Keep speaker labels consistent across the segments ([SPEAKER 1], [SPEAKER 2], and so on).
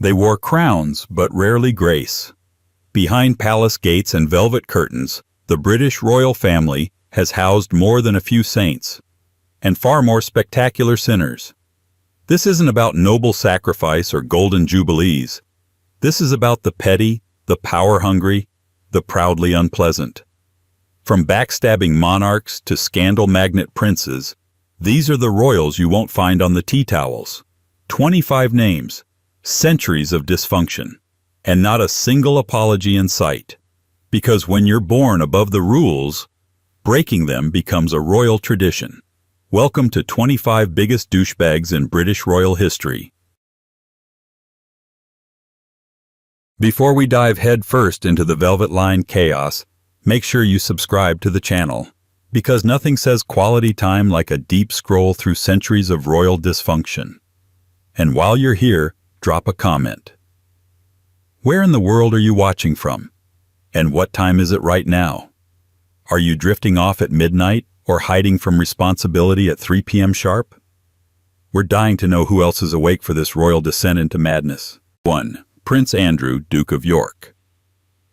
[SPEAKER 1] They wore crowns, but rarely grace. Behind palace gates and velvet curtains, the British royal family has housed more than a few saints, and far more spectacular sinners. This isn't about noble sacrifice or golden jubilees. This is about the petty, the power-hungry, the proudly unpleasant. From backstabbing monarchs to scandal magnet princes, these are the royals you won't find on the tea towels. 25 names, centuries of dysfunction, and not a single apology in sight. Because when you're born above the rules, breaking them becomes a royal tradition. Welcome to 25 biggest douchebags in British royal history. Before we dive headfirst into the velvet-lined chaos, make sure you subscribe to the channel, because nothing says quality time like a deep scroll through centuries of royal dysfunction. And while you're here, drop a comment. Where in the world are you watching from? And what time is it right now? Are you drifting off at midnight or hiding from responsibility at 3 p.m. sharp? We're dying to know who else is awake for this royal descent into madness. 1. Prince Andrew, Duke of York.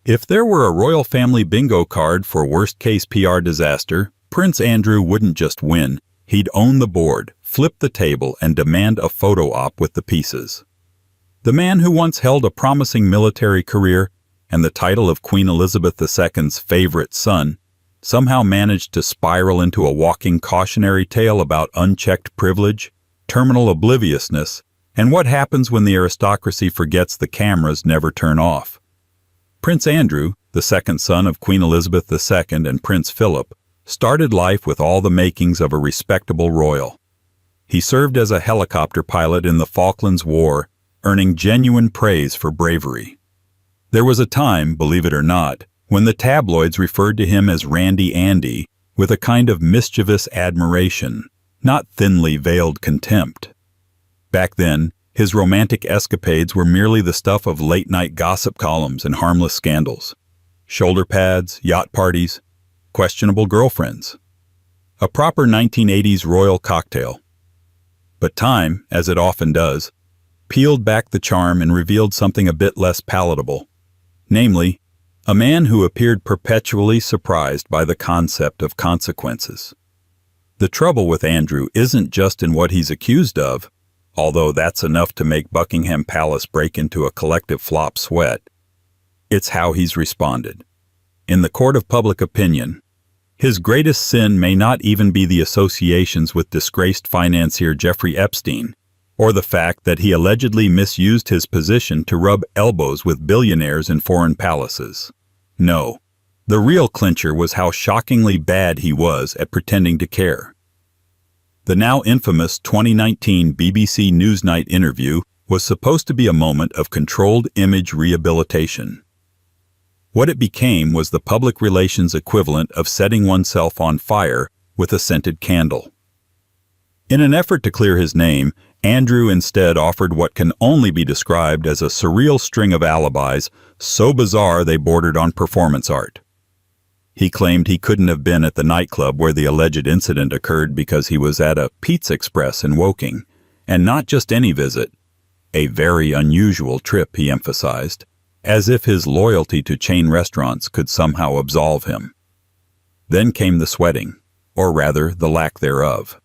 [SPEAKER 1] If there were a royal family bingo card for worst-case PR disaster, Prince Andrew wouldn't just win, he'd own the board, flip the table, and demand a photo op with the pieces. The man who once held a promising military career and the title of Queen Elizabeth II's favorite son somehow managed to spiral into a walking cautionary tale about unchecked privilege, terminal obliviousness, and what happens when the aristocracy forgets the cameras never turn off. Prince Andrew, the second son of Queen Elizabeth II and Prince Philip, started life with all the makings of a respectable royal. He served as a helicopter pilot in the Falklands War, earning genuine praise for bravery. There was a time, believe it or not, when the tabloids referred to him as Randy Andy with a kind of mischievous admiration, not thinly veiled contempt. Back then, his romantic escapades were merely the stuff of late-night gossip columns and harmless scandals. Shoulder pads, yacht parties, questionable girlfriends. A proper 1980s royal cocktail. But time, as it often does, peeled back the charm and revealed something a bit less palatable. Namely, a man who appeared perpetually surprised by the concept of consequences. The trouble with Andrew isn't just in what he's accused of, although that's enough to make Buckingham Palace break into a collective flop sweat. It's how he's responded. In the court of public opinion, his greatest sin may not even be the associations with disgraced financier Jeffrey Epstein, or the fact that he allegedly misused his position to rub elbows with billionaires in foreign palaces. No, the real clincher was how shockingly bad he was at pretending to care. The now infamous 2019 BBC Newsnight interview was supposed to be a moment of controlled image rehabilitation. What it became was the public relations equivalent of setting oneself on fire with a scented candle. In an effort to clear his name, Andrew instead offered what can only be described as a surreal string of alibis so bizarre they bordered on performance art. He claimed he couldn't have been at the nightclub where the alleged incident occurred because he was at a Pizza Express in Woking, and not just any visit, a very unusual trip, he emphasized, as if his loyalty to chain restaurants could somehow absolve him. Then came the sweating, or rather the lack thereof.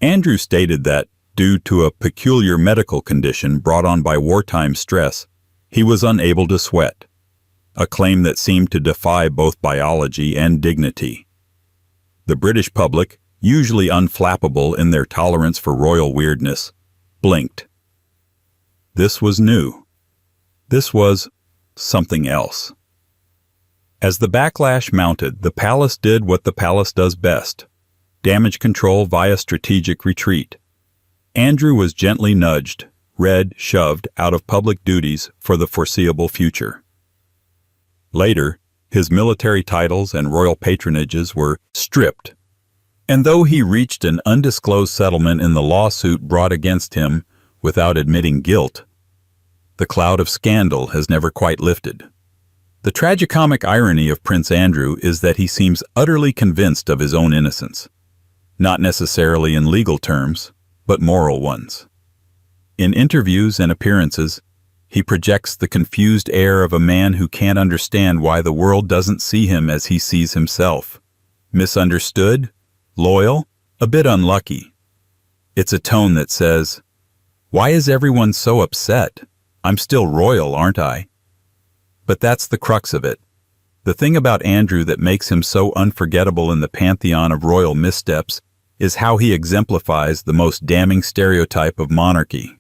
[SPEAKER 1] Andrew stated that, due to a peculiar medical condition brought on by wartime stress, he was unable to sweat, a claim that seemed to defy both biology and dignity. The British public, usually unflappable in their tolerance for royal weirdness, blinked. This was new. This was something else. As the backlash mounted, the palace did what the palace does best: damage control via strategic retreat. Andrew was gently nudged, shoved out of public duties for the foreseeable future. Later, his military titles and royal patronages were stripped, and though he reached an undisclosed settlement in the lawsuit brought against him without admitting guilt, the cloud of scandal has never quite lifted. The tragicomic irony of Prince Andrew is that he seems utterly convinced of his own innocence, not necessarily in legal terms, but moral ones. In interviews and appearances, He projects the confused air of a man who can't understand why the world doesn't see him as he sees himself. Misunderstood? Loyal? A bit unlucky. It's a tone that says, "Why is everyone so upset? I'm still royal, aren't I?" But that's the crux of it. The thing about Andrew that makes him so unforgettable in the pantheon of royal missteps is how he exemplifies the most damning stereotype of monarchy.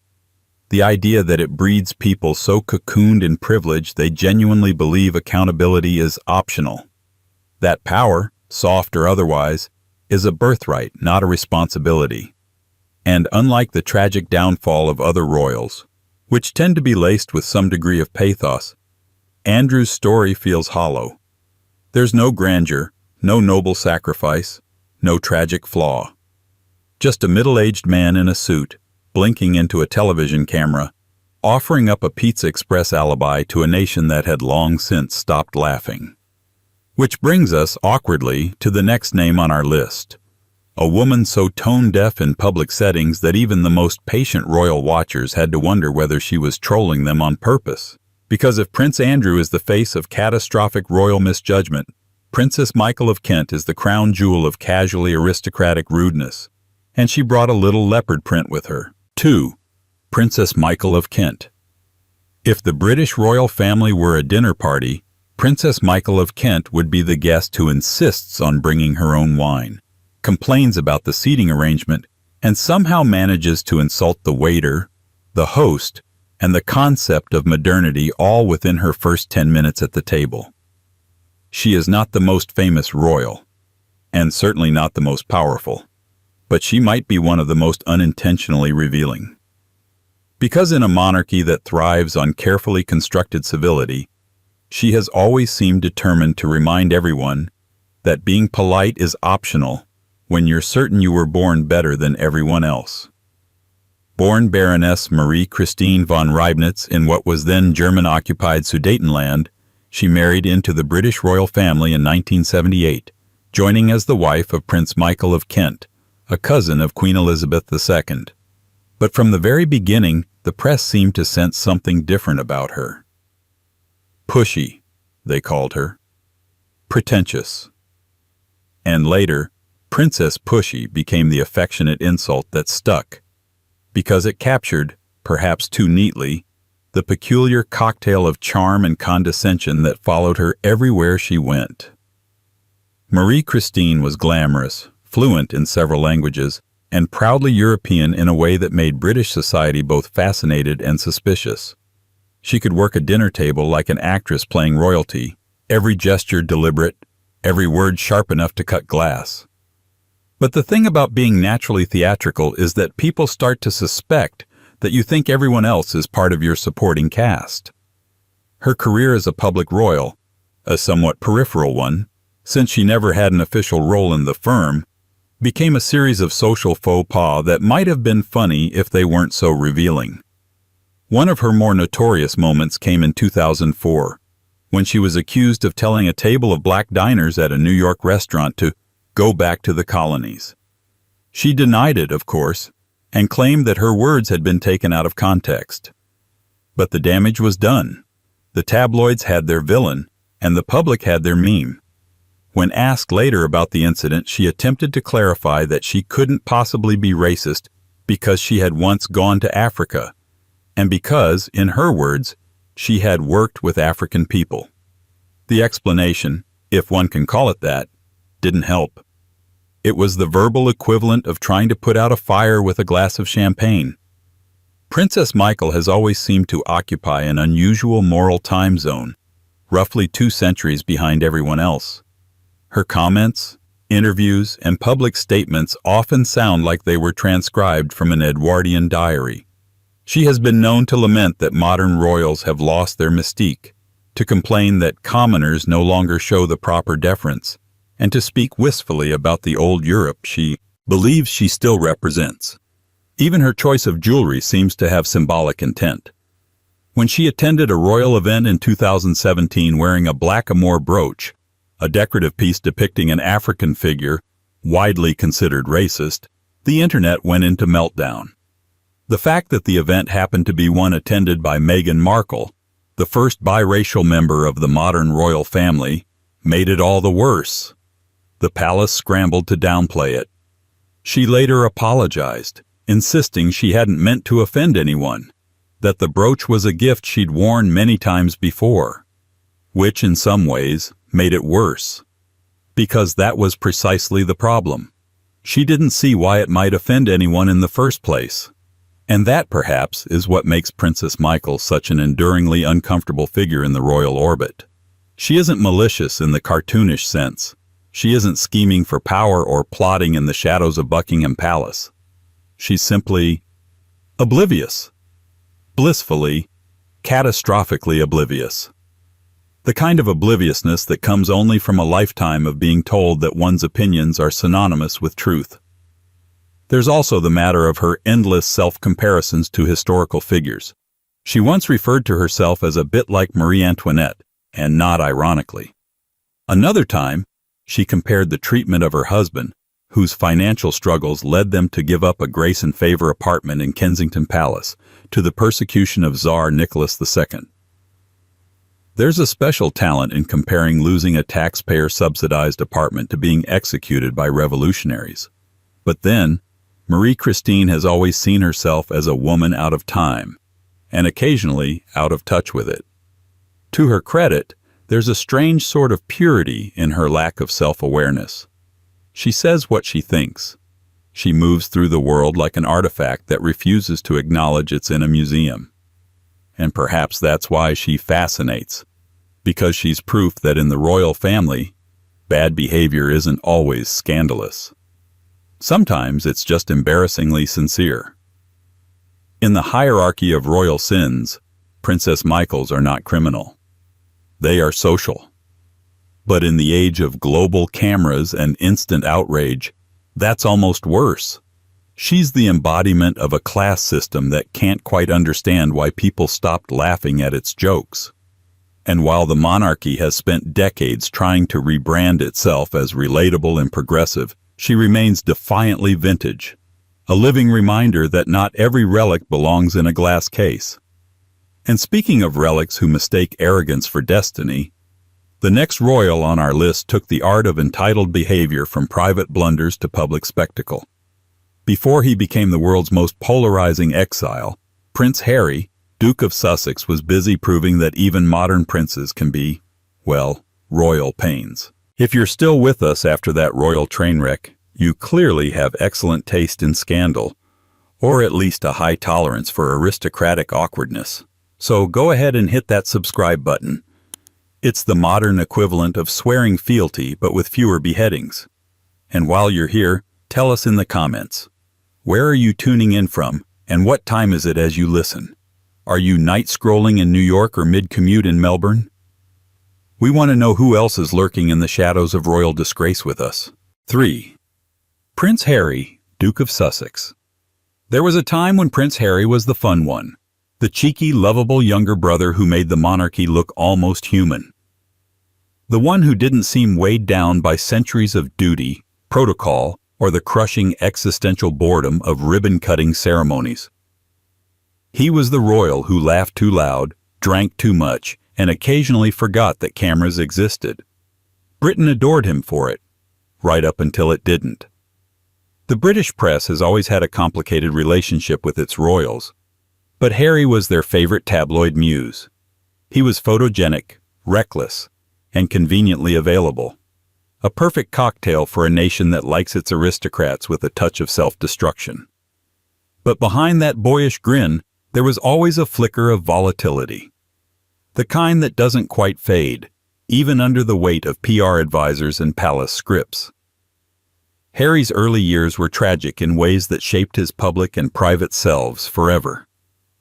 [SPEAKER 1] The idea that it breeds people so cocooned in privilege they genuinely believe accountability is optional. That power, soft or otherwise, is a birthright, not a responsibility. And unlike the tragic downfall of other royals, which tend to be laced with some degree of pathos, Andrew's story feels hollow. There's no grandeur, no noble sacrifice, no tragic flaw. Just a middle-aged man in a suit, blinking into a television camera, offering up a Pizza Express alibi to a nation that had long since stopped laughing. Which brings us, awkwardly, to the next name on our list. A woman so tone-deaf in public settings that even the most patient royal watchers had to wonder whether she was trolling them on purpose. Because if Prince Andrew is the face of catastrophic royal misjudgment, Princess Michael of Kent is the crown jewel of casually aristocratic rudeness. And she brought a little leopard print with her. 2. Princess Michael of Kent. If the British royal family were a dinner party, Princess Michael of Kent would be the guest who insists on bringing her own wine, complains about the seating arrangement, and somehow manages to insult the waiter, the host, and the concept of modernity all within her first 10 minutes at the table. She is not the most famous royal, and certainly not the most powerful, but she might be one of the most unintentionally revealing. Because in a monarchy that thrives on carefully constructed civility, she has always seemed determined to remind everyone that being polite is optional when you're certain you were born better than everyone else. Born Baroness Marie Christine von Reibnitz in what was then German-occupied Sudetenland, she married into the British royal family in 1978, joining as the wife of Prince Michael of Kent, a cousin of Queen Elizabeth II. But from the very beginning, the press seemed to sense something different about her. Pushy, they called her. Pretentious. And later, Princess Pushy became the affectionate insult that stuck, because it captured, perhaps too neatly, the peculiar cocktail of charm and condescension that followed her everywhere she went. Marie Christine was glamorous, fluent in several languages, and proudly European in a way that made British society both fascinated and suspicious. She could work a dinner table like an actress playing royalty, every gesture deliberate, every word sharp enough to cut glass. But the thing about being naturally theatrical is that people start to suspect that you think everyone else is part of your supporting cast. Her career as a public royal, a somewhat peripheral one, since she never had an official role in the firm, became a series of social faux pas that might have been funny if they weren't so revealing. One of her more notorious moments came in 2004, when she was accused of telling a table of black diners at a New York restaurant to go back to the colonies. She denied it, of course, and claimed that her words had been taken out of context. But the damage was done. The tabloids had their villain, and the public had their meme. When asked later about the incident, she attempted to clarify that she couldn't possibly be racist because she had once gone to Africa, and because, in her words, she had worked with African people. The explanation, if one can call it that, didn't help. It was the verbal equivalent of trying to put out a fire with a glass of champagne. Princess Michael has always seemed to occupy an unusual moral time zone, roughly 2 centuries behind everyone else. Her comments, interviews, and public statements often sound like they were transcribed from an Edwardian diary. She has been known to lament that modern royals have lost their mystique, to complain that commoners no longer show the proper deference, and to speak wistfully about the old Europe she believes she still represents. Even her choice of jewelry seems to have symbolic intent. When she attended a royal event in 2017 wearing a black amour brooch, a decorative piece depicting an African figure, widely considered racist, the internet went into meltdown. The fact that the event happened to be one attended by Meghan Markle, the first biracial member of the modern royal family, made it all the worse. The palace scrambled to downplay it. She later apologized, insisting she hadn't meant to offend anyone, that the brooch was a gift she'd worn many times before, which in some ways made it worse. Because that was precisely the problem. She didn't see why it might offend anyone in the first place. And that, perhaps, is what makes Princess Michael such an enduringly uncomfortable figure in the royal orbit. She isn't malicious in the cartoonish sense. She isn't scheming for power or plotting in the shadows of Buckingham Palace. She's simply oblivious. Blissfully, catastrophically oblivious. The kind of obliviousness that comes only from a lifetime of being told that one's opinions are synonymous with truth. There's also the matter of her endless self-comparisons to historical figures. She once referred to herself as a bit like Marie Antoinette, and not ironically. Another time, she compared the treatment of her husband, whose financial struggles led them to give up a grace and favor apartment in Kensington Palace, to the persecution of Tsar Nicholas II. There's a special talent in comparing losing a taxpayer-subsidized apartment to being executed by revolutionaries. But then, Marie Christine has always seen herself as a woman out of time, and occasionally out of touch with it. To her credit, there's a strange sort of purity in her lack of self-awareness. She says what she thinks. She moves through the world like an artifact that refuses to acknowledge it's in a museum. And perhaps that's why she fascinates, because she's proof that in the royal family, bad behavior isn't always scandalous. Sometimes it's just embarrassingly sincere. In the hierarchy of royal sins, Princess Michael's are not criminal. They are social. But in the age of global cameras and instant outrage, that's almost worse. She's the embodiment of a class system that can't quite understand why people stopped laughing at its jokes. And while the monarchy has spent decades trying to rebrand itself as relatable and progressive, she remains defiantly vintage, a living reminder that not every relic belongs in a glass case. And speaking of relics who mistake arrogance for destiny, the next royal on our list took the art of entitled behavior from private blunders to public spectacle. Before he became the world's most polarizing exile, Prince Harry, Duke of Sussex, was busy proving that even modern princes can be, well, royal pains. If you're still with us after that royal train wreck, you clearly have excellent taste in scandal, or at least a high tolerance for aristocratic awkwardness. So go ahead and hit that subscribe button. It's the modern equivalent of swearing fealty, but with fewer beheadings. And while you're here, tell us in the comments. Where are you tuning in from, and what time is it as you listen? Are you night scrolling in New York or mid-commute in Melbourne? We want to know who else is lurking in the shadows of royal disgrace with us. 3. Prince Harry, Duke of Sussex. There was a time when Prince Harry was the fun one, the cheeky, lovable younger brother who made the monarchy look almost human. The one who didn't seem weighed down by centuries of duty, protocol, or the crushing existential boredom of ribbon-cutting ceremonies. He was the royal who laughed too loud, drank too much, and occasionally forgot that cameras existed. Britain adored him for it, right up until it didn't. The British press has always had a complicated relationship with its royals, but Harry was their favorite tabloid muse. He was photogenic, reckless, and conveniently available. A perfect cocktail for a nation that likes its aristocrats with a touch of self-destruction. But behind that boyish grin, there was always a flicker of volatility. The kind that doesn't quite fade, even under the weight of PR advisors and palace scripts. Harry's early years were tragic in ways that shaped his public and private selves forever.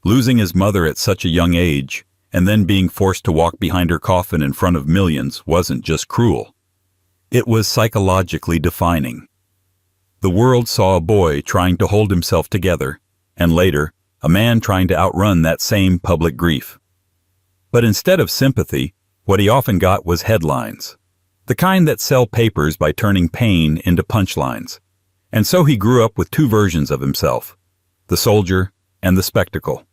[SPEAKER 1] Losing his mother at such a young age, and then being forced to walk behind her coffin in front of millions, wasn't just cruel. It was psychologically defining. The world saw a boy trying to hold himself together, and later, a man trying to outrun that same public grief. But instead of sympathy, what he often got was headlines. The kind that sell papers by turning pain into punchlines. And so he grew up with two versions of himself. The soldier and the spectacle.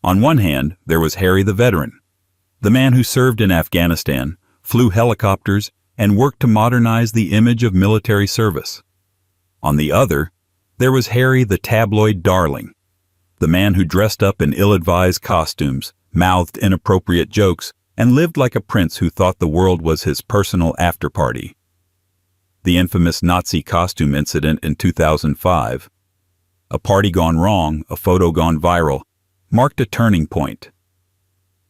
[SPEAKER 1] On one hand, there was Harry the veteran, the man who served in Afghanistan, flew helicopters, and worked to modernize the image of military service. On the other, there was Harry the tabloid darling, the man who dressed up in ill-advised costumes, mouthed inappropriate jokes, and lived like a prince who thought the world was his personal after-party. The infamous Nazi costume incident in 2005, a party gone wrong, a photo gone viral, marked a turning point.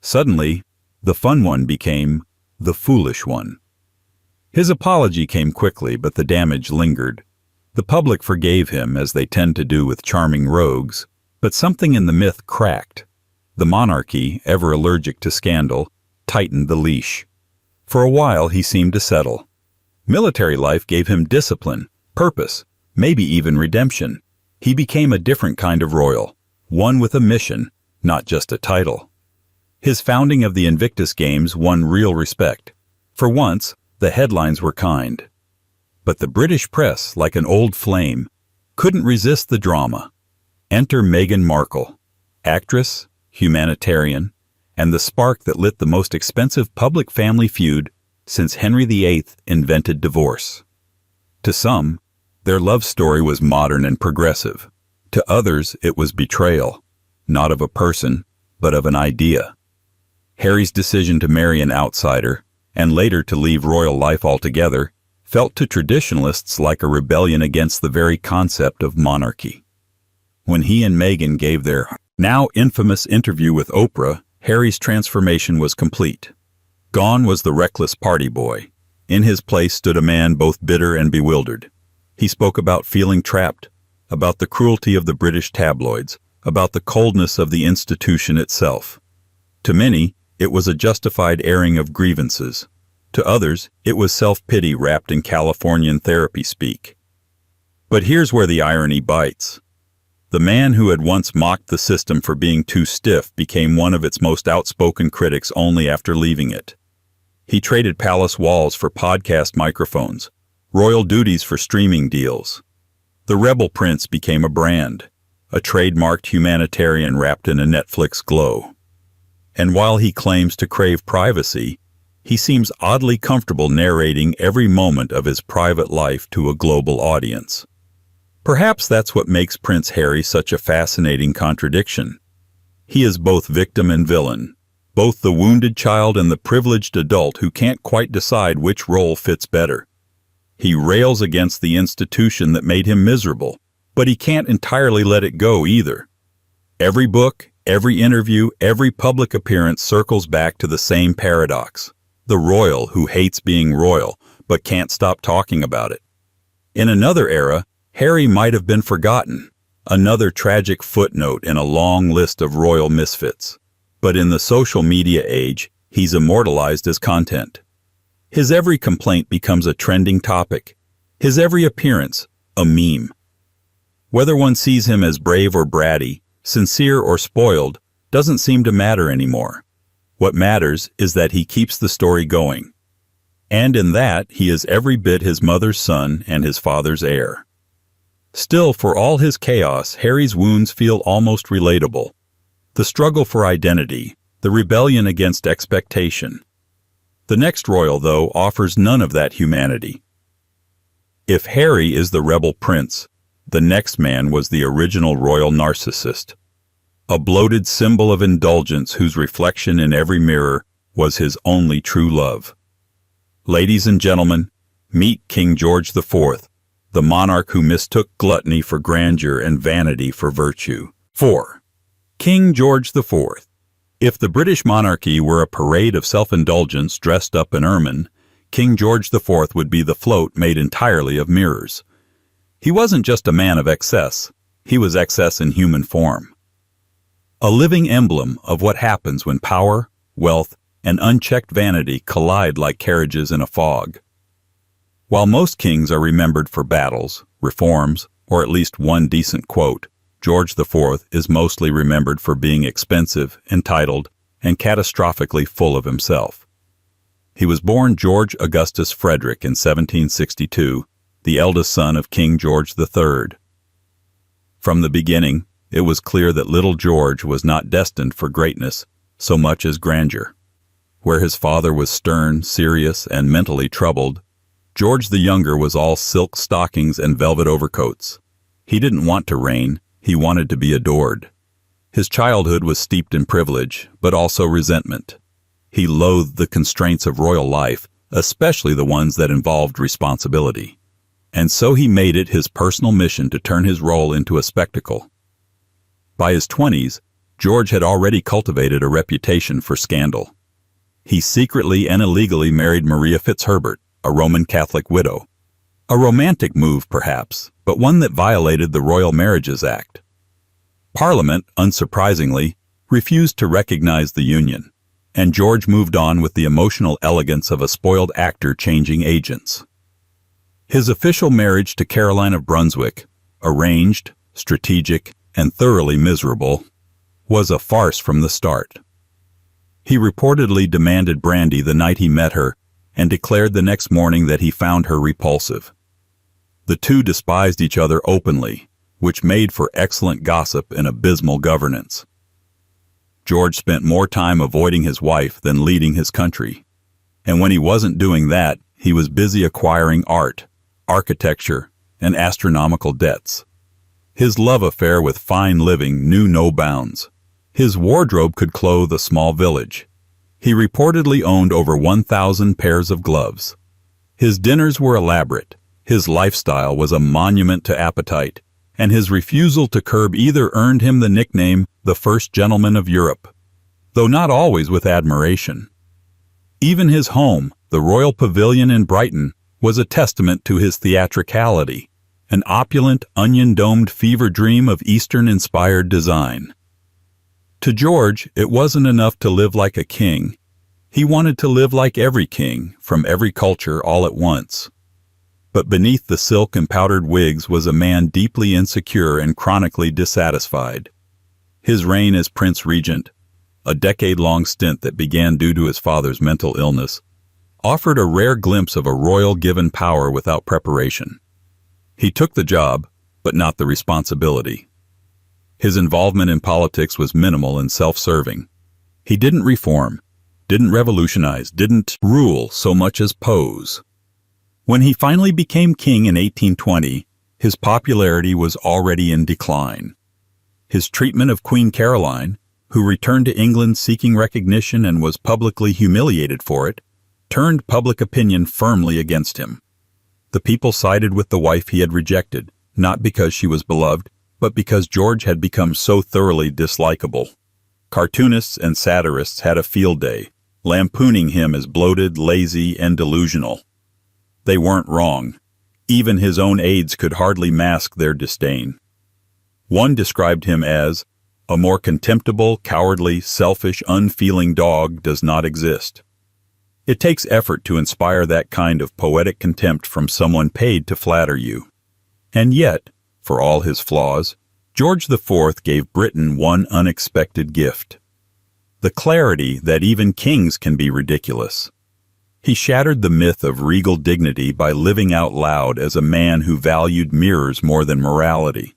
[SPEAKER 1] Suddenly, the fun one became the foolish one. His apology came quickly, but the damage lingered. The public forgave him, as they tend to do with charming rogues, but something in the myth cracked. The monarchy, ever allergic to scandal, tightened the leash. For a while he seemed to settle. Military life gave him discipline, purpose, maybe even redemption. He became a different kind of royal, one with a mission, not just a title. His founding of the Invictus Games won real respect. For once, the headlines were kind. But the British press, like an old flame, couldn't resist the drama. Enter Meghan Markle, actress, humanitarian, and the spark that lit the most expensive public family feud since Henry VIII invented divorce. To some, their love story was modern and progressive. To others, it was betrayal, not of a person, but of an idea. Harry's decision to marry an outsider, and later to leave royal life altogether, felt to traditionalists like a rebellion against the very concept of monarchy. When he and Meghan gave their now infamous interview with Oprah, Harry's transformation was complete. Gone was the reckless party boy. In his place stood a man both bitter and bewildered. He spoke about feeling trapped, about the cruelty of the British tabloids, about the coldness of the institution itself. To many, it was a justified airing of grievances. To others, it was self-pity wrapped in Californian therapy speak. But here's where the irony bites. The man who had once mocked the system for being too stiff became one of its most outspoken critics only after leaving it. He traded palace walls for podcast microphones, royal duties for streaming deals. The rebel prince became a brand, a trademarked humanitarian wrapped in a Netflix glow. And while he claims to crave privacy, he seems oddly comfortable narrating every moment of his private life to a global audience. Perhaps that's what makes Prince Harry such a fascinating contradiction. He is both victim and villain, both the wounded child and the privileged adult who can't quite decide which role fits better. He rails against the institution that made him miserable, but he can't entirely let it go either. Every book, every interview, every public appearance circles back to the same paradox. The royal who hates being royal, but can't stop talking about it. In another era, Harry might have been forgotten, another tragic footnote in a long list of royal misfits. But in the social media age, he's immortalized as content. His every complaint becomes a trending topic. His every appearance, a meme. Whether one sees him as brave or bratty, sincere or spoiled, doesn't seem to matter anymore. What matters is that he keeps the story going. And in that, he is every bit his mother's son and his father's heir. Still, for all his chaos, Harry's wounds feel almost relatable. The struggle for identity, the rebellion against expectation. The next royal, though, offers none of that humanity. If Harry is the rebel prince, the next man was the original royal narcissist. A bloated symbol of indulgence whose reflection in every mirror was his only true love. Ladies and gentlemen, meet King George IV, the monarch who mistook gluttony for grandeur and vanity for virtue. 4. King George IV. If the British monarchy were a parade of self-indulgence dressed up in ermine, King George IV would be the float made entirely of mirrors. He wasn't just a man of excess, he was excess in human form. A living emblem of what happens when power, wealth, and unchecked vanity collide like carriages in a fog. While most kings are remembered for battles, reforms, or at least one decent quote, George IV is mostly remembered for being expensive, entitled, and catastrophically full of himself. He was born George Augustus Frederick in 1762, the eldest son of King George III. From the beginning, it was clear that little George was not destined for greatness so much as grandeur. Where his father was stern, serious, and mentally troubled, George the younger was all silk stockings and velvet overcoats. He didn't want to reign, he wanted to be adored. His childhood was steeped in privilege, but also resentment. He loathed the constraints of royal life, especially the ones that involved responsibility. And so he made it his personal mission to turn his role into a spectacle. By his 20s, George had already cultivated a reputation for scandal. He secretly and illegally married Maria Fitzherbert, a Roman Catholic widow. A romantic move, perhaps, but one that violated the Royal Marriages Act. Parliament, unsurprisingly, refused to recognize the union, and George moved on with the emotional elegance of a spoiled actor changing agents. His official marriage to Caroline of Brunswick, arranged, strategic, and thoroughly miserable, was a farce from the start. He reportedly demanded brandy the night he met her and declared the next morning that he found her repulsive. The two despised each other openly, which made for excellent gossip and abysmal governance. George spent more time avoiding his wife than leading his country, and when he wasn't doing that, he was busy acquiring art, architecture, and astronomical debts. His love affair with fine living knew no bounds. His wardrobe could clothe a small village. He reportedly owned over 1,000 pairs of gloves. His dinners were elaborate, his lifestyle was a monument to appetite, and his refusal to curb either earned him the nickname the First Gentleman of Europe, though not always with admiration. Even his home, the Royal Pavilion in Brighton, was a testament to his theatricality, an opulent, onion-domed fever dream of Eastern-inspired design. To George, it wasn't enough to live like a king. He wanted to live like every king, from every culture all at once. But beneath the silk and powdered wigs was a man deeply insecure and chronically dissatisfied. His reign as Prince Regent, a decade-long stint that began due to his father's mental illness, offered a rare glimpse of a royal given power without preparation. He took the job, but not the responsibility. His involvement in politics was minimal and self-serving. He didn't reform, didn't revolutionize, didn't rule so much as pose. When he finally became king in 1820, his popularity was already in decline. His treatment of Queen Caroline, who returned to England seeking recognition and was publicly humiliated for it, turned public opinion firmly against him. The people sided with the wife he had rejected, not because she was beloved, but because George had become so thoroughly dislikable. Cartoonists and satirists had a field day, lampooning him as bloated, lazy, and delusional. They weren't wrong. Even his own aides could hardly mask their disdain. One described him as, "A more contemptible, cowardly, selfish, unfeeling dog does not exist." It takes effort to inspire that kind of poetic contempt from someone paid to flatter you. And yet, for all his flaws, George IV gave Britain one unexpected gift: the clarity that even kings can be ridiculous. He shattered the myth of regal dignity by living out loud as a man who valued mirrors more than morality.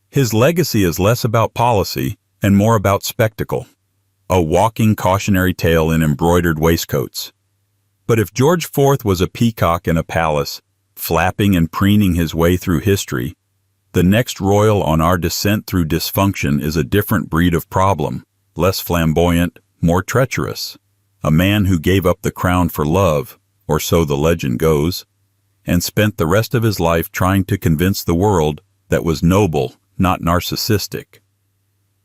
[SPEAKER 1] His legacy is less about policy and more about spectacle, a walking cautionary tale in embroidered waistcoats. But if George IV was a peacock in a palace, flapping and preening his way through history, the next royal on our descent through dysfunction is a different breed of problem, less flamboyant, more treacherous. A man who gave up the crown for love, or so the legend goes, and spent the rest of his life trying to convince the world that was noble, not narcissistic.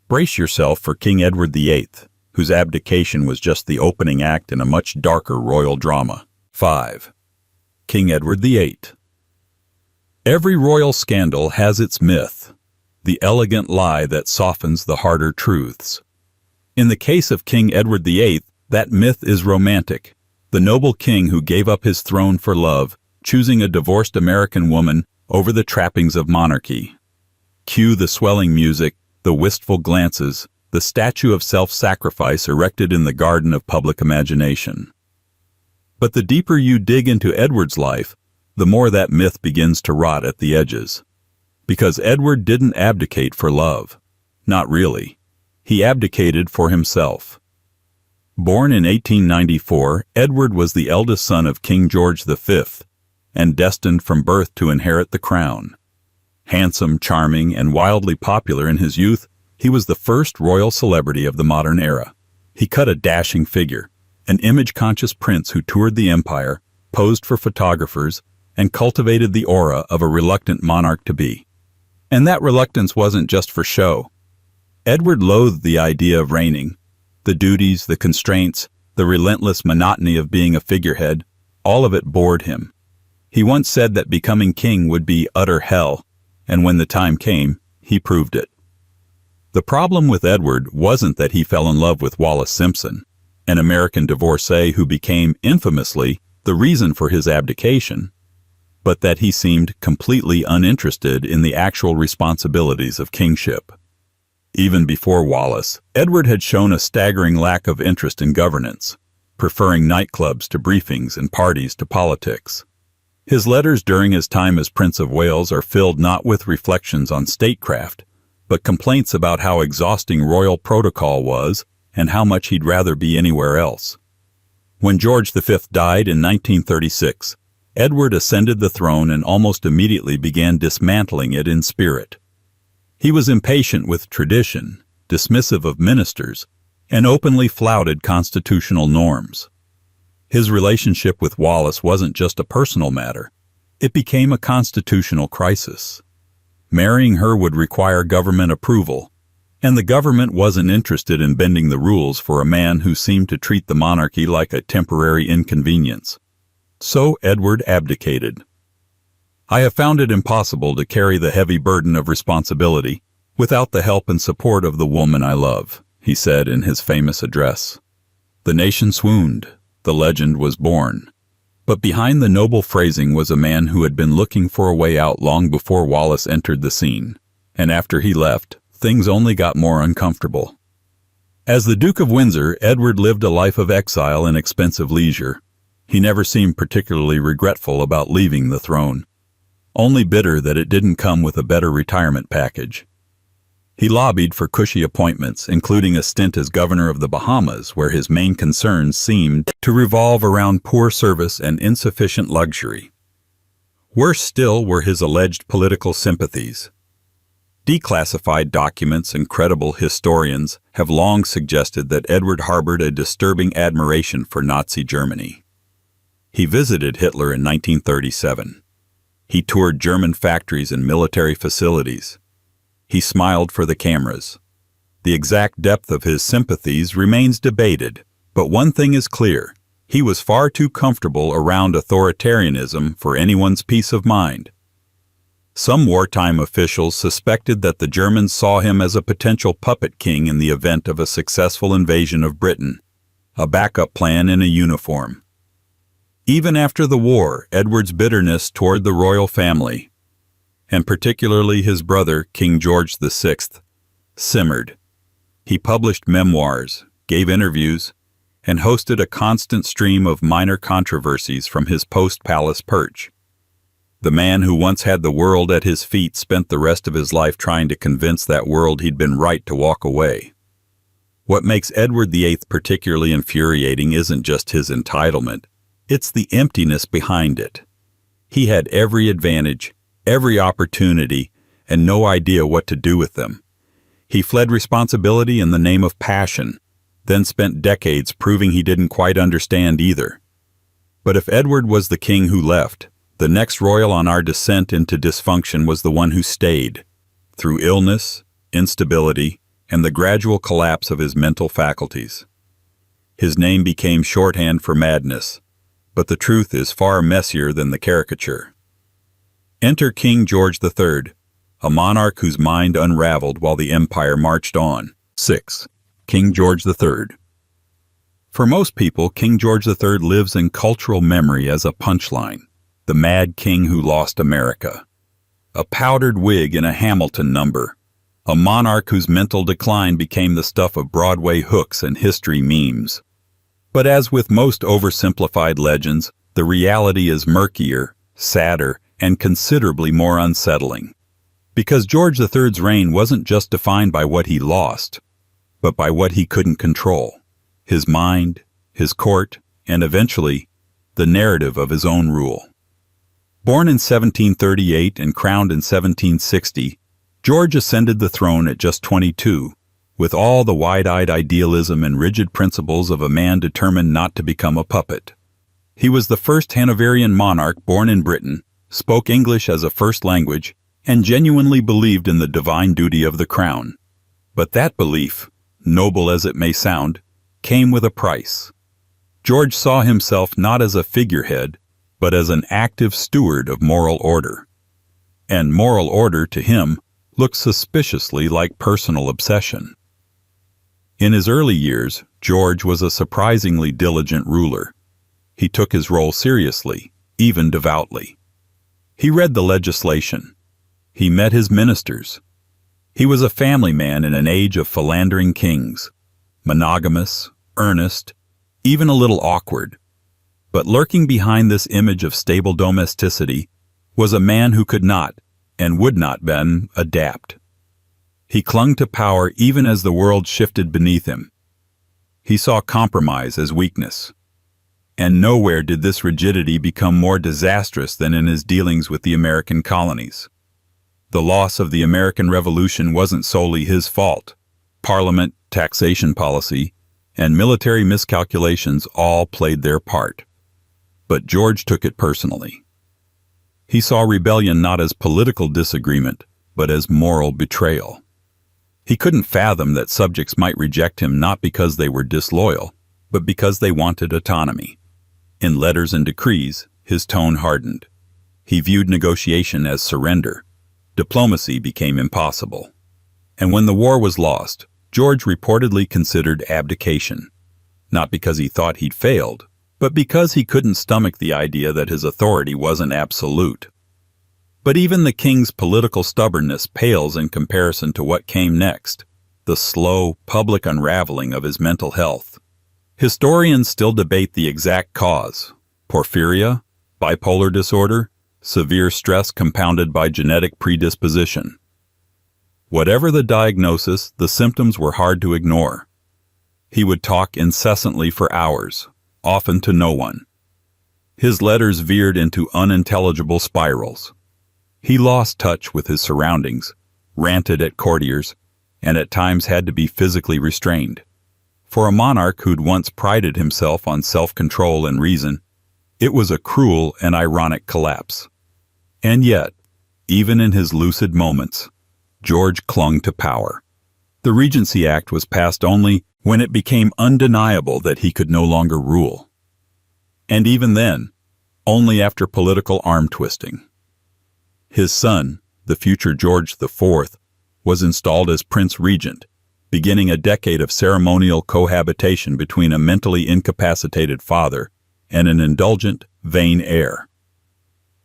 [SPEAKER 1] Brace yourself for King Edward VIII, whose abdication was just the opening act in a much darker royal drama. 5. King Edward VIII. Every royal scandal has its myth, the elegant lie that softens the harder truths. In the case of King Edward VIII, that myth is romantic, the noble king who gave up his throne for love, choosing a divorced American woman over the trappings of monarchy. Cue the swelling music, the wistful glances, the statue of self-sacrifice erected in the garden of public imagination. But the deeper you dig into Edward's life, the more that myth begins to rot at the edges. Because Edward didn't abdicate for love. Not really. He abdicated for himself. Born in 1894, Edward was the eldest son of King George V, and destined from birth to inherit the crown. Handsome, charming, and wildly popular in his youth, he was the first royal celebrity of the modern era. He cut a dashing figure, an image-conscious prince who toured the empire, posed for photographers, and cultivated the aura of a reluctant monarch-to-be. And that reluctance wasn't just for show. Edward loathed the idea of reigning. The duties, the constraints, the relentless monotony of being a figurehead, all of it bored him. He once said that becoming king would be utter hell, and when the time came, he proved it. The problem with Edward wasn't that he fell in love with Wallis Simpson, an American divorcee who became, infamously, the reason for his abdication, but that he seemed completely uninterested in the actual responsibilities of kingship. Even before Wallis, Edward had shown a staggering lack of interest in governance, preferring nightclubs to briefings and parties to politics. His letters during his time as Prince of Wales are filled not with reflections on statecraft, but complaints about how exhausting royal protocol was and how much he'd rather be anywhere else. When George V died in 1936, Edward ascended the throne and almost immediately began dismantling it in spirit. He was impatient with tradition, dismissive of ministers, and openly flouted constitutional norms. His relationship with Wallis wasn't just a personal matter. It became a constitutional crisis. Marrying her would require government approval, and the government wasn't interested in bending the rules for a man who seemed to treat the monarchy like a temporary inconvenience. So Edward abdicated. I have found it impossible to carry the heavy burden of responsibility without the help and support of the woman I love, he said in his famous address. The nation swooned. The legend was born. But behind the noble phrasing was a man who had been looking for a way out long before Wallis entered the scene, and after he left, things only got more uncomfortable. As the Duke of Windsor, Edward lived a life of exile and expensive leisure. He never seemed particularly regretful about leaving the throne, only bitter that it didn't come with a better retirement package. He lobbied for cushy appointments, including a stint as governor of the Bahamas, where his main concerns seemed to revolve around poor service and insufficient luxury. Worse still were his alleged political sympathies. Declassified documents and credible historians have long suggested that Edward harbored a disturbing admiration for Nazi Germany. He visited Hitler in 1937. He toured German factories and military facilities. He smiled for the cameras. The exact depth of his sympathies remains debated, but one thing is clear: he was far too comfortable around authoritarianism for anyone's peace of mind. Some wartime officials suspected that the Germans saw him as a potential puppet king in the event of a successful invasion of Britain, a backup plan in a uniform. Even after the war, Edward's bitterness toward the royal family, and particularly his brother, King George VI, simmered. He published memoirs, gave interviews, and hosted a constant stream of minor controversies from his post-palace perch. The man who once had the world at his feet spent the rest of his life trying to convince that world he'd been right to walk away. What makes Edward VIII particularly infuriating isn't just his entitlement, it's the emptiness behind it. He had every advantage, every opportunity, and no idea what to do with them. He fled responsibility in the name of passion, then spent decades proving he didn't quite understand either. But if Edward was the king who left, the next royal on our descent into dysfunction was the one who stayed, through illness, instability, and the gradual collapse of his mental faculties. His name became shorthand for madness, but the truth is far messier than the caricature. Enter King George III, a monarch whose mind unraveled while the empire marched on. 6. King George III. For most people, King George III lives in cultural memory as a punchline, the mad king who lost America. A powdered wig in a Hamilton number, a monarch whose mental decline became the stuff of Broadway hooks and history memes. But as with most oversimplified legends, the reality is murkier, sadder, and considerably more unsettling. Because George III's reign wasn't just defined by what he lost, but by what he couldn't control: his mind, his court, and eventually, the narrative of his own rule. Born in 1738 and crowned in 1760, George ascended the throne at just 22, with all the wide-eyed idealism and rigid principles of a man determined not to become a puppet. He was the first Hanoverian monarch born in Britain, spoke English as a first language, and genuinely believed in the divine duty of the crown. But that belief, noble as it may sound, came with a price. George saw himself not as a figurehead, but as an active steward of moral order. And moral order, to him, looked suspiciously like personal obsession. In his early years, George was a surprisingly diligent ruler. He took his role seriously, even devoutly. He read the legislation. He met his ministers. He was a family man in an age of philandering kings, monogamous, earnest, even a little awkward. But lurking behind this image of stable domesticity was a man who could not, and would not then, adapt. He clung to power even as the world shifted beneath him. He saw compromise as weakness. And nowhere did this rigidity become more disastrous than in his dealings with the American colonies. The loss of the American Revolution wasn't solely his fault. Parliament, taxation policy, and military miscalculations all played their part. But George took it personally. He saw rebellion not as political disagreement, but as moral betrayal. He couldn't fathom that subjects might reject him not because they were disloyal, but because they wanted autonomy. In letters and decrees, his tone hardened. He viewed negotiation as surrender. Diplomacy became impossible. And when the war was lost, George reportedly considered abdication, not because he thought he'd failed, but because he couldn't stomach the idea that his authority wasn't absolute. But even the king's political stubbornness pales in comparison to what came next, the slow, public unraveling of his mental health. Historians still debate the exact cause: porphyria, bipolar disorder, severe stress compounded by genetic predisposition. Whatever the diagnosis, the symptoms were hard to ignore. He would talk incessantly for hours, often to no one. His letters veered into unintelligible spirals. He lost touch with his surroundings, ranted at courtiers, and at times had to be physically restrained. For a monarch who'd once prided himself on self-control and reason, it was a cruel and ironic collapse. And yet, even in his lucid moments, George clung to power. The Regency Act was passed only when it became undeniable that he could no longer rule. And even then, only after political arm-twisting. His son, the future George IV, was installed as Prince Regent, beginning a decade of ceremonial cohabitation between a mentally incapacitated father and an indulgent, vain heir.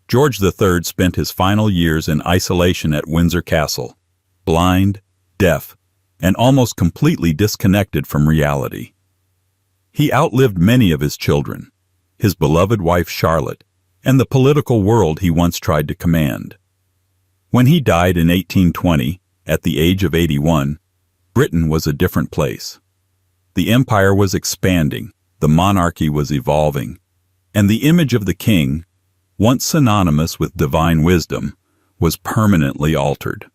[SPEAKER 1] George III spent his final years in isolation at Windsor Castle, blind, deaf, and almost completely disconnected from reality. He outlived many of his children, his beloved wife Charlotte, and the political world he once tried to command. When he died in 1820, at the age of 81, Britain was a different place. The empire was expanding, the monarchy was evolving, and the image of the king, once synonymous with divine wisdom, was permanently altered.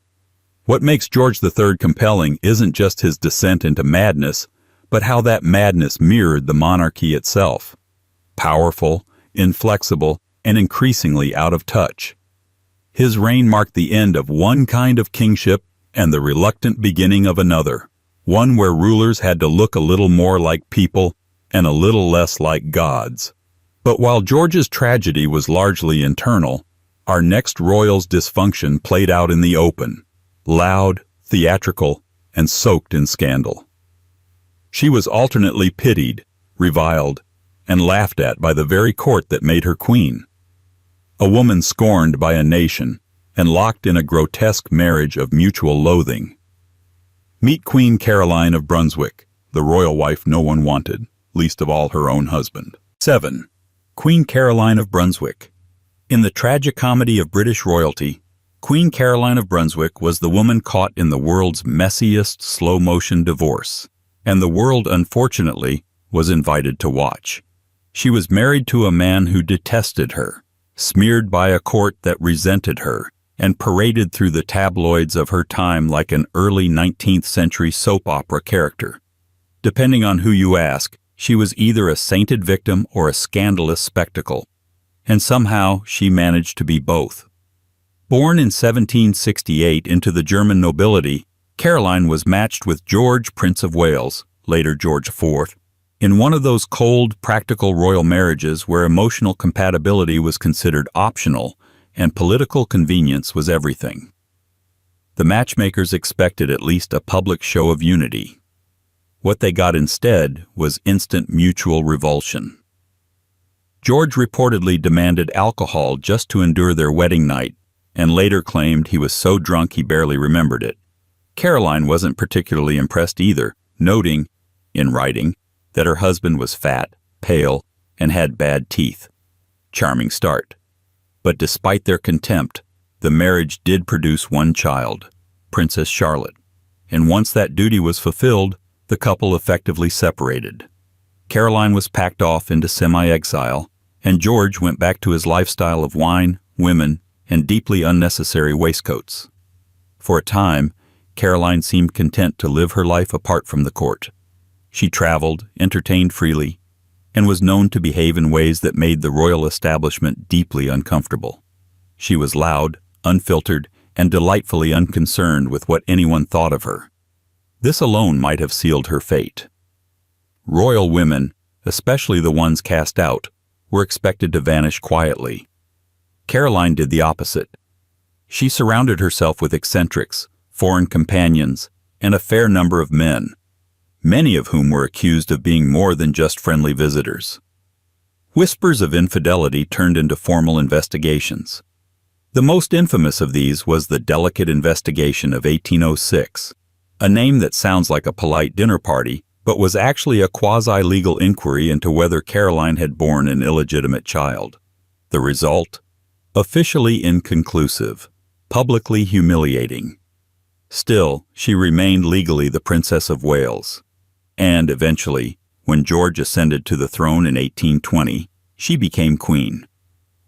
[SPEAKER 1] What makes George III compelling isn't just his descent into madness, but how that madness mirrored the monarchy itself. Powerful, inflexible, and increasingly out of touch. His reign marked the end of one kind of kingship and the reluctant beginning of another, one where rulers had to look a little more like people and a little less like gods. But while George's tragedy was largely internal, our next royal's dysfunction played out in the open, loud, theatrical, and soaked in scandal. She was alternately pitied, reviled, and laughed at by the very court that made her queen. A woman scorned by a nation and locked in a grotesque marriage of mutual loathing. Meet Queen Caroline of Brunswick, the royal wife no one wanted, least of all her own husband. 7. Queen Caroline of Brunswick. In the tragicomedy of British royalty, Queen Caroline of Brunswick was the woman caught in the world's messiest slow-motion divorce, and the world, unfortunately, was invited to watch. She was married to a man who detested her, smeared by a court that resented her, and paraded through the tabloids of her time like an early 19th century soap opera character. Depending on who you ask, she was either a sainted victim or a scandalous spectacle, and somehow she managed to be both. Born in 1768 into the German nobility, Caroline was matched with George, Prince of Wales, later George IV, in one of those cold, practical royal marriages where emotional compatibility was considered optional and political convenience was everything. The matchmakers expected at least a public show of unity. What they got instead was instant mutual revulsion. George reportedly demanded alcohol just to endure their wedding night, and later claimed he was so drunk he barely remembered it. Caroline wasn't particularly impressed either, noting, in writing, that her husband was fat, pale, and had bad teeth. Charming start. But despite their contempt, the marriage did produce one child, Princess Charlotte, and once that duty was fulfilled, the couple effectively separated. Caroline was packed off into semi-exile, and George went back to his lifestyle of wine, women, and deeply unnecessary waistcoats. For a time, Caroline seemed content to live her life apart from the court. She traveled, entertained freely, and was known to behave in ways that made the royal establishment deeply uncomfortable. She was loud, unfiltered, and delightfully unconcerned with what anyone thought of her. This alone might have sealed her fate. Royal women, especially the ones cast out, were expected to vanish quietly. Caroline did the opposite. She surrounded herself with eccentrics, foreign companions, and a fair number of men, many of whom were accused of being more than just friendly visitors. Whispers of infidelity turned into formal investigations. The most infamous of these was the Delicate Investigation of 1806, a name that sounds like a polite dinner party, but was actually a quasi-legal inquiry into whether Caroline had borne an illegitimate child. The result? Officially inconclusive, publicly humiliating. Still, she remained legally the Princess of Wales. And eventually, when George ascended to the throne in 1820, she became queen.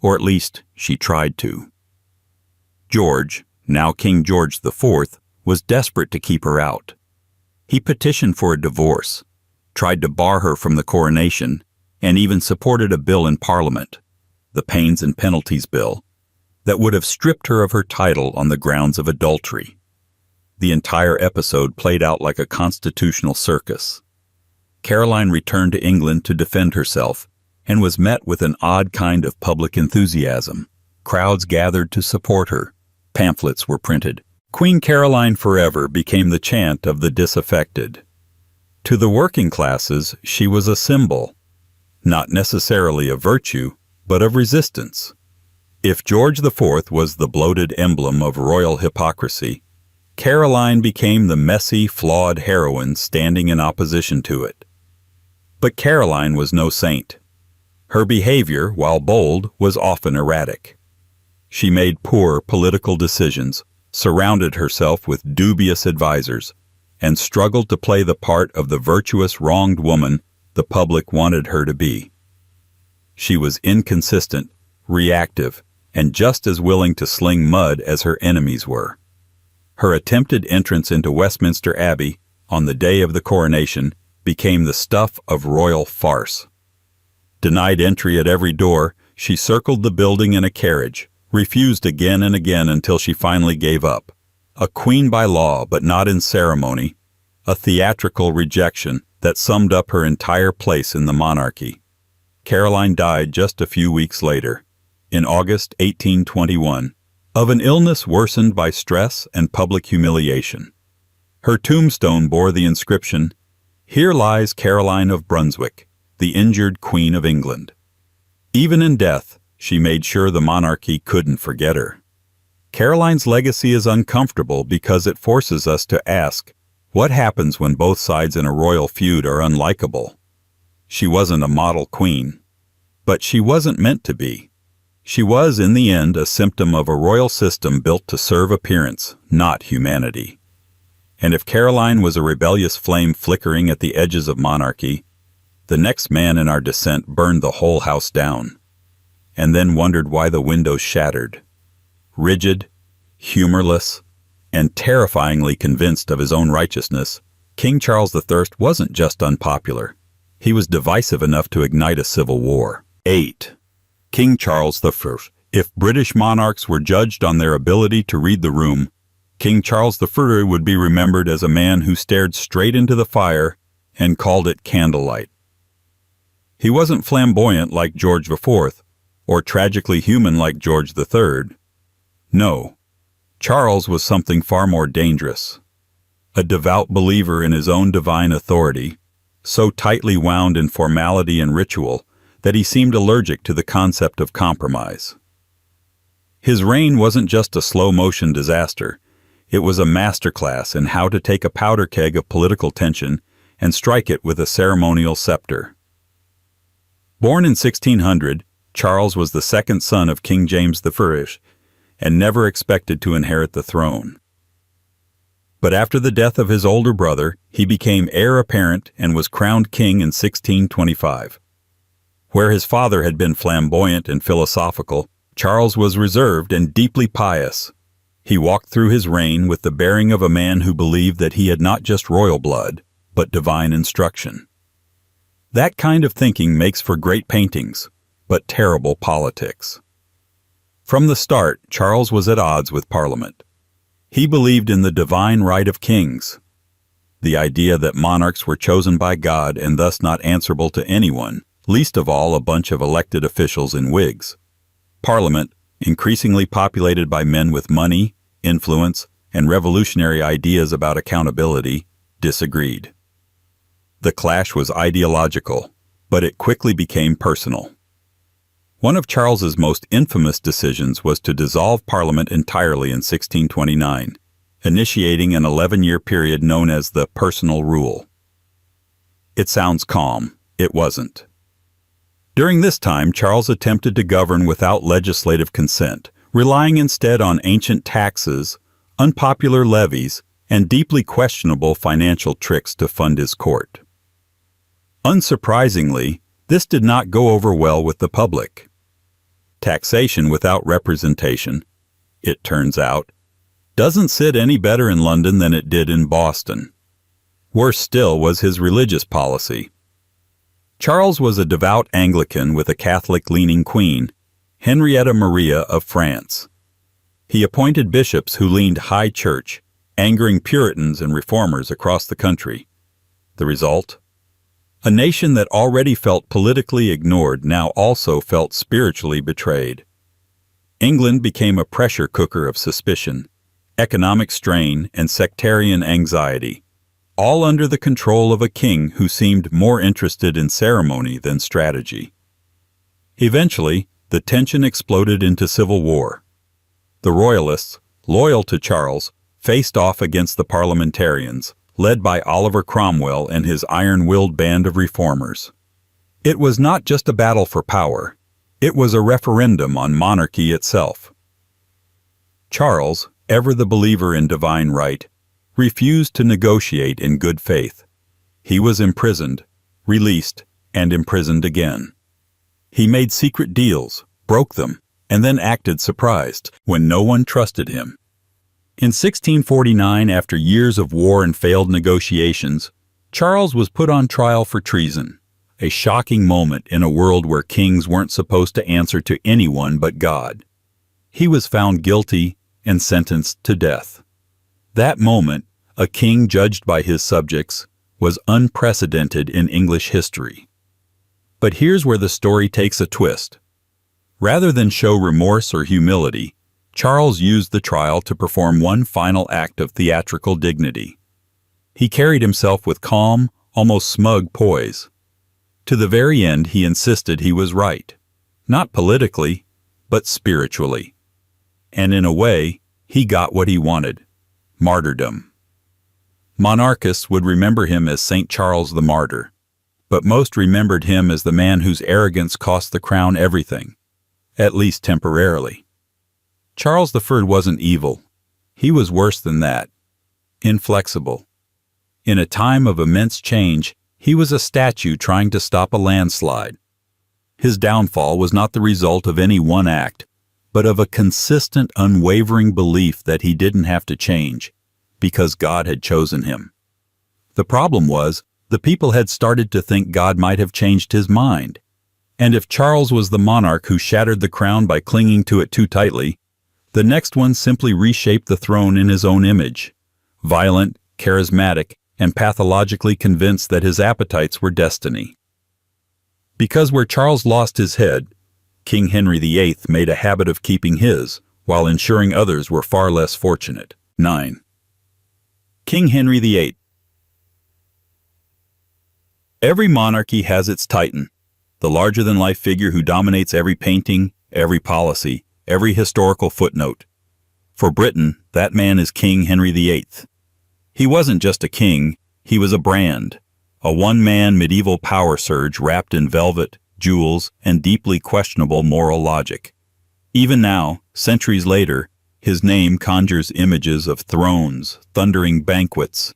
[SPEAKER 1] Or at least, she tried to. George, now King George IV, was desperate to keep her out. He petitioned for a divorce, tried to bar her from the coronation, and even supported a bill in Parliament, the Pains and Penalties Bill, that would have stripped her of her title on the grounds of adultery. The entire episode played out like a constitutional circus. Caroline returned to England to defend herself and was met with an odd kind of public enthusiasm. Crowds gathered to support her. Pamphlets were printed. Queen Caroline forever became the chant of the disaffected. To the working classes, she was a symbol, not necessarily of virtue, but of resistance. If George IV was the bloated emblem of royal hypocrisy, Caroline became the messy, flawed heroine standing in opposition to it. But Caroline was no saint. Her behavior, while bold, was often erratic. She made poor political decisions, surrounded herself with dubious advisors, and struggled to play the part of the virtuous wronged woman the public wanted her to be. She was inconsistent, reactive, and just as willing to sling mud as her enemies were. Her attempted entrance into Westminster Abbey on the day of the coronation became the stuff of royal farce. Denied entry at every door, she circled the building in a carriage, refused again and again until she finally gave up. A queen by law but not in ceremony, a theatrical rejection that summed up her entire place in the monarchy. Caroline died just a few weeks later, in August 1821, of an illness worsened by stress and public humiliation. Her tombstone bore the inscription, "Here lies Caroline of Brunswick, the injured Queen of England." Even in death, she made sure the monarchy couldn't forget her. Caroline's legacy is uncomfortable because it forces us to ask, what happens when both sides in a royal feud are unlikable? She wasn't a model queen, but she wasn't meant to be. She was, in the end, a symptom of a royal system built to serve appearance, not humanity. And if Caroline was a rebellious flame flickering at the edges of monarchy, the next man in our descent burned the whole house down, and then wondered why the windows shattered. Rigid, humorless, and terrifyingly convinced of his own righteousness, King Charles III wasn't just unpopular. He was divisive enough to ignite a civil war. 8. King Charles I. If British monarchs were judged on their ability to read the room, King Charles I would be remembered as a man who stared straight into the fire and called it candlelight. He wasn't flamboyant like George IV, or tragically human like George III. No, Charles was something far more dangerous. A devout believer in his own divine authority, so tightly wound in formality and ritual that he seemed allergic to the concept of compromise. His reign wasn't just a slow-motion disaster. It was a masterclass in how to take a powder keg of political tension and strike it with a ceremonial scepter. Born in 1600, Charles was the second son of King James I and never expected to inherit the throne. But after the death of his older brother, he became heir apparent and was crowned king in 1625. Where his father had been flamboyant and philosophical, Charles was reserved and deeply pious. He walked through his reign with the bearing of a man who believed that he had not just royal blood, but divine instruction. That kind of thinking makes for great paintings, but terrible politics. From the start, Charles was at odds with Parliament. He believed in the divine right of kings, the idea that monarchs were chosen by God and thus not answerable to anyone, least of all a bunch of elected officials in wigs. Parliament, increasingly populated by men with money, influence, and revolutionary ideas about accountability, disagreed. The clash was ideological, but it quickly became personal. One of Charles's most infamous decisions was to dissolve Parliament entirely in 1629, initiating an 11-year period known as the Personal Rule. It sounds calm. It wasn't. During this time, Charles attempted to govern without legislative consent, relying instead on ancient taxes, unpopular levies, and deeply questionable financial tricks to fund his court. Unsurprisingly, this did not go over well with the public. Taxation without representation, it turns out, doesn't sit any better in London than it did in Boston. Worse still was his religious policy. Charles was a devout Anglican with a Catholic-leaning queen, Henrietta Maria of France. He appointed bishops who leaned high church, angering Puritans and reformers across the country. The result? A nation that already felt politically ignored now also felt spiritually betrayed. England became a pressure cooker of suspicion, economic strain, and sectarian anxiety, all under the control of a king who seemed more interested in ceremony than strategy. Eventually, the tension exploded into civil war. The Royalists, loyal to Charles, faced off against the parliamentarians, led by Oliver Cromwell and his iron-willed band of reformers. It was not just a battle for power, it was a referendum on monarchy itself. Charles, ever the believer in divine right, refused to negotiate in good faith. He was imprisoned, released, and imprisoned again. He made secret deals, broke them, and then acted surprised when no one trusted him. In 1649, after years of war and failed negotiations, Charles was put on trial for treason, a shocking moment in a world where kings weren't supposed to answer to anyone but God. He was found guilty and sentenced to death. That moment, a king judged by his subjects, was unprecedented in English history. But here's where the story takes a twist. Rather than show remorse or humility, Charles used the trial to perform one final act of theatrical dignity. He carried himself with calm, almost smug poise. To the very end, he insisted he was right, not politically, but spiritually. And in a way, he got what he wanted: martyrdom. Monarchists would remember him as St. Charles the Martyr, but most remembered him as the man whose arrogance cost the crown everything, at least temporarily. Charles I wasn't evil. He was worse than that, inflexible. In a time of immense change, he was a statue trying to stop a landslide. His downfall was not the result of any one act, but of a consistent, unwavering belief that he didn't have to change, because God had chosen him. The problem was, the people had started to think God might have changed his mind. And if Charles was the monarch who shattered the crown by clinging to it too tightly, the next one simply reshaped the throne in his own image, violent, charismatic, and pathologically convinced that his appetites were destiny. Because where Charles lost his head, King Henry VIII made a habit of keeping his, while ensuring others were far less fortunate. 9. King Henry VIII. Every monarchy has its titan, the larger-than-life figure who dominates every painting, every policy, every historical footnote. For Britain, that man is King Henry VIII. He wasn't just a king, he was a brand, a one-man medieval power surge wrapped in velvet, jewels, and deeply questionable moral logic. Even now, centuries later, his name conjures images of thrones, thundering banquets,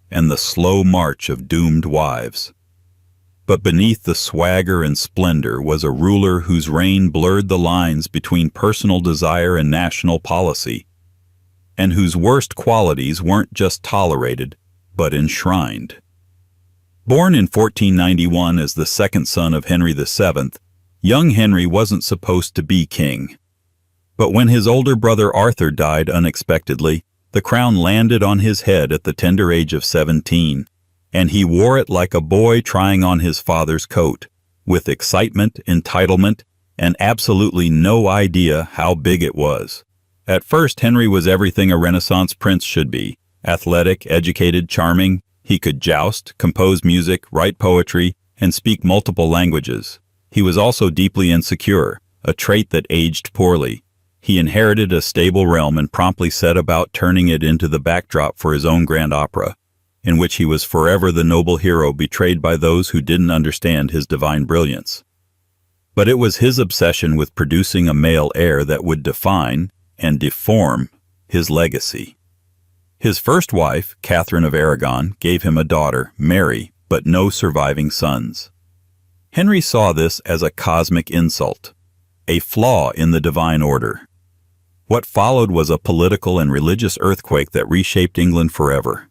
[SPEAKER 1] and the slow march of doomed wives. But beneath the swagger and splendor was a ruler whose reign blurred the lines between personal desire and national policy, and whose worst qualities weren't just tolerated, but enshrined. Born in 1491 as the second son of Henry VII, young Henry wasn't supposed to be king. But when his older brother Arthur died unexpectedly, the crown landed on his head at the tender age of 17, and he wore it like a boy trying on his father's coat, with excitement, entitlement, and absolutely no idea how big it was. At first, Henry was everything a Renaissance prince should be: athletic, educated, charming. He could joust, compose music, write poetry, and speak multiple languages. He was also deeply insecure, a trait that aged poorly. He inherited a stable realm and promptly set about turning it into the backdrop for his own grand opera, in which he was forever the noble hero betrayed by those who didn't understand his divine brilliance. But it was his obsession with producing a male heir that would define and deform his legacy. His first wife, Catherine of Aragon, gave him a daughter, Mary, but no surviving sons. Henry saw this as a cosmic insult, a flaw in the divine order. What followed was a political and religious earthquake that reshaped England forever.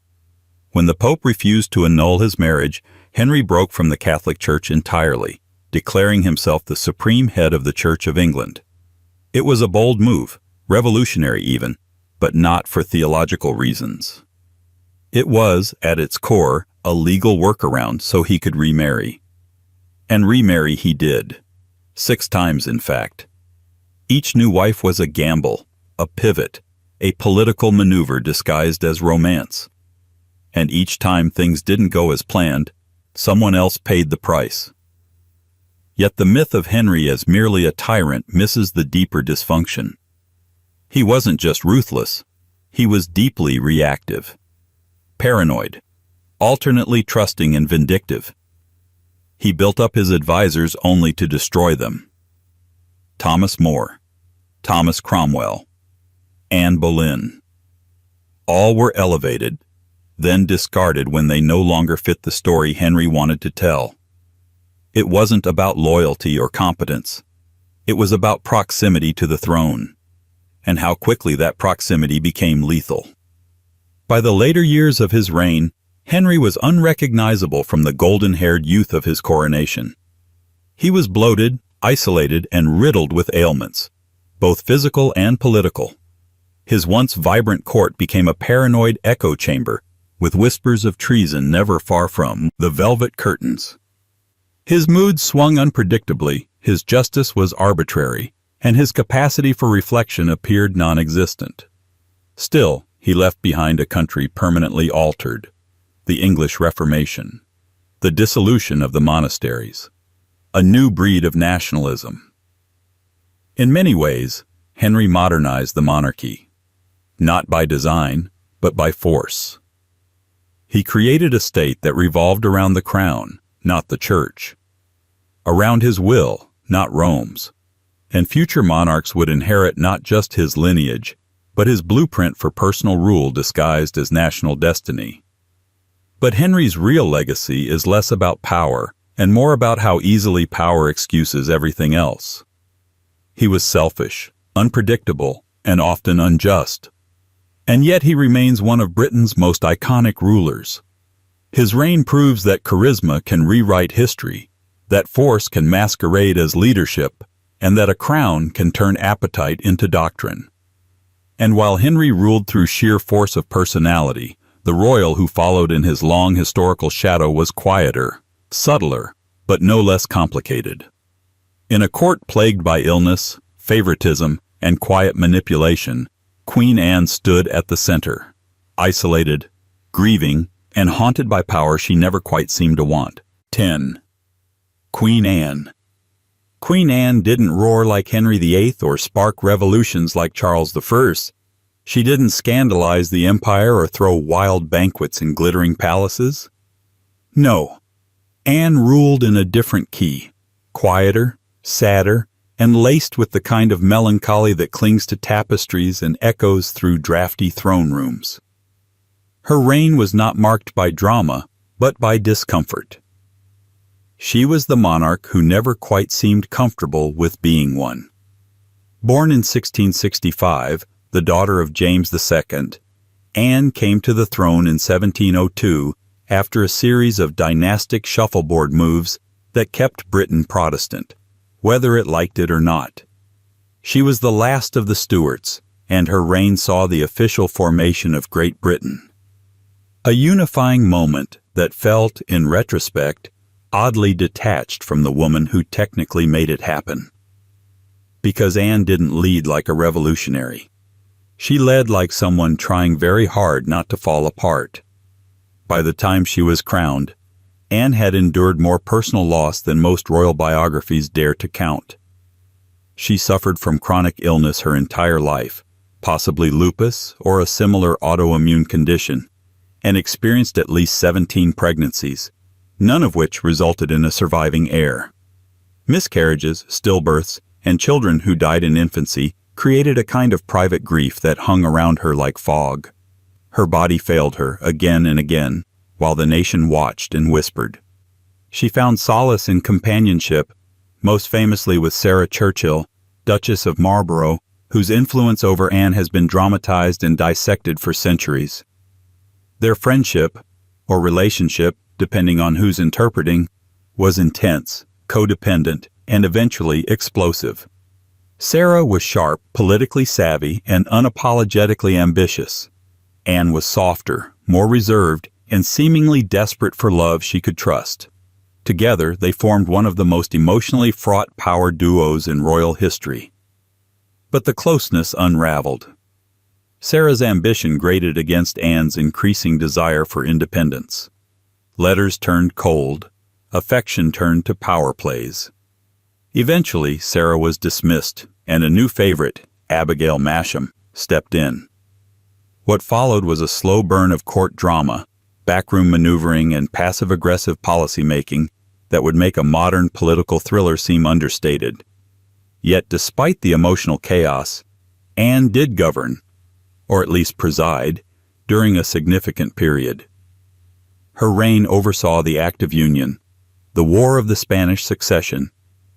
[SPEAKER 1] When the Pope refused to annul his marriage, Henry broke from the Catholic Church entirely, declaring himself the supreme head of the Church of England. It was a bold move, revolutionary even, but not for theological reasons. It was, at its core, a legal workaround so he could remarry. And remarry he did. 6 times, in fact. Each new wife was a gamble, a pivot, a political maneuver disguised as romance. And each time things didn't go as planned, someone else paid the price. Yet the myth of Henry as merely a tyrant misses the deeper dysfunction. He wasn't just ruthless, he was deeply reactive, paranoid, alternately trusting and vindictive. He built up his advisors only to destroy them. Thomas More, Thomas Cromwell, Anne Boleyn. All were elevated, then discarded when they no longer fit the story Henry wanted to tell. It wasn't about loyalty or competence. It was about proximity to the throne, and how quickly that proximity became lethal. By the later years of his reign, Henry was unrecognizable from the golden-haired youth of his coronation. He was bloated, isolated, and riddled with ailments, both physical and political. His once vibrant court became a paranoid echo chamber, with whispers of treason never far from the velvet curtains. His moods swung unpredictably, his justice was arbitrary, and his capacity for reflection appeared non-existent. Still, he left behind a country permanently altered: the English Reformation, the dissolution of the monasteries, a new breed of nationalism. In many ways, Henry modernized the monarchy, not by design, but by force. He created a state that revolved around the crown, not the church, around his will, not Rome's, and future monarchs would inherit not just his lineage, but his blueprint for personal rule disguised as national destiny. But Henry's real legacy is less about power and more about how easily power excuses everything else. He was selfish, unpredictable, and often unjust. And yet he remains one of Britain's most iconic rulers. His reign proves that charisma can rewrite history, that force can masquerade as leadership, and that a crown can turn appetite into doctrine. And while Henry ruled through sheer force of personality, the royal who followed in his long historical shadow was quieter, subtler, but no less complicated. In a court plagued by illness, favoritism, and quiet manipulation, Queen Anne stood at the center, isolated, grieving, and haunted by power she never quite seemed to want. 10. Queen Anne. Queen Anne didn't roar like Henry VIII or spark revolutions like Charles I. She didn't scandalize the empire or throw wild banquets in glittering palaces. No, Anne ruled in a different key, quieter, sadder, and laced with the kind of melancholy that clings to tapestries and echoes through drafty throne rooms. Her reign was not marked by drama, but by discomfort. She was the monarch who never quite seemed comfortable with being one. Born in 1665, the daughter of James II, Anne came to the throne in 1702 after a series of dynastic shuffleboard moves that kept Britain Protestant, whether it liked it or not. She was the last of the Stuarts, and her reign saw the official formation of Great Britain. A unifying moment that felt, in retrospect, oddly detached from the woman who technically made it happen. Because Anne didn't lead like a revolutionary. She led like someone trying very hard not to fall apart. By the time she was crowned, Anne had endured more personal loss than most royal biographies dare to count. She suffered from chronic illness her entire life, possibly lupus or a similar autoimmune condition, and experienced at least 17 pregnancies, none of which resulted in a surviving heir. Miscarriages, stillbirths, and children who died in infancy created a kind of private grief that hung around her like fog. Her body failed her again and again, while the nation watched and whispered. She found solace in companionship, most famously with Sarah Churchill, Duchess of Marlborough, whose influence over Anne has been dramatized and dissected for centuries. Their friendship, or relationship, depending on who's interpreting, was intense, codependent, and eventually explosive. Sarah was sharp, politically savvy, and unapologetically ambitious. Anne was softer, more reserved, and seemingly desperate for love she could trust. Together, they formed one of the most emotionally fraught power duos in royal history. But the closeness unraveled. Sarah's ambition grated against Anne's increasing desire for independence. Letters turned cold, affection turned to power plays. Eventually, Sarah was dismissed, and a new favorite, Abigail Masham, stepped in. What followed was a slow burn of court drama, backroom maneuvering, and passive-aggressive policymaking that would make a modern political thriller seem understated. Yet, despite the emotional chaos, Anne did govern, or at least preside, during a significant period. Her reign oversaw the Act of Union, the War of the Spanish Succession,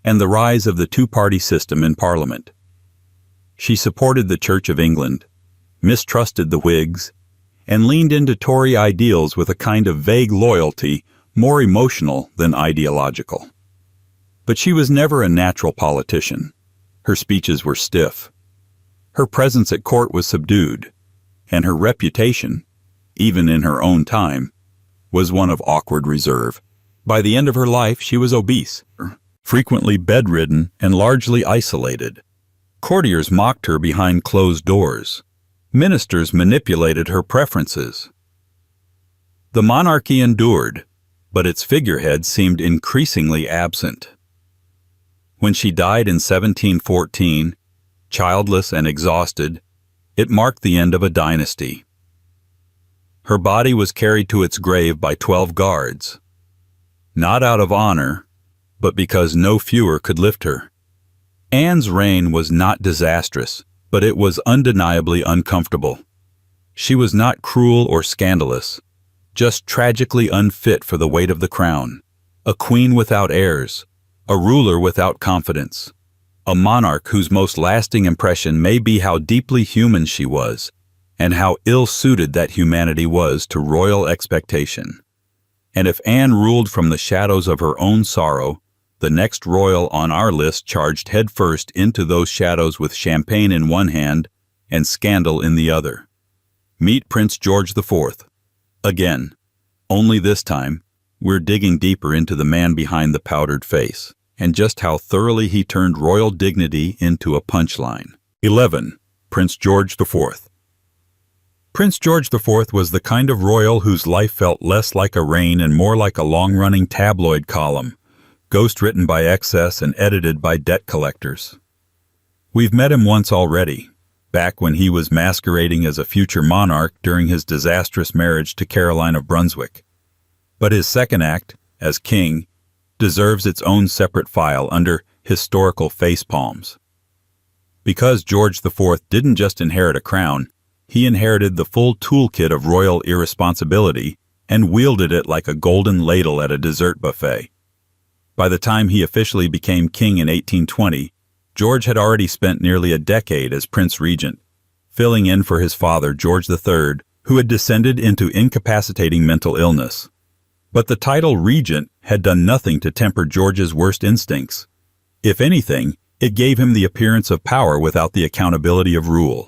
[SPEAKER 1] and the rise of the two-party system in Parliament. She supported the Church of England, mistrusted the Whigs, and leaned into Tory ideals with a kind of vague loyalty more emotional than ideological. But she was never a natural politician. Her speeches were stiff. Her presence at court was subdued, and her reputation, even in her own time, was one of awkward reserve. By the end of her life, she was obese, frequently bedridden, and largely isolated. Courtiers mocked her behind closed doors. Ministers manipulated her preferences. The monarchy endured, but its figurehead seemed increasingly absent. When she died in 1714, childless and exhausted, it marked the end of a dynasty. Her body was carried to its grave by 12 guards, not out of honor, but because no fewer could lift her. Anne's reign was not disastrous, but it was undeniably uncomfortable. She was not cruel or scandalous, just tragically unfit for the weight of the crown. A queen without heirs, a ruler without confidence, a monarch whose most lasting impression may be how deeply human she was, and how ill-suited that humanity was to royal expectation. And if Anne ruled from the shadows of her own sorrow, the next royal on our list charged headfirst into those shadows with champagne in one hand and scandal in the other. Meet Prince George IV. Again, only this time, we're digging deeper into the man behind the powdered face, and just how thoroughly he turned royal dignity into a punchline. 11. Prince George IV. Prince George IV was the kind of royal whose life felt less like a reign and more like a long-running tabloid column, ghost-written by excess and edited by debt collectors. We've met him once already, back when he was masquerading as a future monarch during his disastrous marriage to Caroline of Brunswick. But his second act, as king, deserves its own separate file under historical facepalms. Because George IV didn't just inherit a crown, he inherited the full toolkit of royal irresponsibility and wielded it like a golden ladle at a dessert buffet. By the time he officially became king in 1820, George had already spent nearly a decade as Prince Regent, filling in for his father, George III, who had descended into incapacitating mental illness. But the title Regent had done nothing to temper George's worst instincts. If anything, it gave him the appearance of power without the accountability of rule,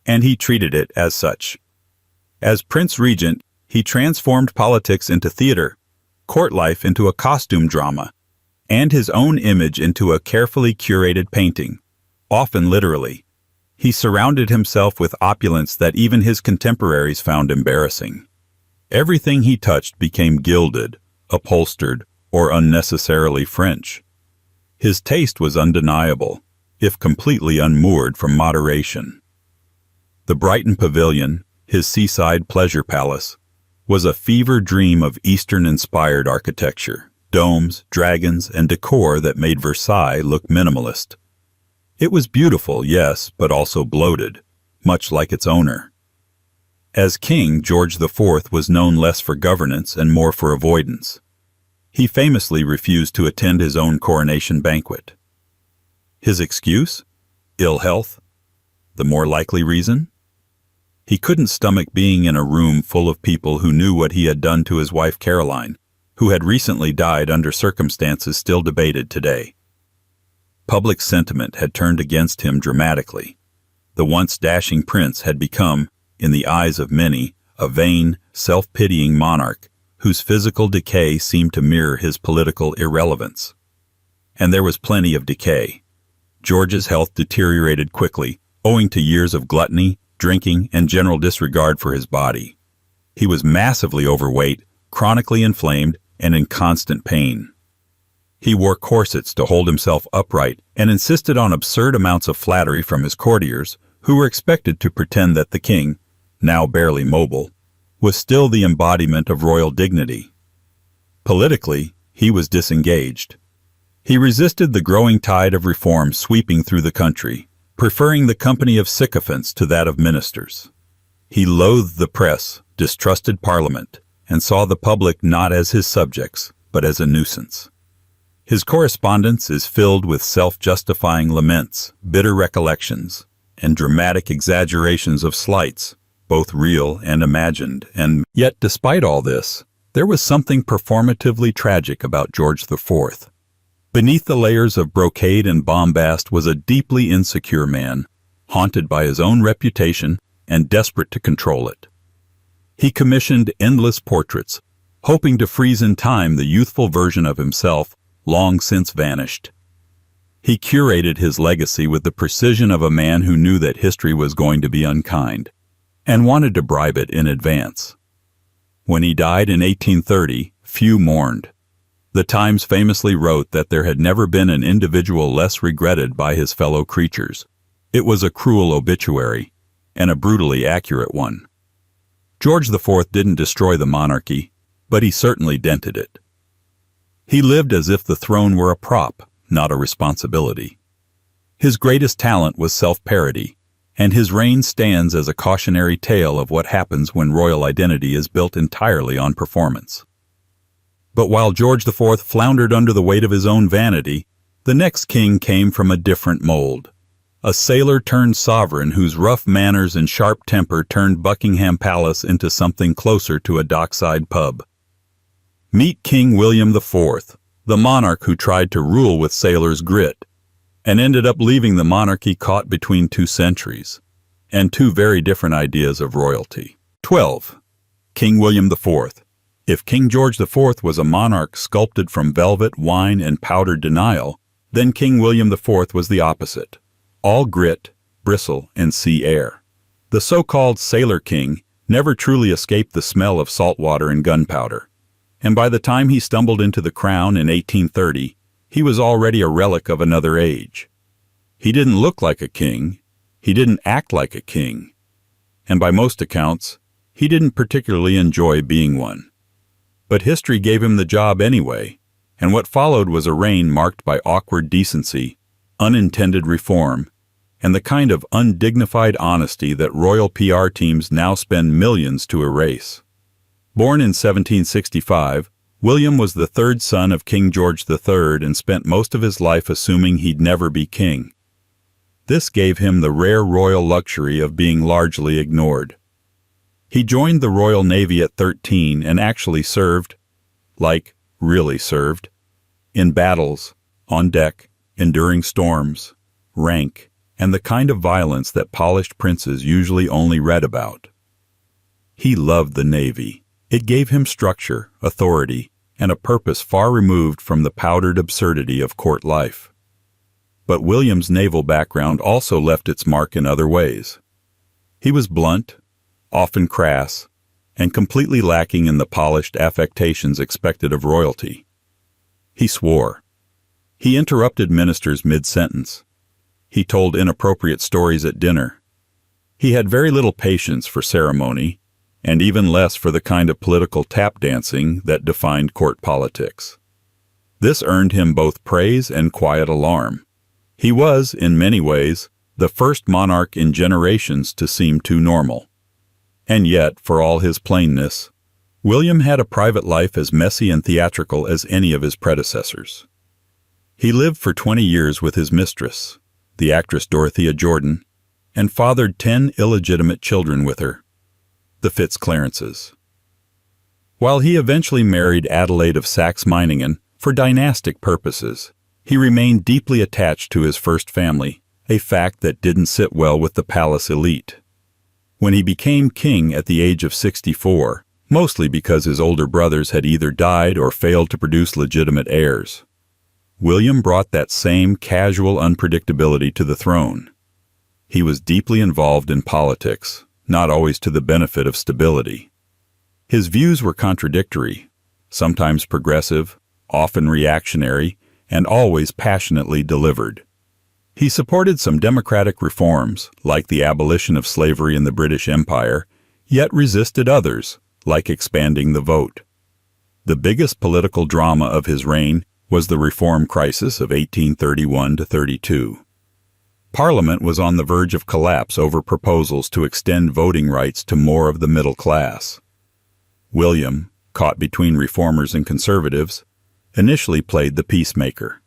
[SPEAKER 1] and he treated it as such. As Prince Regent, he transformed politics into theater, court life into a costume drama, and his own image into a carefully curated painting, often literally. He surrounded himself with opulence that even his contemporaries found embarrassing. Everything he touched became gilded, upholstered, or unnecessarily French. His taste was undeniable, if completely unmoored from moderation. The Brighton Pavilion, his seaside pleasure palace, was a fever dream of Eastern-inspired architecture, domes, dragons, and decor that made Versailles look minimalist. It was beautiful, yes, but also bloated, much like its owner. As king, George IV was known less for governance and more for avoidance. He famously refused to attend his own coronation banquet. His excuse? Ill health. The more likely reason? He couldn't stomach being in a room full of people who knew what he had done to his wife Caroline, who had recently died under circumstances still debated today. Public sentiment had turned against him dramatically. The once dashing prince had become, in the eyes of many, a vain, self-pitying monarch whose physical decay seemed to mirror his political irrelevance. And there was plenty of decay. George's health deteriorated quickly, owing to years of gluttony, drinking, and general disregard for his body. He was massively overweight, chronically inflamed, and in constant pain. He wore corsets to hold himself upright and insisted on absurd amounts of flattery from his courtiers, who were expected to pretend that the king, now barely mobile, was still the embodiment of royal dignity. Politically, he was disengaged. He resisted the growing tide of reform sweeping through the country, preferring the company of sycophants to that of ministers. He loathed the press, distrusted Parliament, and saw the public not as his subjects, but as a nuisance. His correspondence is filled with self-justifying laments, bitter recollections, and dramatic exaggerations of slights, both real and imagined, and yet despite all this, there was something performatively tragic about George IV. Beneath the layers of brocade and bombast was a deeply insecure man, haunted by his own reputation and desperate to control it. He commissioned endless portraits, hoping to freeze in time the youthful version of himself long since vanished. He curated his legacy with the precision of a man who knew that history was going to be unkind, and wanted to bribe it in advance. When he died in 1830, few mourned. The Times famously wrote that there had never been an individual less regretted by his fellow creatures. It was a cruel obituary, and a brutally accurate one. George IV didn't destroy the monarchy, but he certainly dented it. He lived as if the throne were a prop, not a responsibility. His greatest talent was self-parody, and his reign stands as a cautionary tale of what happens when royal identity is built entirely on performance. But while George IV floundered under the weight of his own vanity, the next king came from a different mold. A sailor-turned-sovereign whose rough manners and sharp temper turned Buckingham Palace into something closer to a dockside pub. Meet King William IV, the monarch who tried to rule with sailor's grit, and ended up leaving the monarchy caught between two centuries, and two very different ideas of royalty. 12. King William IV. If King George IV was a monarch sculpted from velvet, wine, and powdered denial, then King William IV was the opposite. All grit, bristle, and sea air. The so-called Sailor King never truly escaped the smell of salt water and gunpowder, and by the time he stumbled into the crown in 1830, he was already a relic of another age. He didn't look like a king, he didn't act like a king, and by most accounts, he didn't particularly enjoy being one. But history gave him the job anyway, and what followed was a reign marked by awkward decency, unintended reform, and the kind of undignified honesty that royal PR teams now spend millions to erase. Born in 1765, William was the third son of King George III and spent most of his life assuming he'd never be king. This gave him the rare royal luxury of being largely ignored. He joined the Royal Navy at 13 and actually served, like, really served, in battles, on deck, enduring storms, rank, and the kind of violence that polished princes usually only read about. He loved the Navy. It gave him structure, authority, and a purpose far removed from the powdered absurdity of court life. But William's naval background also left its mark in other ways. He was blunt, often crass, and completely lacking in the polished affectations expected of royalty. He swore. He interrupted ministers mid-sentence. He told inappropriate stories at dinner. He had very little patience for ceremony, and even less for the kind of political tap dancing that defined court politics. This earned him both praise and quiet alarm. He was, in many ways, the first monarch in generations to seem too normal. And yet, for all his plainness, William had a private life as messy and theatrical as any of his predecessors. He lived for 20 years with his mistress, the actress Dorothea Jordan, and fathered 10 illegitimate children with her, the Fitzclarences. While he eventually married Adelaide of Saxe-Meiningen for dynastic purposes, he remained deeply attached to his first family, a fact that didn't sit well with the palace elite. When he became king at the age of 64, mostly because his older brothers had either died or failed to produce legitimate heirs, William brought that same casual unpredictability to the throne. He was deeply involved in politics, not always to the benefit of stability. His views were contradictory, sometimes progressive, often reactionary, and always passionately delivered. He supported some democratic reforms, like the abolition of slavery in the British Empire, yet resisted others, like expanding the vote. The biggest political drama of his reign was the reform crisis of 1831-32. Parliament was on the verge of collapse over proposals to extend voting rights to more of the middle class. William, caught between reformers and conservatives, initially played the peacemaker.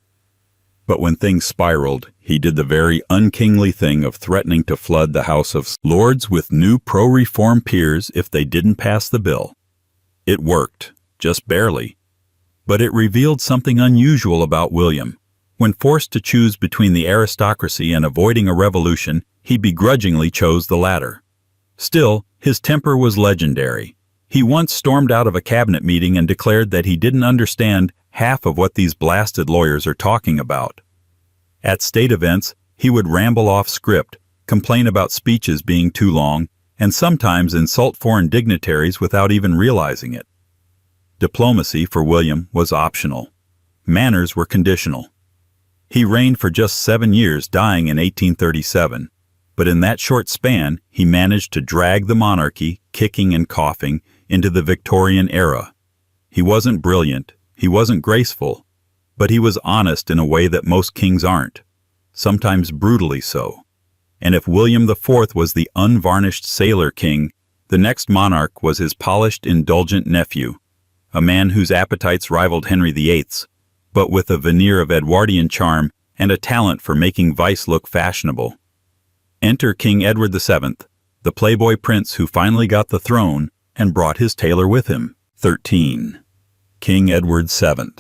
[SPEAKER 1] But when things spiraled, he did the very unkingly thing of threatening to flood the House of Lords with new pro-reform peers if they didn't pass the bill. It worked, just barely. But it revealed something unusual about William. When forced to choose between the aristocracy and avoiding a revolution, he begrudgingly chose the latter. Still, his temper was legendary. He once stormed out of a cabinet meeting and declared that he didn't understand half of what these blasted lawyers are talking about. At state events, he would ramble off script, complain about speeches being too long, and sometimes insult foreign dignitaries without even realizing it. Diplomacy for William was optional. Manners were conditional. He reigned for just 7 years, dying in 1837, but in that short span, he managed to drag the monarchy, kicking and coughing, into the Victorian era. He wasn't brilliant, he wasn't graceful, but he was honest in a way that most kings aren't. sometimes brutally so. And if William IV was the unvarnished sailor king, the next monarch was his polished, indulgent nephew, a man whose appetites rivaled Henry VIII's, but with a veneer of Edwardian charm and a talent for making vice look fashionable. Enter King Edward VII, the playboy prince who finally got the throne and brought his tailor with him. 13. King Edward VII.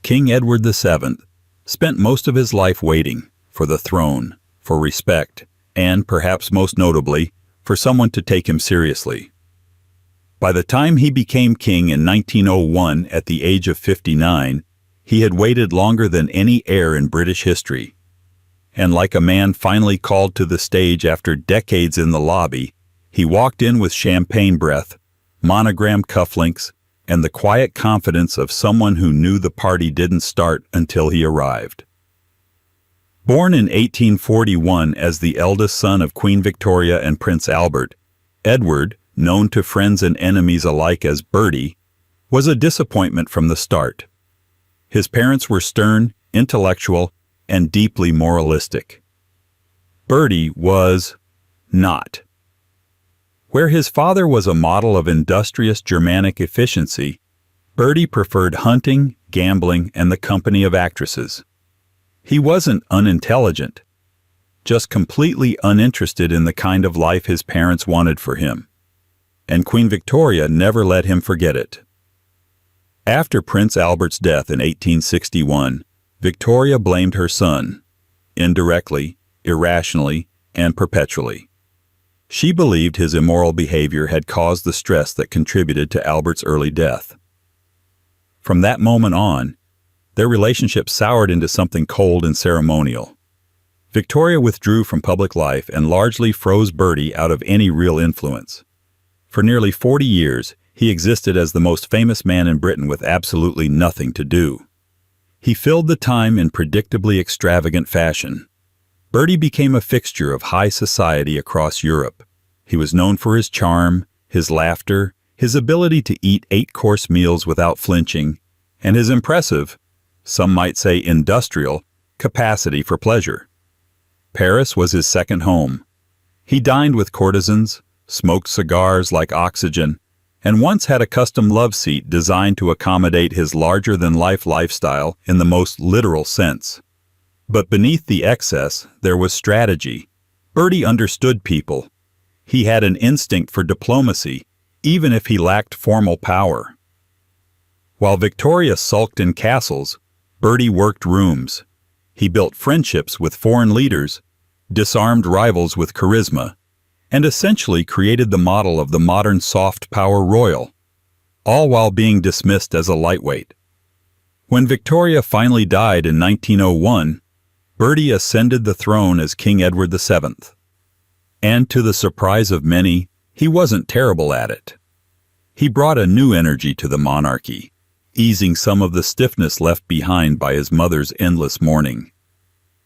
[SPEAKER 1] King Edward VII spent most of his life waiting for the throne, for respect, and, perhaps most notably, for someone to take him seriously. By the time he became king in 1901 at the age of 59, he had waited longer than any heir in British history. And like a man finally called to the stage after decades in the lobby, he walked in with champagne breath, monogrammed cufflinks, and the quiet confidence of someone who knew the party didn't start until he arrived. Born in 1841 as the eldest son of Queen Victoria and Prince Albert, Edward, known to friends and enemies alike as Bertie, was a disappointment from the start. His parents were stern, intellectual, and deeply moralistic. Bertie was not. Where his father was a model of industrious Germanic efficiency, Bertie preferred hunting, gambling, and the company of actresses. He wasn't unintelligent, just completely uninterested in the kind of life his parents wanted for him. And Queen Victoria never let him forget it. After Prince Albert's death in 1861, Victoria blamed her son, indirectly, irrationally, and perpetually. She believed his immoral behavior had caused the stress that contributed to Albert's early death. From that moment on, their relationship soured into something cold and ceremonial. Victoria withdrew from public life and largely froze Bertie out of any real influence. For nearly 40 years, he existed as the most famous man in Britain with absolutely nothing to do. He filled the time in predictably extravagant fashion. Bertie became a fixture of high society across Europe. He was known for his charm, his laughter, his ability to eat 8-course meals without flinching, and his impressive, some might say industrial, capacity for pleasure. Paris was his second home. He dined with courtesans, smoked cigars like oxygen, and once had a custom love seat designed to accommodate his larger-than-life lifestyle in the most literal sense. But beneath the excess, there was strategy. Bertie understood people. He had an instinct for diplomacy, even if he lacked formal power. While Victoria sulked in castles, Bertie worked rooms. He built friendships with foreign leaders, disarmed rivals with charisma, and essentially created the model of the modern soft power royal, all while being dismissed as a lightweight. When Victoria finally died in 1901, Bertie ascended the throne as King Edward VII. And to the surprise of many, he wasn't terrible at it. He brought a new energy to the monarchy, easing some of the stiffness left behind by his mother's endless mourning.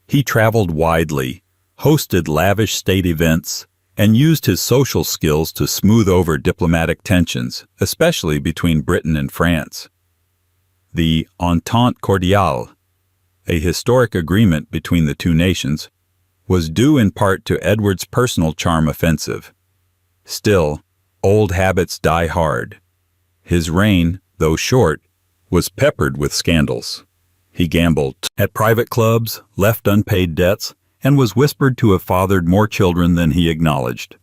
[SPEAKER 1] He traveled widely, hosted lavish state events, and used his social skills to smooth over diplomatic tensions, especially between Britain and France. The Entente Cordiale, a historic agreement between the two nations, was due in part to Edward's personal charm offensive. Still, old habits die hard. His reign, though short, was peppered with scandals. He gambled at private clubs, left unpaid debts, and was whispered to have fathered more children than he acknowledged.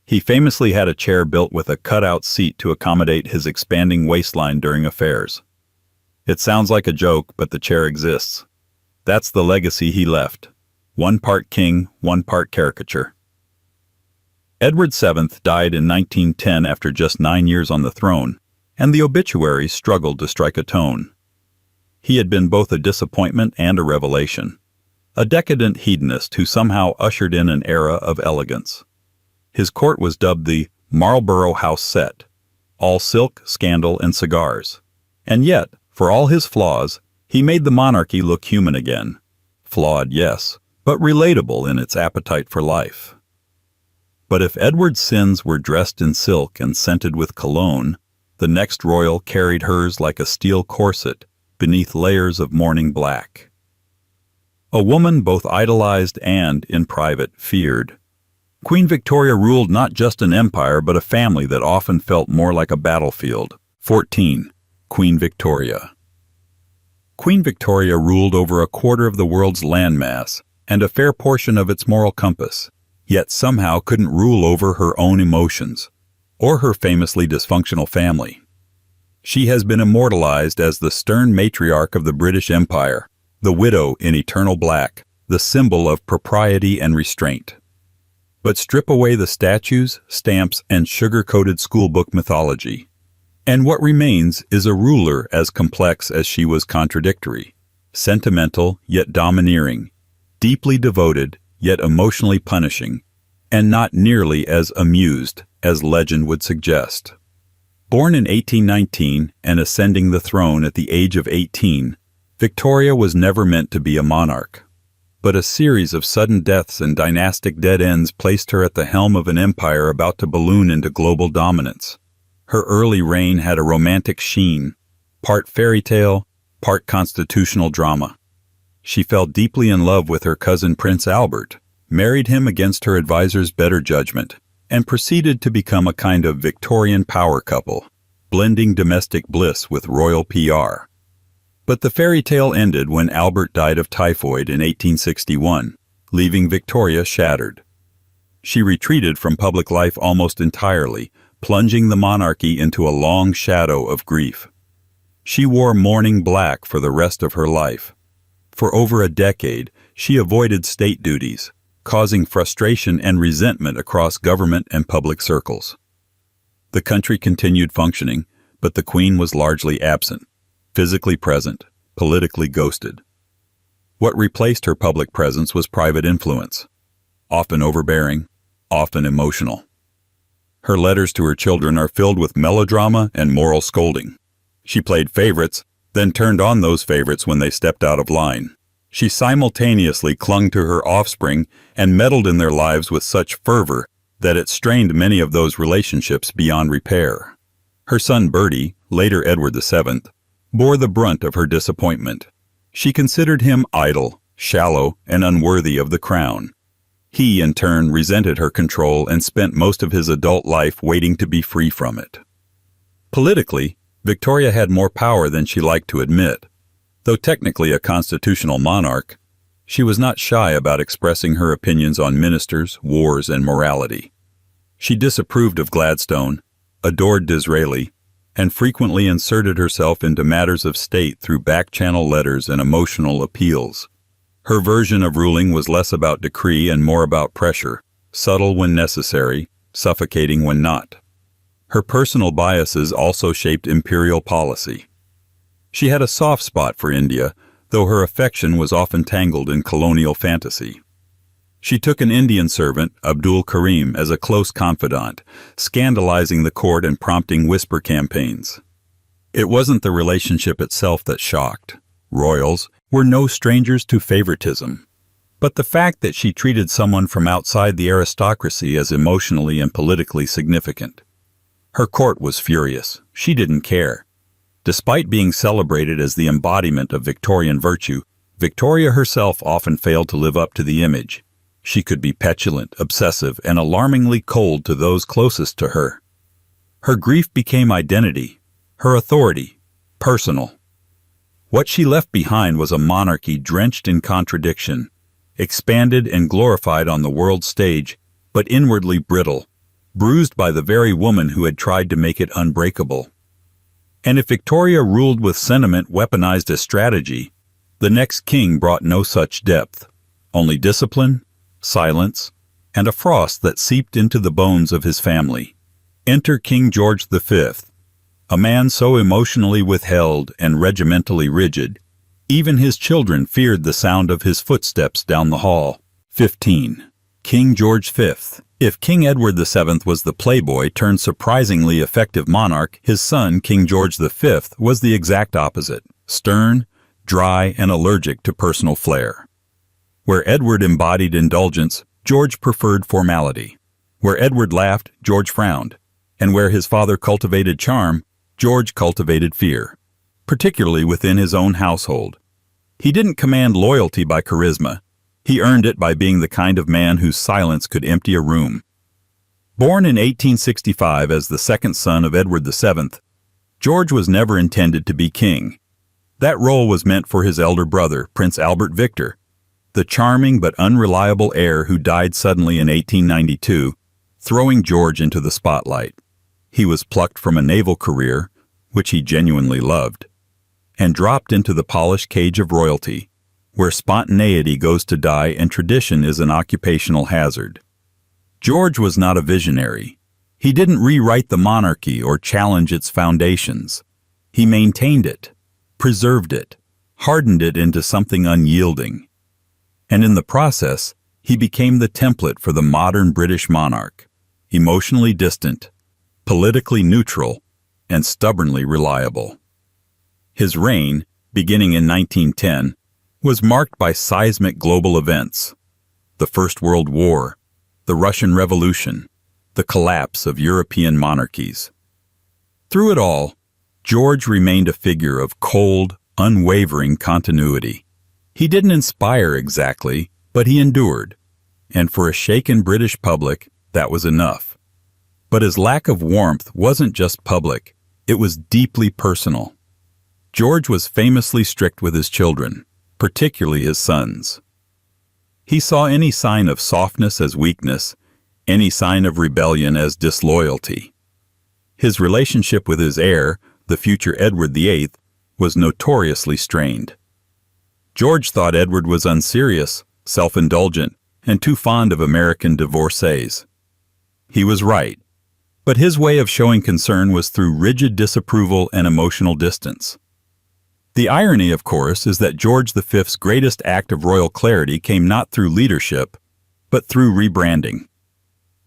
[SPEAKER 1] He famously had a chair built with a cutout seat to accommodate his expanding waistline during affairs. It sounds like a joke, but the chair exists. That's the legacy he left. One part king, one part caricature. Edward VII died in 1910 after just 9 years on the throne, and the obituaries struggled to strike a tone. He had been both a disappointment and a revelation. A decadent hedonist who somehow ushered in an era of elegance. His court was dubbed the Marlborough House set, all silk, scandal, and cigars. And yet, for all his flaws, he made the monarchy look human again. Flawed, yes, but relatable in its appetite for life. But if Edward's sins were dressed in silk and scented with cologne, the next royal carried hers like a steel corset beneath layers of mourning black. a woman both idolized and, in private, feared. Queen Victoria ruled not just an empire but a family that often felt more like a battlefield. 14. Queen Victoria. Queen Victoria ruled over a quarter of the world's landmass and a fair portion of its moral compass, yet somehow couldn't rule over her own emotions, or her famously dysfunctional family. She has been immortalized as the stern matriarch of the British Empire, the widow in eternal black, the symbol of propriety and restraint. But strip away the statues, stamps, and sugar-coated schoolbook mythology, and what remains is a ruler as complex as she was contradictory, sentimental yet domineering, deeply devoted yet emotionally punishing, and not nearly as amused as legend would suggest. Born in 1819 and ascending the throne at the age of 18, Victoria was never meant to be a monarch. But a series of sudden deaths and dynastic dead ends placed her at the helm of an empire about to balloon into global dominance. Her early reign had a romantic sheen, part fairy tale, part constitutional drama. She fell deeply in love with her cousin Prince Albert, married him against her advisor's better judgment, and proceeded to become a kind of Victorian power couple, blending domestic bliss with royal PR. But the fairy tale ended when Albert died of typhoid in 1861, leaving Victoria shattered. She retreated from public life almost entirely, plunging the monarchy into a long shadow of grief. She wore mourning black for the rest of her life. For over a decade, she avoided state duties, causing frustration and resentment across government and public circles. The country continued functioning, but the Queen was largely absent, physically present, politically ghosted. What replaced her public presence was private influence, often overbearing, often emotional. Her letters to her children are filled with melodrama and moral scolding. She played favorites, then turned on those favorites when they stepped out of line. She simultaneously clung to her offspring and meddled in their lives with such fervor that it strained many of those relationships beyond repair. Her son Bertie, later Edward VII, bore the brunt of her disappointment. She considered him idle, shallow, and unworthy of the crown. He, in turn, resented her control and spent most of his adult life waiting to be free from it. Politically, Victoria had more power than she liked to admit. Though technically a constitutional monarch, she was not shy about expressing her opinions on ministers, wars, and morality. She disapproved of Gladstone, adored Disraeli, and frequently inserted herself into matters of state through back-channel letters and emotional appeals. Her version of ruling was less about decree and more about pressure, subtle when necessary, suffocating when not. Her personal biases also shaped imperial policy. She had a soft spot for India, though her affection was often tangled in colonial fantasy. She took an Indian servant, Abdul Karim, as a close confidant, scandalizing the court and prompting whisper campaigns. It wasn't the relationship itself that shocked. Royals were no strangers to favoritism. But the fact that she treated someone from outside the aristocracy as emotionally and politically significant. Her court was furious. She didn't care. Despite being celebrated as the embodiment of Victorian virtue, Victoria herself often failed to live up to the image. She could be petulant, obsessive, and alarmingly cold to those closest to her. Her grief became identity, her authority, personal. What she left behind was a monarchy drenched in contradiction, expanded and glorified on the world stage, but inwardly brittle, bruised by the very woman who had tried to make it unbreakable. And if Victoria ruled with sentiment weaponized as strategy, the next king brought no such depth, only discipline, silence, and a frost that seeped into the bones of his family. Enter King George V, a man so emotionally withheld and regimentally rigid, even his children feared the sound of his footsteps down the hall. 15. King George V. If King Edward VII was the playboy turned surprisingly effective monarch, his son, King George V, was the exact opposite, stern, dry, and allergic to personal flair. Where Edward embodied indulgence, George preferred formality. Where Edward laughed, George frowned. And where his father cultivated charm, George cultivated fear, particularly within his own household. He didn't command loyalty by charisma. He earned it by being the kind of man whose silence could empty a room. Born in 1865 as the second son of Edward VII, George was never intended to be king. That role was meant for his elder brother, Prince Albert Victor, the charming but unreliable heir who died suddenly in 1892, throwing George into the spotlight. He was plucked from a naval career, which he genuinely loved, and dropped into the polished cage of royalty, where spontaneity goes to die and tradition is an occupational hazard. George was not a visionary. He didn't rewrite the monarchy or challenge its foundations. He maintained it, preserved it, hardened it into something unyielding. And in the process, he became the template for the modern British monarch, emotionally distant, politically neutral, and stubbornly reliable. His reign, beginning in 1910, was marked by seismic global events: the First World War, the Russian Revolution, the collapse of European monarchies. Through it all, George remained a figure of cold, unwavering continuity. He didn't inspire exactly, but he endured, and for a shaken British public, that was enough. But his lack of warmth wasn't just public, it was deeply personal. George was famously strict with his children, particularly his sons. He saw any sign of softness as weakness, any sign of rebellion as disloyalty. His relationship with his heir, the future Edward VIII, was notoriously strained. George thought Edward was unserious, self-indulgent, and too fond of American divorcees. He was right, but his way of showing concern was through rigid disapproval and emotional distance. The irony, of course, is that George V's greatest act of royal clarity came not through leadership, but through rebranding.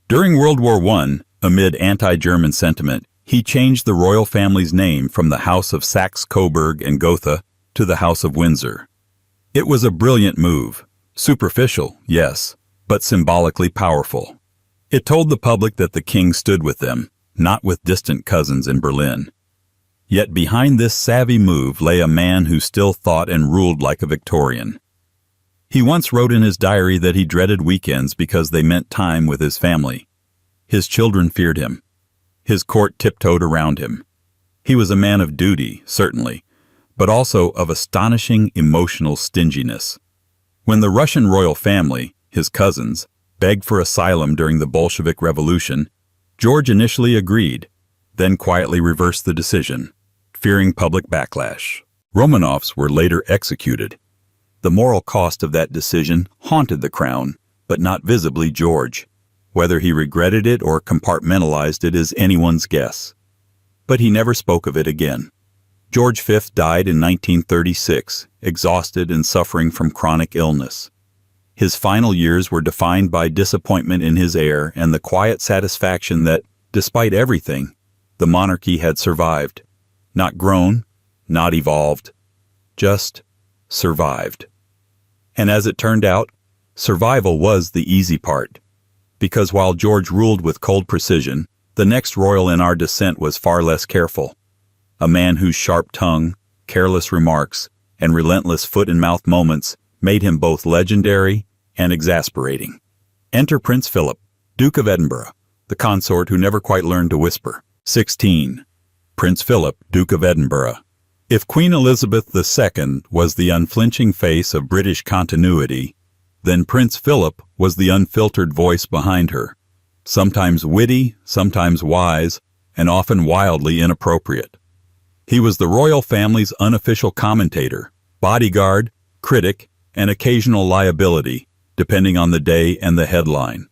[SPEAKER 1] During World War I, amid anti-German sentiment, he changed the royal family's name from the House of Saxe-Coburg and Gotha to the House of Windsor. It was a brilliant move, superficial, yes, but symbolically powerful. It told the public that the king stood with them, not with distant cousins in Berlin. Yet behind this savvy move lay a man who still thought and ruled like a Victorian. He once wrote in his diary that he dreaded weekends because they meant time with his family. His children feared him. His court tiptoed around him. He was a man of duty, certainly, but also of astonishing emotional stinginess. When the Russian royal family, his cousins, begged for asylum during the Bolshevik Revolution, George initially agreed, then quietly reversed the decision, fearing public backlash. Romanovs were later executed. The moral cost of that decision haunted the crown, but not visibly George. Whether he regretted it or compartmentalized it is anyone's guess. But he never spoke of it again. George V died in 1936, exhausted and suffering from chronic illness. His final years were defined by disappointment in his heir and the quiet satisfaction that, despite everything, the monarchy had survived. Not grown, not evolved, just survived. And as it turned out, survival was the easy part. Because while George ruled with cold precision, the next royal in our descent was far less careful. A man whose sharp tongue, careless remarks, and relentless foot-and-mouth moments made him both legendary and exasperating. Enter Prince Philip, Duke of Edinburgh, the consort who never quite learned to whisper. 16. Prince Philip, Duke of Edinburgh. If Queen Elizabeth II was the unflinching face of British continuity, then Prince Philip was the unfiltered voice behind her, sometimes witty, sometimes wise, and often wildly inappropriate. He was the royal family's unofficial commentator, bodyguard, critic, and occasional liability, depending on the day and the headline.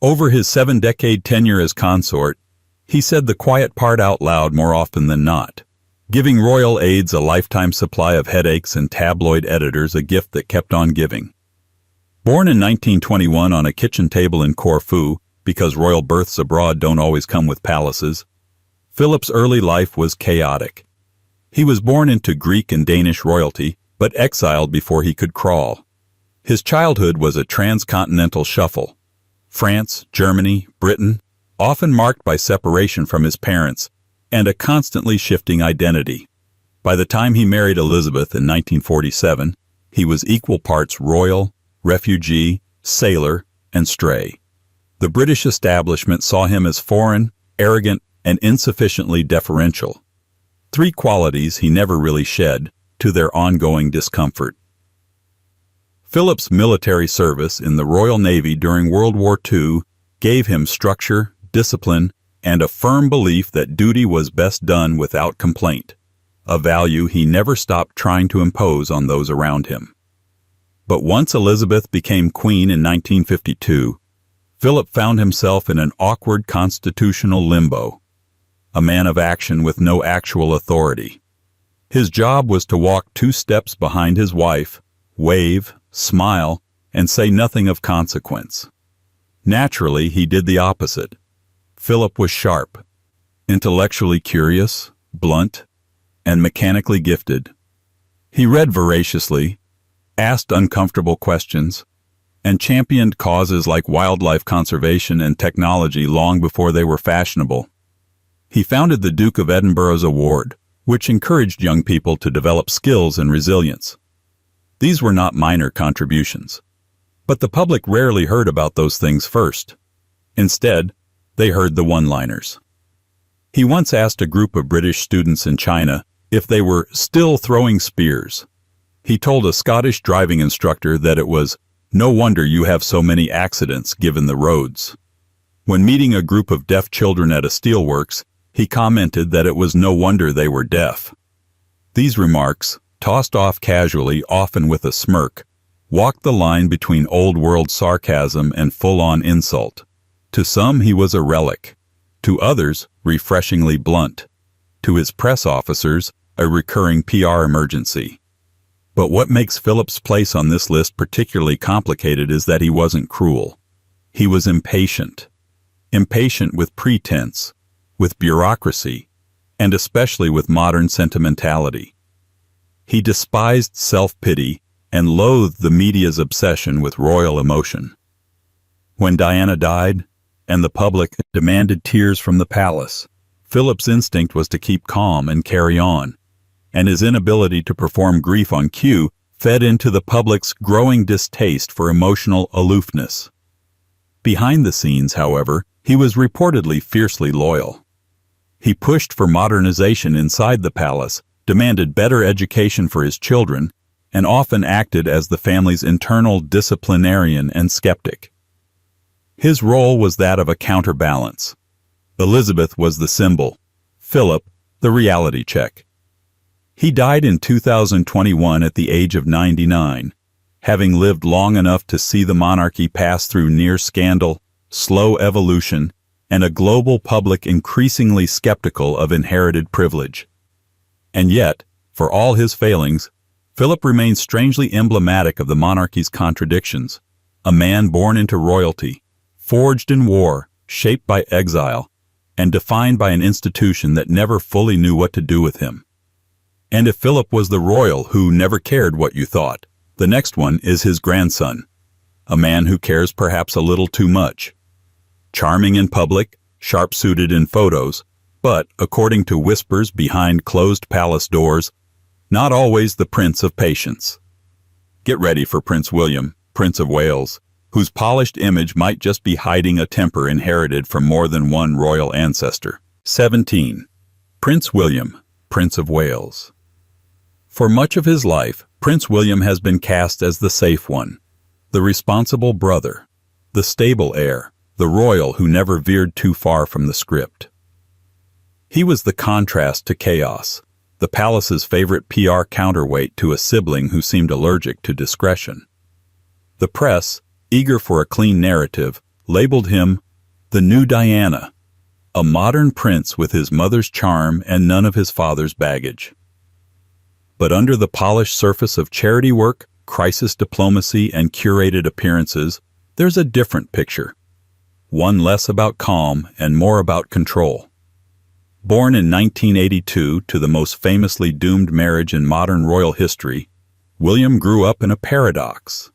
[SPEAKER 1] Over his 7-decade tenure as consort, he said the quiet part out loud more often than not, giving royal aides a lifetime supply of headaches and tabloid editors a gift that kept on giving. Born in 1921 on a kitchen table in Corfu, because royal births abroad don't always come with palaces, Philip's early life was chaotic. He was born into Greek and Danish royalty, but exiled before he could crawl. His childhood was a transcontinental shuffle. France, Germany, Britain, often marked by separation from his parents and a constantly shifting identity. By the time he married Elizabeth in 1947, He was equal parts royal, refugee, sailor, and stray. The British establishment saw him as foreign, arrogant, and insufficiently deferential. Three qualities he never really shed, to their ongoing discomfort. Philip's military service in the Royal Navy during World War II gave him structure, discipline, and a firm belief that duty was best done without complaint, a value he never stopped trying to impose on those around him. But once Elizabeth became queen in 1952, Philip found himself in an awkward constitutional limbo, a man of action with no actual authority. His job was to walk 2 steps behind his wife, wave, smile, and say nothing of consequence. Naturally, he did the opposite. Philip was sharp, intellectually curious, blunt, and mechanically gifted. He read voraciously, asked uncomfortable questions, and championed causes like wildlife conservation and technology long before they were fashionable. He founded the Duke of Edinburgh's Award, which encouraged young people to develop skills and resilience. These were not minor contributions. But the public rarely heard about those things first. Instead, they heard the one-liners. He once asked a group of British students in China if they were still throwing spears. He told a Scottish driving instructor that it was no wonder you have so many accidents given the roads. When meeting a group of deaf children at a steelworks, he commented that it was no wonder they were deaf. These remarks, tossed off casually, often with a smirk, walked the line between old-world sarcasm and full-on insult. To some he was a relic, to others refreshingly blunt, to his press officers a recurring PR emergency. But what makes Philip's place on this list particularly complicated is that he wasn't cruel. He was impatient. Impatient with pretense, with bureaucracy, and especially with modern sentimentality. He despised self-pity and loathed the media's obsession with royal emotion. When Diana died, and the public demanded tears from the palace, Philip's instinct was to keep calm and carry on, and his inability to perform grief on cue fed into the public's growing distaste for emotional aloofness. Behind the scenes, however, he was reportedly fiercely loyal. He pushed for modernization inside the palace, demanded better education for his children, and often acted as the family's internal disciplinarian and skeptic. His role was that of a counterbalance. Elizabeth was the symbol, Philip the reality check. He died in 2021 at the age of 99, having lived long enough to see the monarchy pass through near scandal, slow evolution, and a global public increasingly skeptical of inherited privilege. And yet, for all his failings, Philip remains strangely emblematic of the monarchy's contradictions, a man born into royalty, forged in war, shaped by exile, and defined by an institution that never fully knew what to do with him. And if Philip was the royal who never cared what you thought, the next one is his grandson, a man who cares perhaps a little too much. Charming in public, sharp-suited in photos, but, according to whispers behind closed palace doors, not always the Prince of Patience. Get ready for Prince William, Prince of Wales, whose polished image might just be hiding a temper inherited from more than one royal ancestor. 17. Prince William, Prince of Wales. For much of his life, Prince William has been cast as the safe one, the responsible brother, the stable heir, the royal who never veered too far from the script. He was the contrast to chaos, the palace's favorite PR counterweight to a sibling who seemed allergic to discretion. The press, eager for a clean narrative, labeled him the new Diana, a modern prince with his mother's charm and none of his father's baggage. But under the polished surface of charity work, crisis diplomacy, and curated appearances, there's a different picture. One less about calm and more about control. Born in 1982 to the most famously doomed marriage in modern royal history, William grew up in a paradox.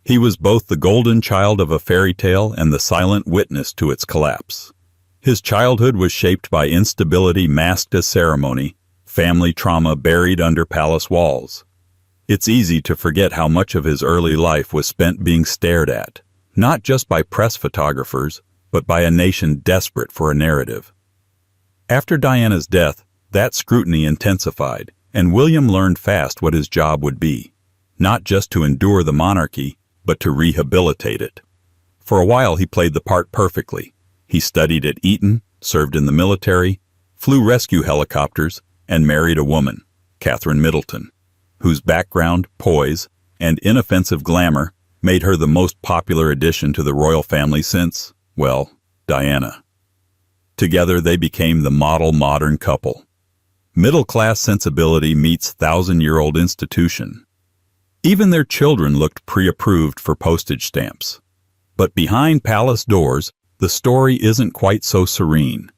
[SPEAKER 1] He was both the golden child of a fairy tale and the silent witness to its collapse. His childhood was shaped by instability masked as ceremony, family trauma buried under palace walls. It's easy to forget how much of his early life was spent being stared at, not just by press photographers, but by a nation desperate for a narrative. After Diana's death, that scrutiny intensified, and William learned fast what his job would be, not just to endure the monarchy, but to rehabilitate it. For a while he played the part perfectly. He studied at Eton, served in the military, flew rescue helicopters, and married a woman, Catherine Middleton, whose background, poise, and inoffensive glamour made her the most popular addition to the royal family since, well, Diana. Together they became the model modern couple. Middle-class sensibility meets thousand-year-old institution. Even their children looked pre-approved for postage stamps. But behind palace doors, the story isn't quite so serene.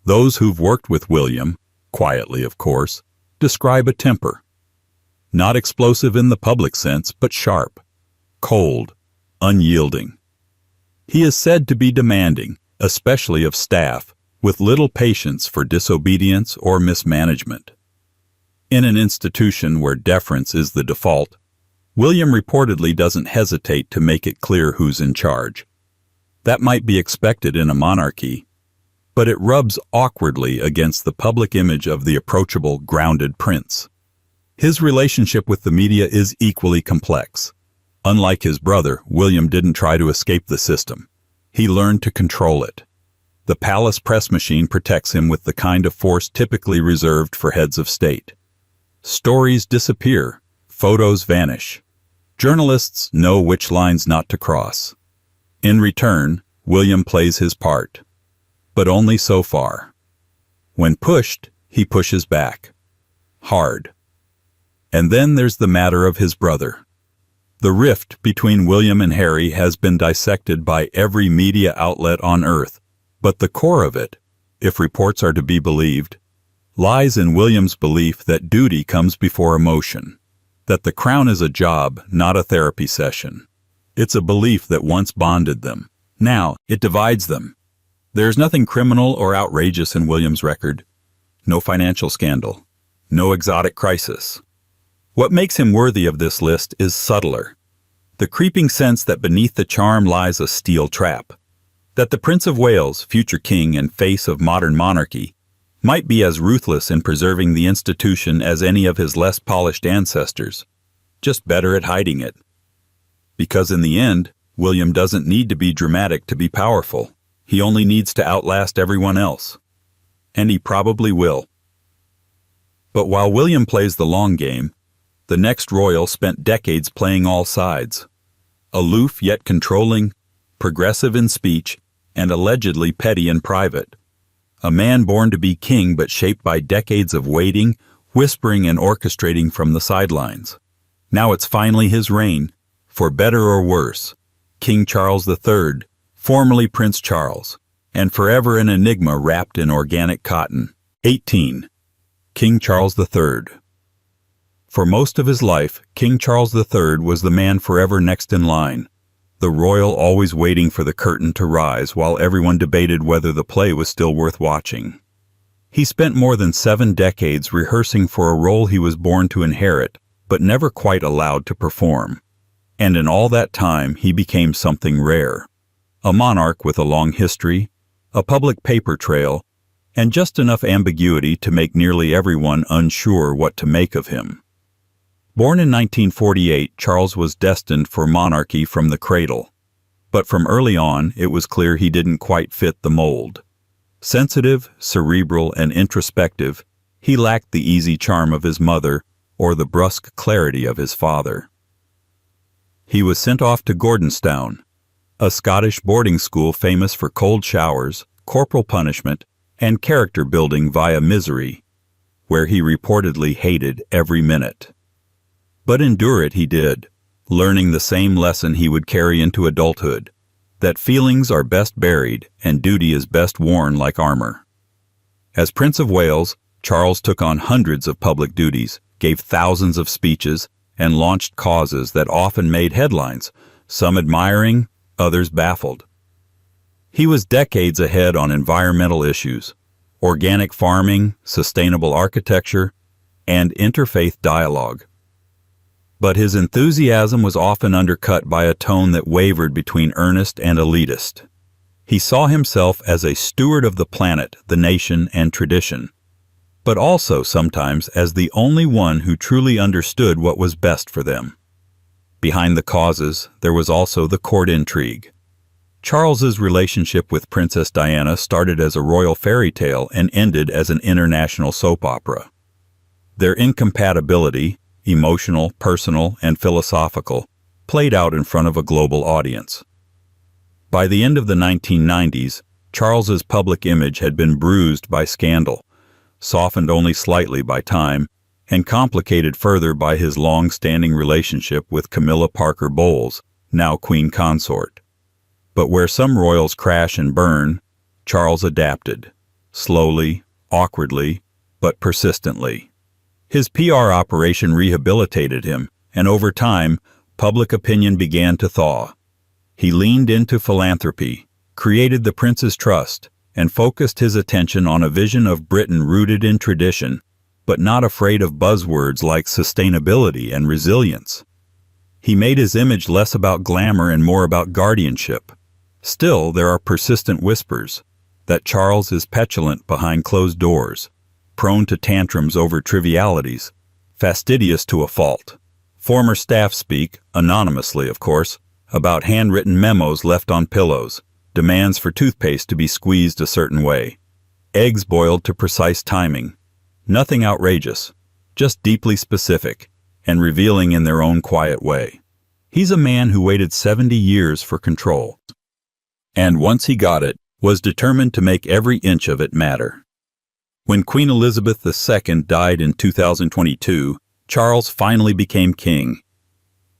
[SPEAKER 1] Those who've worked with William, quietly of course, describe a temper. Not explosive in the public sense, but sharp, cold, unyielding. He is said to be demanding, especially of staff, with little patience for disobedience or mismanagement. In an institution where deference is the default, William reportedly doesn't hesitate to make it clear who's in charge. That might be expected in a monarchy, but it rubs awkwardly against the public image of the approachable, grounded prince. His relationship with the media is equally complex. Unlike his brother, William didn't try to escape the system. He learned to control it. The palace press machine protects him with the kind of force typically reserved for heads of state. Stories disappear, photos vanish. Journalists know which lines not to cross. In return, William plays his part. But only so far. When pushed, he pushes back. Hard. And then there's the matter of his brother. The rift between William and Harry has been dissected by every media outlet on Earth, but the core of it, if reports are to be believed, lies in William's belief that duty comes before emotion, that the crown is a job, not a therapy session. It's a belief that once bonded them. Now, it divides them. There's nothing criminal or outrageous in William's record. No financial scandal. No exotic crisis. What makes him worthy of this list is subtler. The creeping sense that beneath the charm lies a steel trap. That the Prince of Wales, future king and face of modern monarchy, might be as ruthless in preserving the institution as any of his less polished ancestors, just better at hiding it. Because in the end, William doesn't need to be dramatic to be powerful. He only needs to outlast everyone else. And he probably will. But while William plays the long game, the next royal spent decades playing all sides. Aloof yet controlling, progressive in speech, and allegedly petty in private. A man born to be king but shaped by decades of waiting, whispering and orchestrating from the sidelines. Now it's finally his reign, for better or worse. King Charles III, formerly Prince Charles, and forever an enigma wrapped in organic cotton. 18. King Charles III. For most of his life, King Charles III was the man forever next in line, the royal always waiting for the curtain to rise while everyone debated whether the play was still worth watching. He spent more than 7 decades rehearsing for a role he was born to inherit, but never quite allowed to perform. And in all that time, he became something rare. A monarch with a long history, a public paper trail, and just enough ambiguity to make nearly everyone unsure what to make of him. Born in 1948, Charles was destined for monarchy from the cradle. But from early on, it was clear he didn't quite fit the mold. Sensitive, cerebral, and introspective, he lacked the easy charm of his mother or the brusque clarity of his father. He was sent off to Gordonstown, a Scottish boarding school famous for cold showers, corporal punishment, and character building via misery, where he reportedly hated every minute. But endure it he did, learning the same lesson he would carry into adulthood, that feelings are best buried and duty is best worn like armor. As Prince of Wales, Charles took on hundreds of public duties, gave thousands of speeches, and launched causes that often made headlines, some admiring, others baffled. He was decades ahead on environmental issues, organic farming, sustainable architecture, and interfaith dialogue. But his enthusiasm was often undercut by a tone that wavered between earnest and elitist. He saw himself as a steward of the planet, the nation, and tradition, but also sometimes as the only one who truly understood what was best for them. Behind the causes, there was also the court intrigue. Charles's relationship with Princess Diana started as a royal fairy tale and ended as an international soap opera. Their incompatibility, emotional, personal, and philosophical, played out in front of a global audience. By the end of the 1990s, Charles's public image had been bruised by scandal, softened only slightly by time, and complicated further by his long-standing relationship with Camilla Parker Bowles, now Queen Consort. But where some royals crash and burn, Charles adapted, slowly, awkwardly, but persistently. His PR operation rehabilitated him, and over time, public opinion began to thaw. He leaned into philanthropy, created the Prince's Trust, and focused his attention on a vision of Britain rooted in tradition, but not afraid of buzzwords like sustainability and resilience. He made his image less about glamour and more about guardianship. Still, there are persistent whispers that Charles is petulant behind closed doors, prone to tantrums over trivialities, fastidious to a fault. Former staff speak, anonymously of course, about handwritten memos left on pillows, demands for toothpaste to be squeezed a certain way, eggs boiled to precise timing. Nothing outrageous, just deeply specific and revealing in their own quiet way. He's a man who waited 70 years for control, and once he got it, was determined to make every inch of it matter. When Queen Elizabeth II died in 2022, Charles finally became king.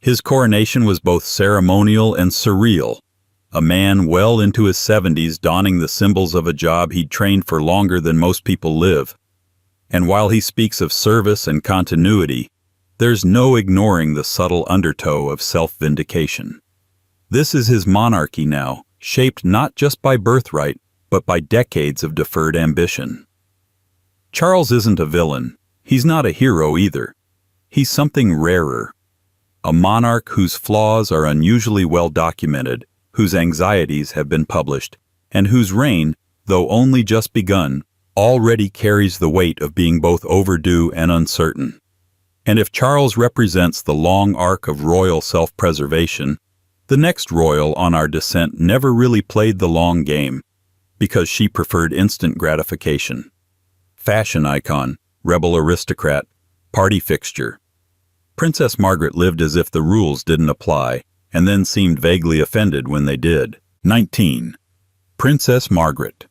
[SPEAKER 1] His coronation was both ceremonial and surreal, a man well into his 70s donning the symbols of a job he'd trained for longer than most people live. And while he speaks of service and continuity, there's no ignoring the subtle undertow of self-vindication. This is his monarchy now, shaped not just by birthright, but by decades of deferred ambition. Charles isn't a villain. He's not a hero either. He's something rarer. A monarch whose flaws are unusually well documented, whose anxieties have been published, and whose reign, though only just begun, already carries the weight of being both overdue and uncertain. And if Charles represents the long arc of royal self-preservation, the next royal on our descent never really played the long game, because she preferred instant gratification. Fashion icon, rebel aristocrat, party fixture. Princess Margaret lived as if the rules didn't apply, and then seemed vaguely offended when they did. 19. Princess Margaret.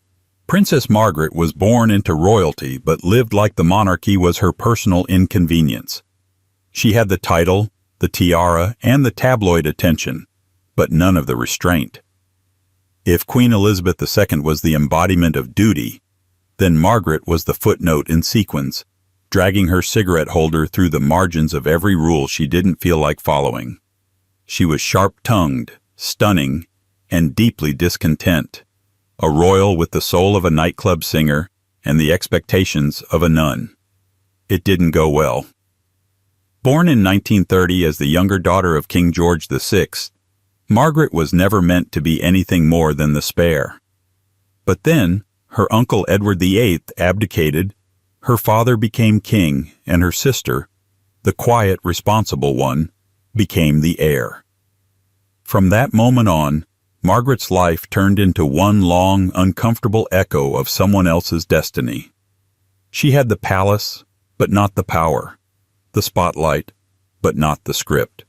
[SPEAKER 1] Princess Margaret was born into royalty but lived like the monarchy was her personal inconvenience. She had the title, the tiara, and the tabloid attention, but none of the restraint. If Queen Elizabeth II was the embodiment of duty, then Margaret was the footnote in sequins, dragging her cigarette holder through the margins of every rule she didn't feel like following. She was sharp-tongued, stunning, and deeply discontent, a royal with the soul of a nightclub singer and the expectations of a nun. It didn't go well. Born in 1930 as the younger daughter of King George VI, Margaret was never meant to be anything more than the spare. But then, her uncle Edward VIII abdicated, her father became king, and her sister, the quiet, responsible one, became the heir. From that moment on, Margaret's life turned into one long, uncomfortable echo of someone else's destiny. She had the palace, but not the power, the spotlight, but not the script.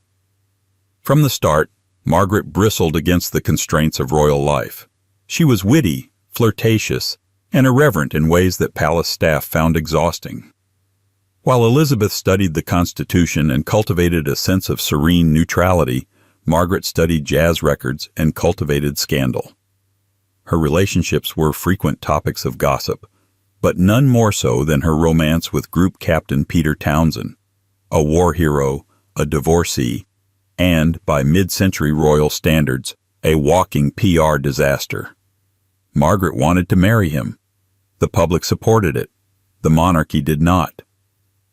[SPEAKER 1] From the start, Margaret bristled against the constraints of royal life. She was witty, flirtatious, and irreverent in ways that palace staff found exhausting. While Elizabeth studied the Constitution and cultivated a sense of serene neutrality, Margaret studied jazz records and cultivated scandal. Her relationships were frequent topics of gossip, but none more so than her romance with Group Captain Peter Townsend, a war hero, a divorcee, and, by mid-century royal standards, a walking PR disaster. Margaret wanted to marry him. The public supported it. The monarchy did not.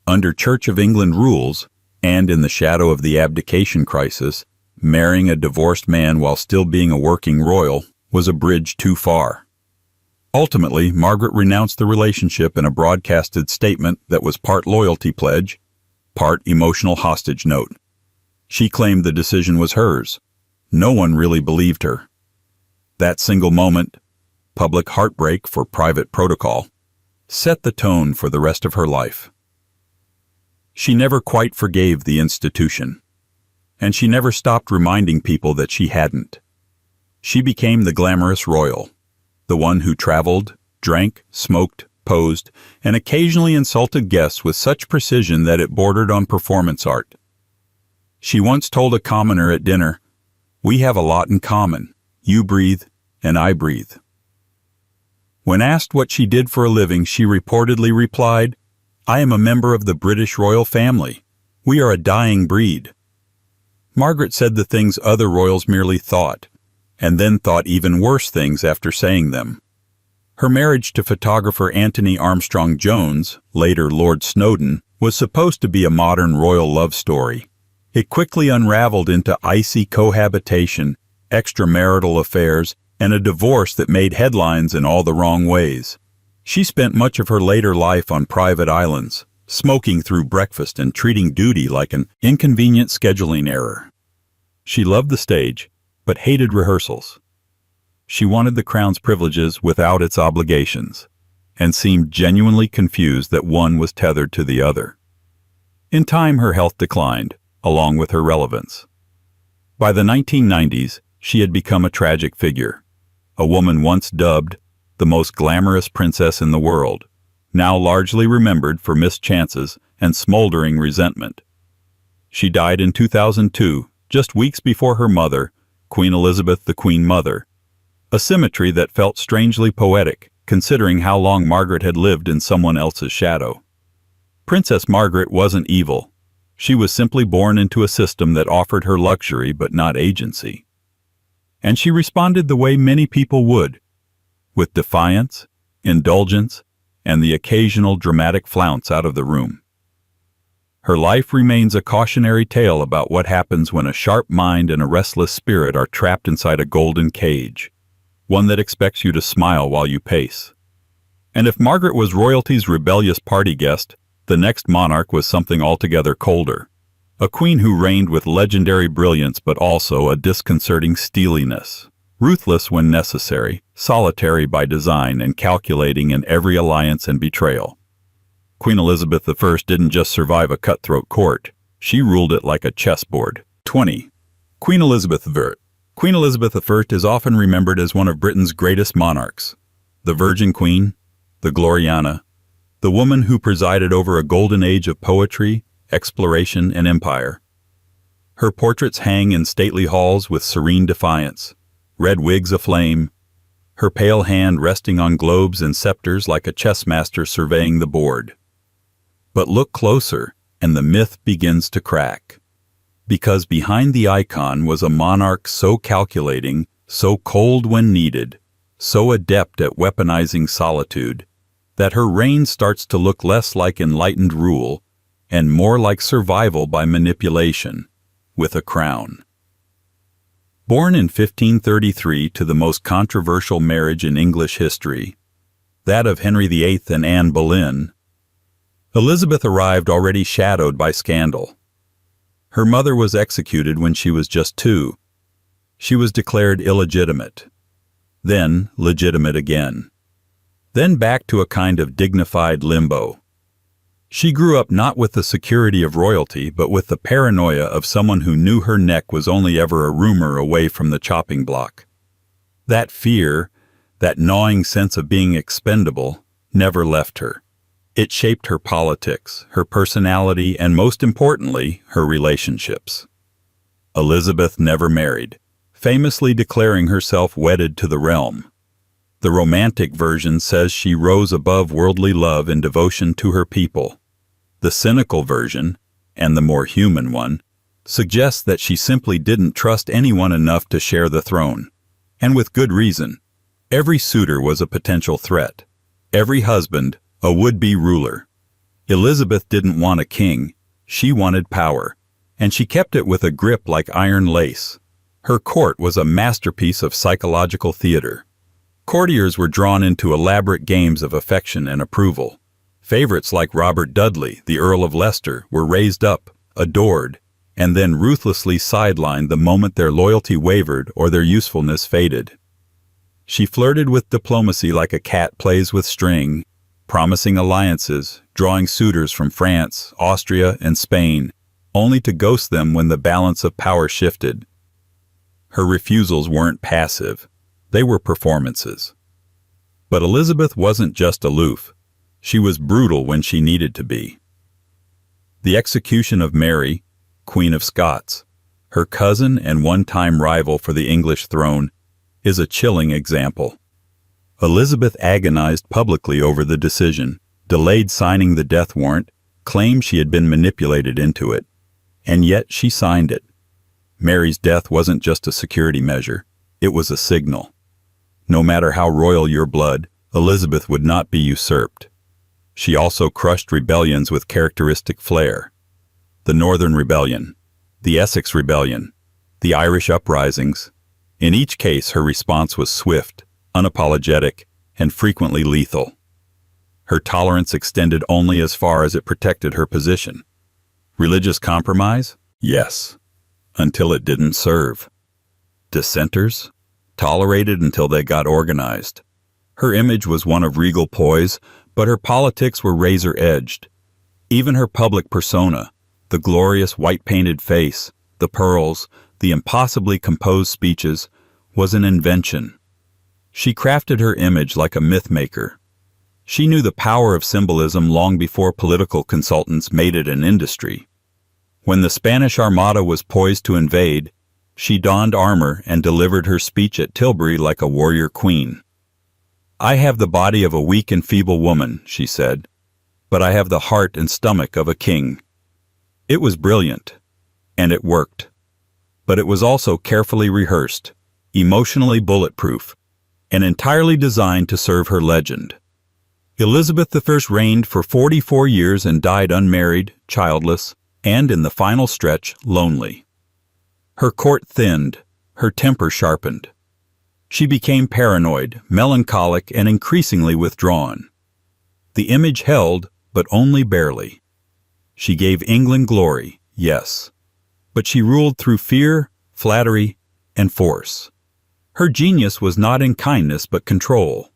[SPEAKER 1] Under Church of England rules, And in the shadow of the abdication crisis, marrying a divorced man while still being a working royal was a bridge too far. Ultimately, Margaret renounced the relationship in a broadcasted statement that was part loyalty pledge, part emotional hostage note. She claimed the decision was hers. No one really believed her. That single moment, public heartbreak for private protocol, set the tone for the rest of her life. She never quite forgave the institution, and she never stopped reminding people that she hadn't. She became the glamorous royal, the one who traveled, drank, smoked, posed, and occasionally insulted guests with such precision that it bordered on performance art. She once told a commoner at dinner, "We have a lot in common. You breathe, and I breathe." When asked what she did for a living, she reportedly replied, "I am a member of the British royal family. We are a dying breed." Margaret said the things other royals merely thought, and then thought even worse things after saying them. Her marriage to photographer Anthony Armstrong Jones, later Lord Snowdon, was supposed to be a modern royal love story. It quickly unraveled into icy cohabitation, extramarital affairs, and a divorce that made headlines in all the wrong ways. She spent much of her later life on private islands, smoking through breakfast and treating duty like an inconvenient scheduling error. She loved the stage, but hated rehearsals. She wanted the crown's privileges without its obligations, and seemed genuinely confused that one was tethered to the other. In time, her health declined, along with her relevance. By the 1990s, she had become a tragic figure, a woman once dubbed the most glamorous princess in the world, now largely remembered for missed chances and smoldering resentment. She died in 2002, just weeks before her mother, Queen Elizabeth the Queen Mother, a symmetry that felt strangely poetic, considering how long Margaret had lived in someone else's shadow. Princess Margaret wasn't evil. She was simply born into a system that offered her luxury but not agency. And she responded the way many people would, with defiance, indulgence, and the occasional dramatic flounce out of the room. Her life remains a cautionary tale about what happens when a sharp mind and a restless spirit are trapped inside a golden cage, one that expects you to smile while you pace. And if Margaret was royalty's rebellious party guest, the next monarch was something altogether colder, a queen who reigned with legendary brilliance but also a disconcerting steeliness. Ruthless when necessary, solitary by design, and calculating in every alliance and betrayal. Queen Elizabeth I didn't just survive a cutthroat court, she ruled it like a chessboard. 20. Queen Elizabeth I. Queen Elizabeth I is often remembered as one of Britain's greatest monarchs, the Virgin Queen, the Gloriana, the woman who presided over a golden age of poetry, exploration, and empire. Her portraits hang in stately halls with serene defiance, red wigs aflame, her pale hand resting on globes and scepters like a chess master surveying the board. But look closer, and the myth begins to crack. Because behind the icon was a monarch so calculating, so cold when needed, so adept at weaponizing solitude, that her reign starts to look less like enlightened rule and more like survival by manipulation, with a crown. Born in 1533 to the most controversial marriage in English history, that of Henry VIII and Anne Boleyn, Elizabeth arrived already shadowed by scandal. Her mother was executed when she was just 2. She was declared illegitimate, then legitimate again, then back to a kind of dignified limbo. She grew up not with the security of royalty, but with the paranoia of someone who knew her neck was only ever a rumor away from the chopping block. That fear, that gnawing sense of being expendable, never left her. It shaped her politics, her personality, and most importantly, her relationships. Elizabeth never married, famously declaring herself wedded to the realm. The romantic version says she rose above worldly love in devotion to her people. The cynical version, and the more human one, suggests that she simply didn't trust anyone enough to share the throne. And with good reason. Every suitor was a potential threat. Every husband, a would-be ruler. Elizabeth didn't want a king. She wanted power, and she kept it with a grip like iron lace. Her court was a masterpiece of psychological theater. Courtiers were drawn into elaborate games of affection and approval. Favorites like Robert Dudley, the Earl of Leicester, were raised up, adored, and then ruthlessly sidelined the moment their loyalty wavered or their usefulness faded. She flirted with diplomacy like a cat plays with string, promising alliances, drawing suitors from France, Austria, and Spain, only to ghost them when the balance of power shifted. Her refusals weren't passive. They were performances. But Elizabeth wasn't just aloof. She was brutal when she needed to be. The execution of Mary, Queen of Scots, her cousin and one-time rival for the English throne, is a chilling example. Elizabeth agonized publicly over the decision, delayed signing the death warrant, claimed she had been manipulated into it, and yet she signed it. Mary's death wasn't just a security measure, it was a signal. No matter how royal your blood, Elizabeth would not be usurped. She also crushed rebellions with characteristic flair. The Northern Rebellion, the Essex Rebellion, the Irish uprisings. In each case, her response was swift, unapologetic, and frequently lethal. Her tolerance extended only as far as it protected her position. Religious compromise? Yes, until it didn't serve. Dissenters? Tolerated until they got organized. Her image was one of regal poise, but her politics were razor-edged. Even her public persona, the glorious white-painted face, the pearls, the impossibly composed speeches, was an invention. She crafted her image like a myth-maker. She knew the power of symbolism long before political consultants made it an industry. When the Spanish Armada was poised to invade, she donned armor and delivered her speech at Tilbury like a warrior queen. "I have the body of a weak and feeble woman," she said, "but I have the heart and stomach of a king." It was brilliant, and it worked. But it was also carefully rehearsed, emotionally bulletproof, and entirely designed to serve her legend. Elizabeth I reigned for 44 years and died unmarried, childless, and in the final stretch, lonely. Her court thinned, her temper sharpened. She became paranoid, melancholic, and increasingly withdrawn. The image held, but only barely. She gave England glory, yes, but she ruled through fear, flattery, and force. Her genius was not in kindness but control.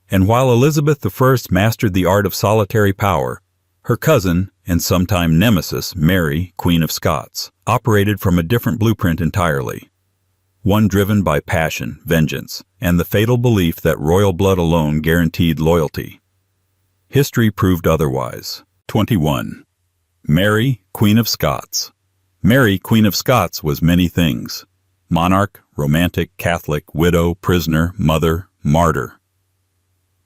[SPEAKER 1] And while Elizabeth I mastered the art of solitary power, her cousin, and sometime nemesis, Mary, Queen of Scots, operated from a different blueprint entirely. One driven by passion, vengeance, and the fatal belief that royal blood alone guaranteed loyalty. History proved otherwise. 21. Mary, Queen of Scots. Mary, Queen of Scots, was many things. Monarch, romantic, Catholic, widow, prisoner, mother, martyr.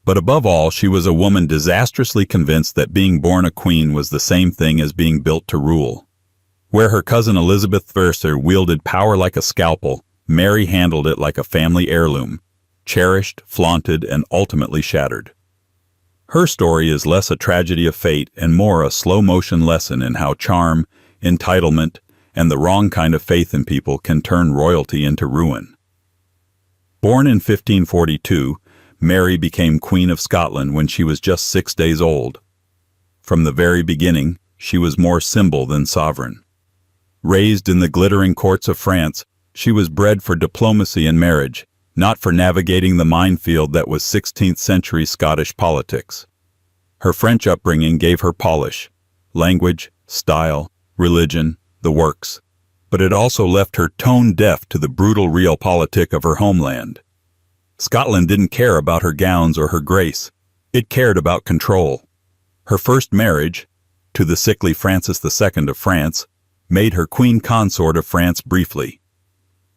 [SPEAKER 1] But above all, she was a woman disastrously convinced that being born a queen was the same thing as being built to rule. Where her cousin Elizabeth I wielded power like a scalpel, Mary handled it like a family heirloom, cherished, flaunted, and ultimately shattered. Her story is less a tragedy of fate and more a slow-motion lesson in how charm, entitlement, and the wrong kind of faith in people can turn royalty into ruin. Born in 1542, Mary became Queen of Scotland when she was just 6 days old. From the very beginning, she was more symbol than sovereign. Raised in the glittering courts of France, she was bred for diplomacy and marriage, not for navigating the minefield that was 16th century Scottish politics. Her French upbringing gave her polish, language, style, religion, the works, but it also left her tone-deaf to the brutal realpolitik of her homeland. Scotland didn't care about her gowns or her grace. It cared about control. Her first marriage, to the sickly Francis II of France, made her queen consort of France briefly.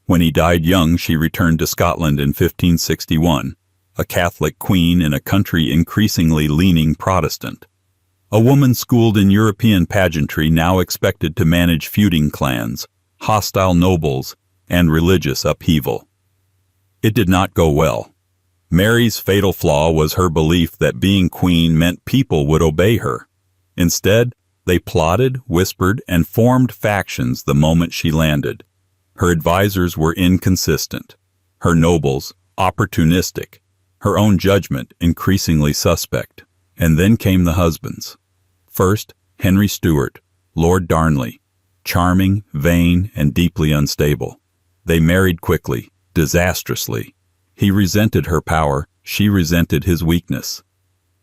[SPEAKER 1] When he died young, she returned to Scotland in 1561, a Catholic queen in a country increasingly leaning Protestant. A woman schooled in European pageantry now expected to manage feuding clans, hostile nobles, and religious upheaval. It did not go well. Mary's fatal flaw was her belief that being queen meant people would obey her. Instead, They plotted, whispered, and formed factions the moment she landed. Her advisors were inconsistent, her nobles opportunistic, her own judgment increasingly suspect. And then came the husbands. First, Henry Stuart, Lord Darnley, charming, vain, and deeply unstable. They married quickly, disastrously. He resented her power, she resented his weakness.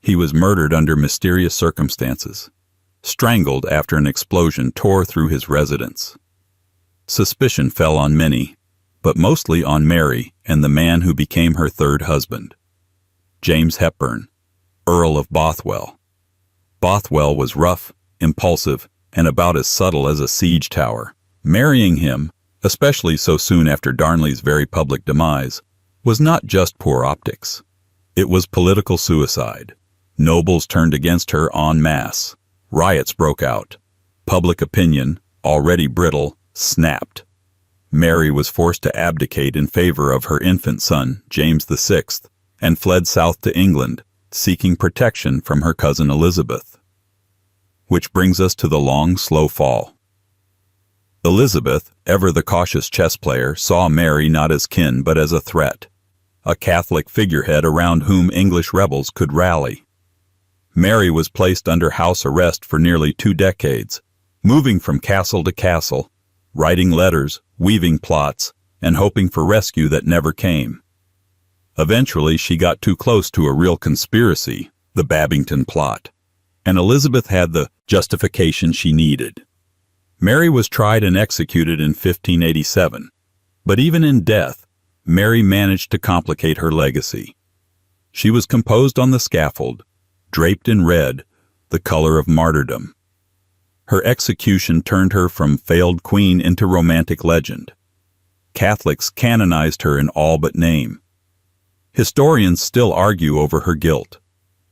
[SPEAKER 1] He was murdered under mysterious circumstances. Strangled after an explosion tore through his residence. Suspicion fell on many, but mostly on Mary and the man who became her third husband. James Hepburn, Earl of Bothwell. Bothwell was rough, impulsive, and about as subtle as a siege tower. Marrying him, especially so soon after Darnley's very public demise, was not just poor optics. It was political suicide. Nobles turned against her en masse. Riots broke out. Public opinion, already brittle, snapped. Mary was forced to abdicate in favor of her infant son, James VI, and fled south to England, seeking protection from her cousin Elizabeth. Which brings us to the long, slow fall. Elizabeth, ever the cautious chess player, saw Mary not as kin but as a threat, a Catholic figurehead around whom English rebels could rally. Mary was placed under house arrest for nearly 2 decades, moving from castle to castle, writing letters, weaving plots, and hoping for rescue that never came. Eventually, she got too close to a real conspiracy, the Babington plot, and Elizabeth had the justification she needed. Mary was tried and executed in 1587, but even in death, Mary managed to complicate her legacy. She was composed on the scaffold, draped in red, the color of martyrdom. Her execution turned her from failed queen into romantic legend. Catholics canonized her in all but name. Historians still argue over her guilt,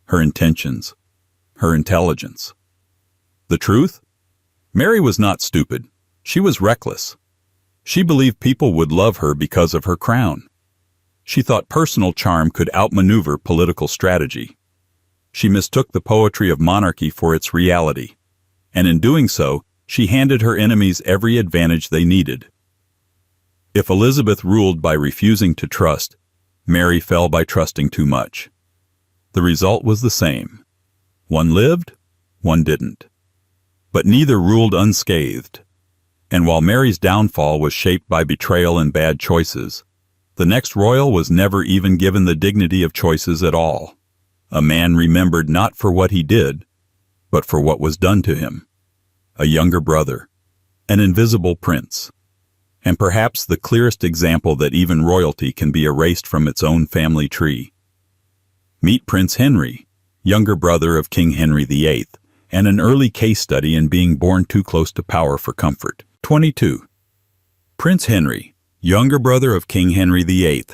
[SPEAKER 1] her intentions, her intelligence. The truth? Mary was not stupid. She was reckless. She believed people would love her because of her crown. She thought personal charm could outmaneuver political strategy. She mistook the poetry of monarchy for its reality, and in doing so, she handed her enemies every advantage they needed. If Elizabeth ruled by refusing to trust, Mary fell by trusting too much. The result was the same. One lived, one didn't. But neither ruled unscathed. And while Mary's downfall was shaped by betrayal and bad choices, the next royal was never even given the dignity of choices at all. A man remembered not for what he did, but for what was done to him. A younger brother, an invisible prince, and perhaps the clearest example that even royalty can be erased from its own family tree. Meet Prince Henry, younger brother of King Henry VIII, and an early case study in being born too close to power for comfort. 22. Prince Henry, younger brother of King Henry VIII.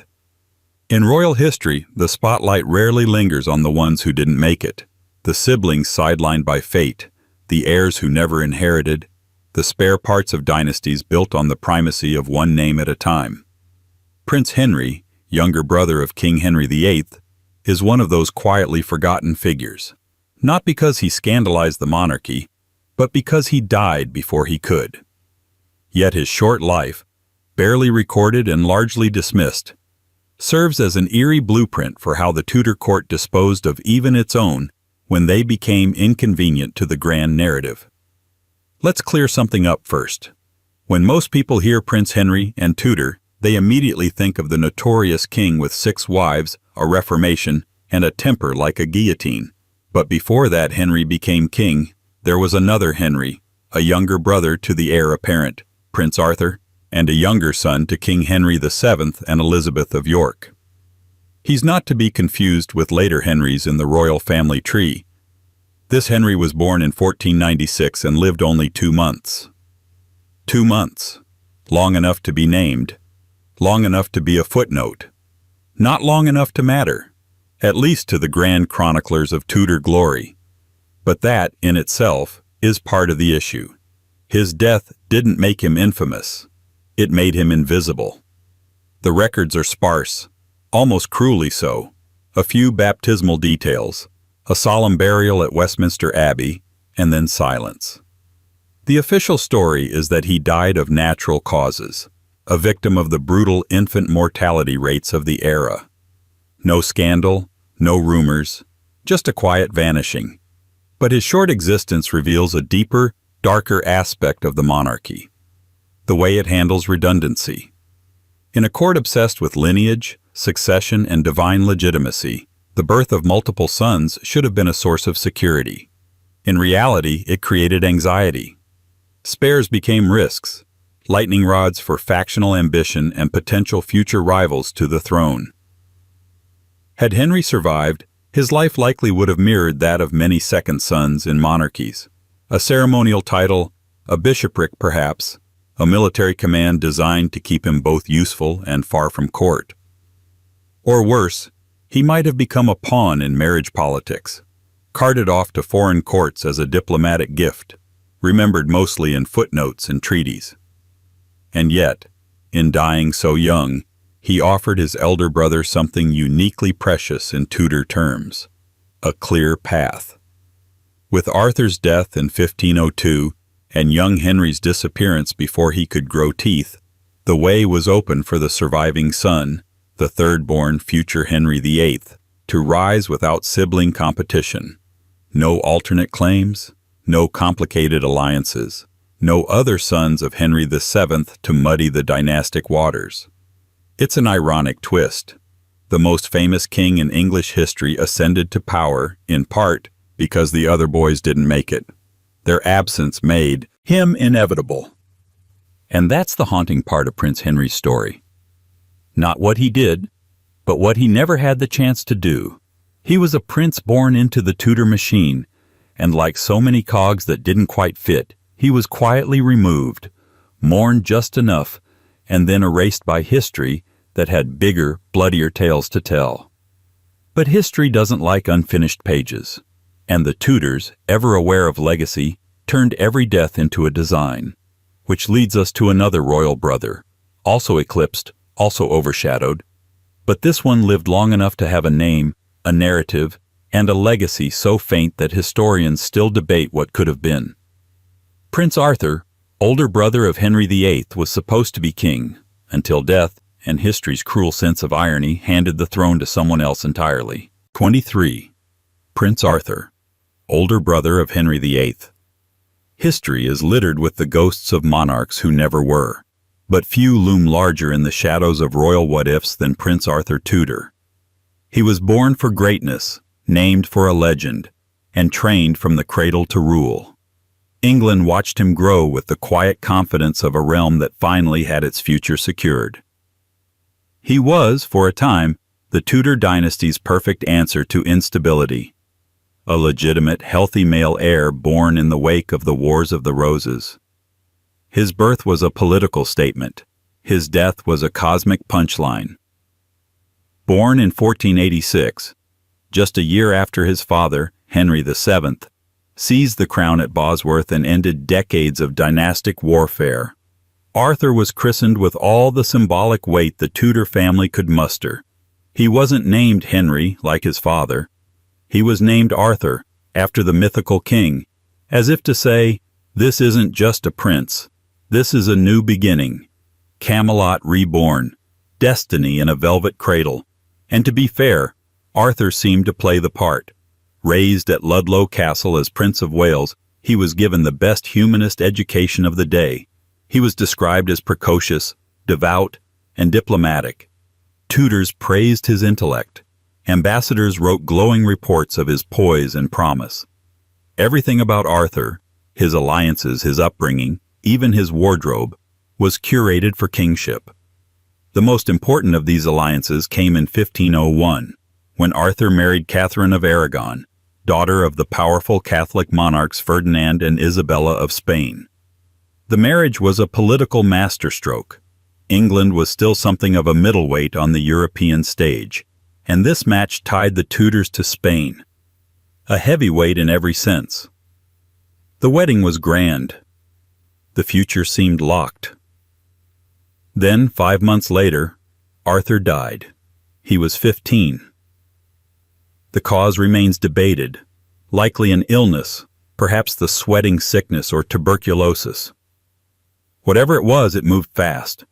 [SPEAKER 1] In royal history, the spotlight rarely lingers on the ones who didn't make it, the siblings sidelined by fate, the heirs who never inherited, the spare parts of dynasties built on the primacy of one name at a time. Prince Henry, younger brother of King Henry VIII, is one of those quietly forgotten figures, not because he scandalized the monarchy, but because he died before he could. Yet his short life, barely recorded and largely dismissed, serves as an eerie blueprint for how the Tudor court disposed of even its own when they became inconvenient to the grand narrative. Let's clear something up first. When most people hear Prince Henry and Tudor, they immediately think of the notorious king with 6 wives, a reformation, and a temper like a guillotine. But before that Henry became king, there was another Henry, a younger brother to the heir apparent, Prince Arthur, and a younger son to King Henry VII and Elizabeth of York. He's not to be confused with later Henrys in the royal family tree. This Henry was born in 1496 and lived only 2 months. 2 months. Long enough to be named. Long enough to be a footnote. Not long enough to matter, at least to the grand chroniclers of Tudor glory. But that, in itself, is part of the issue. His death didn't make him infamous. It made him invisible. The records are sparse, almost cruelly so. A few baptismal details, a solemn burial at Westminster Abbey, and then silence. The official story is that he died of natural causes, a victim of the brutal infant mortality rates of the era. No scandal, no rumors, just a quiet vanishing. But his short existence reveals a deeper, darker aspect of the monarchy, the way it handles redundancy. In a court obsessed with lineage, succession, and divine legitimacy, the birth of multiple sons should have been a source of security. In reality, it created anxiety. Spares became risks, lightning rods for factional ambition and potential future rivals to the throne. Had Henry survived, his life likely would have mirrored that of many second sons in monarchies. A ceremonial title, a bishopric perhaps, a military command designed to keep him both useful and far from court. Or worse, he might have become a pawn in marriage politics, carted off to foreign courts as a diplomatic gift, remembered mostly in footnotes and treaties. And yet, in dying so young, he offered his elder brother something uniquely precious in Tudor terms, a clear path. With Arthur's death in 1502 and young Henry's disappearance before he could grow teeth, the way was open for the surviving son, the third-born future Henry VIII, to rise without sibling competition. No alternate claims, no complicated alliances, no other sons of Henry VII to muddy the dynastic waters. It's an ironic twist. The most famous king in English history ascended to power, in part, because the other boys didn't make it. Their absence made him inevitable. And that's the haunting part of Prince Henry's story. Not what he did, but what he never had the chance to do. He was a prince born into the Tudor machine, and like so many cogs that didn't quite fit, he was quietly removed, mourned just enough, and then erased by history that had bigger, bloodier tales to tell. But history doesn't like unfinished pages, and the Tudors, ever aware of legacy, turned every death into a design, which leads us to another royal brother, also eclipsed, also overshadowed, but this one lived long enough to have a name, a narrative, and a legacy so faint that historians still debate what could have been. Prince Arthur, older brother of Henry VIII, was supposed to be king, until death, and history's cruel sense of irony, handed the throne to someone else entirely. 23. Prince Arthur, older brother of Henry VIII. History is littered with the ghosts of monarchs who never were, but few loom larger in the shadows of royal what-ifs than Prince Arthur Tudor. He was born for greatness, named for a legend, and trained from the cradle to rule. England watched him grow with the quiet confidence of a realm that finally had its future secured. He was, for a time, the Tudor dynasty's perfect answer to instability, a legitimate, healthy male heir born in the wake of the Wars of the Roses. His birth was a political statement. His death was a cosmic punchline. Born in 1486, just a year after his father, Henry VII, seized the crown at Bosworth and ended decades of dynastic warfare, Arthur was christened with all the symbolic weight the Tudor family could muster. He wasn't named Henry like his father. He was named Arthur, after the mythical king, as if to say, this isn't just a prince, this is a new beginning, Camelot reborn, destiny in a velvet cradle. And to be fair, Arthur seemed to play the part. Raised at Ludlow Castle as Prince of Wales, he was given the best humanist education of the day. He was described as precocious, devout, and diplomatic. Tutors praised his intellect. Ambassadors wrote glowing reports of his poise and promise. Everything about Arthur, his alliances, his upbringing, even his wardrobe, was curated for kingship. The most important of these alliances came in 1501, when Arthur married Catherine of Aragon, daughter of the powerful Catholic monarchs Ferdinand and Isabella of Spain. The marriage was a political masterstroke. England was still something of a middleweight on the European stage, and this match tied the Tudors to Spain, a heavyweight in every sense. The wedding was grand. The future seemed locked. Then, 5 months later, Arthur died. He was 15. The cause remains debated, likely an illness, Perhaps the sweating sickness or tuberculosis. Whatever it was, it moved fast.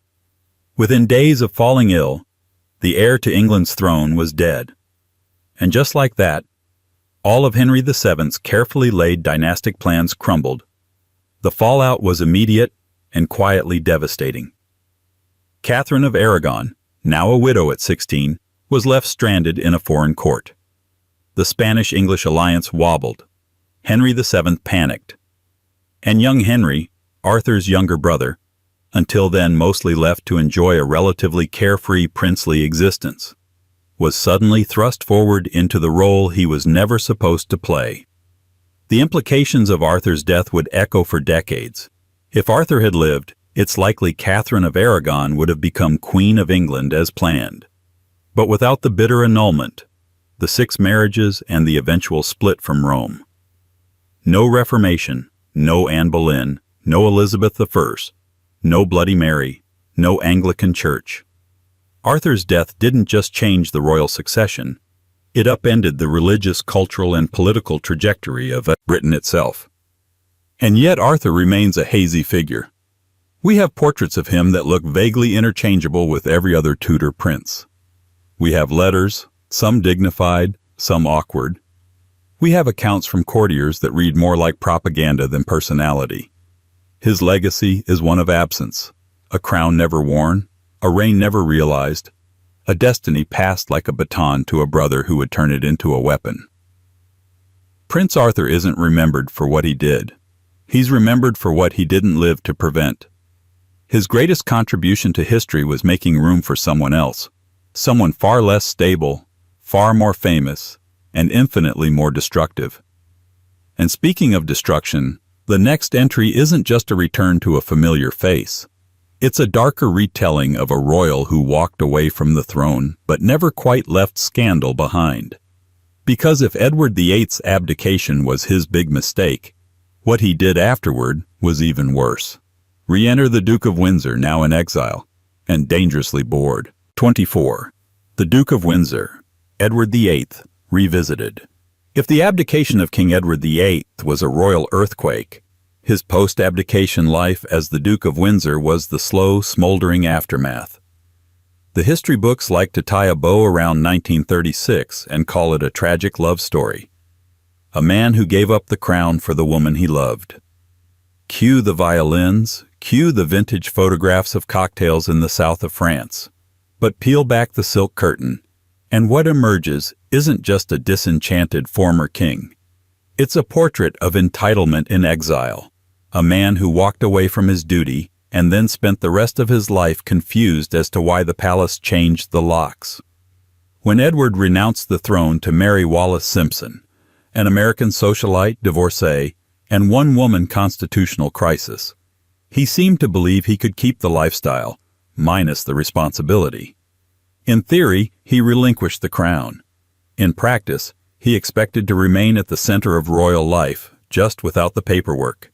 [SPEAKER 1] Within days of falling ill, the heir to England's throne was dead. And just like that, all of Henry VII's carefully laid dynastic plans crumbled. The fallout was immediate and quietly devastating. Catherine of Aragon, now a widow at 16, was left stranded in a foreign court. The Spanish-English alliance wobbled. Henry VII panicked. And young Henry, Arthur's younger brother, until then mostly left to enjoy a relatively carefree princely existence, was suddenly thrust forward into the role he was never supposed to play. The implications of Arthur's death would echo for decades. If Arthur had lived, it's likely Catherine of Aragon would have become Queen of England as planned. But without the bitter annulment, the 6 marriages, and the eventual split from Rome. No Reformation, no Anne Boleyn, no Elizabeth I, no Bloody Mary, no Anglican Church. Arthur's death didn't just change the royal succession, it upended the religious, cultural, and political trajectory of Britain itself. And yet Arthur remains a hazy figure. We have portraits of him that look vaguely interchangeable with every other Tudor prince. We have letters, some dignified, some awkward. We have accounts from courtiers that read more like propaganda than personality. His legacy is one of absence, a crown never worn, a reign never realized, a destiny passed like a baton to a brother who would turn it into a weapon. Prince Arthur isn't remembered for what he did. He's remembered for what he didn't live to prevent. His greatest contribution to history was making room for someone else, someone far less stable, far more famous, and infinitely more destructive. And speaking of destruction, the next entry isn't just a return to a familiar face. It's a darker retelling of a royal who walked away from the throne but never quite left scandal behind. Because if Edward VIII's abdication was his big mistake, what he did afterward was even worse. Re-enter the Duke of Windsor, now in exile, and dangerously bored. 24. The Duke of Windsor, Edward VIII, revisited. If the abdication of King Edward VIII was a royal earthquake, his post-abdication life as the Duke of Windsor was the slow, smoldering aftermath. The history books like to tie a bow around 1936 and call it a tragic love story. A man who gave up the crown for the woman he loved. Cue the violins, cue the vintage photographs of cocktails in the south of France. But peel back the silk curtain, and what emerges isn't just a disenchanted former king. It's a portrait of entitlement in exile, a man who walked away from his duty and then spent the rest of his life confused as to why the palace changed the locks. When Edward renounced the throne to marry Wallis Simpson, an American socialite, divorcee, and one-woman constitutional crisis, he seemed to believe he could keep the lifestyle, minus the responsibility. In theory, he relinquished the crown. In practice, he expected to remain at the center of royal life, just without the paperwork.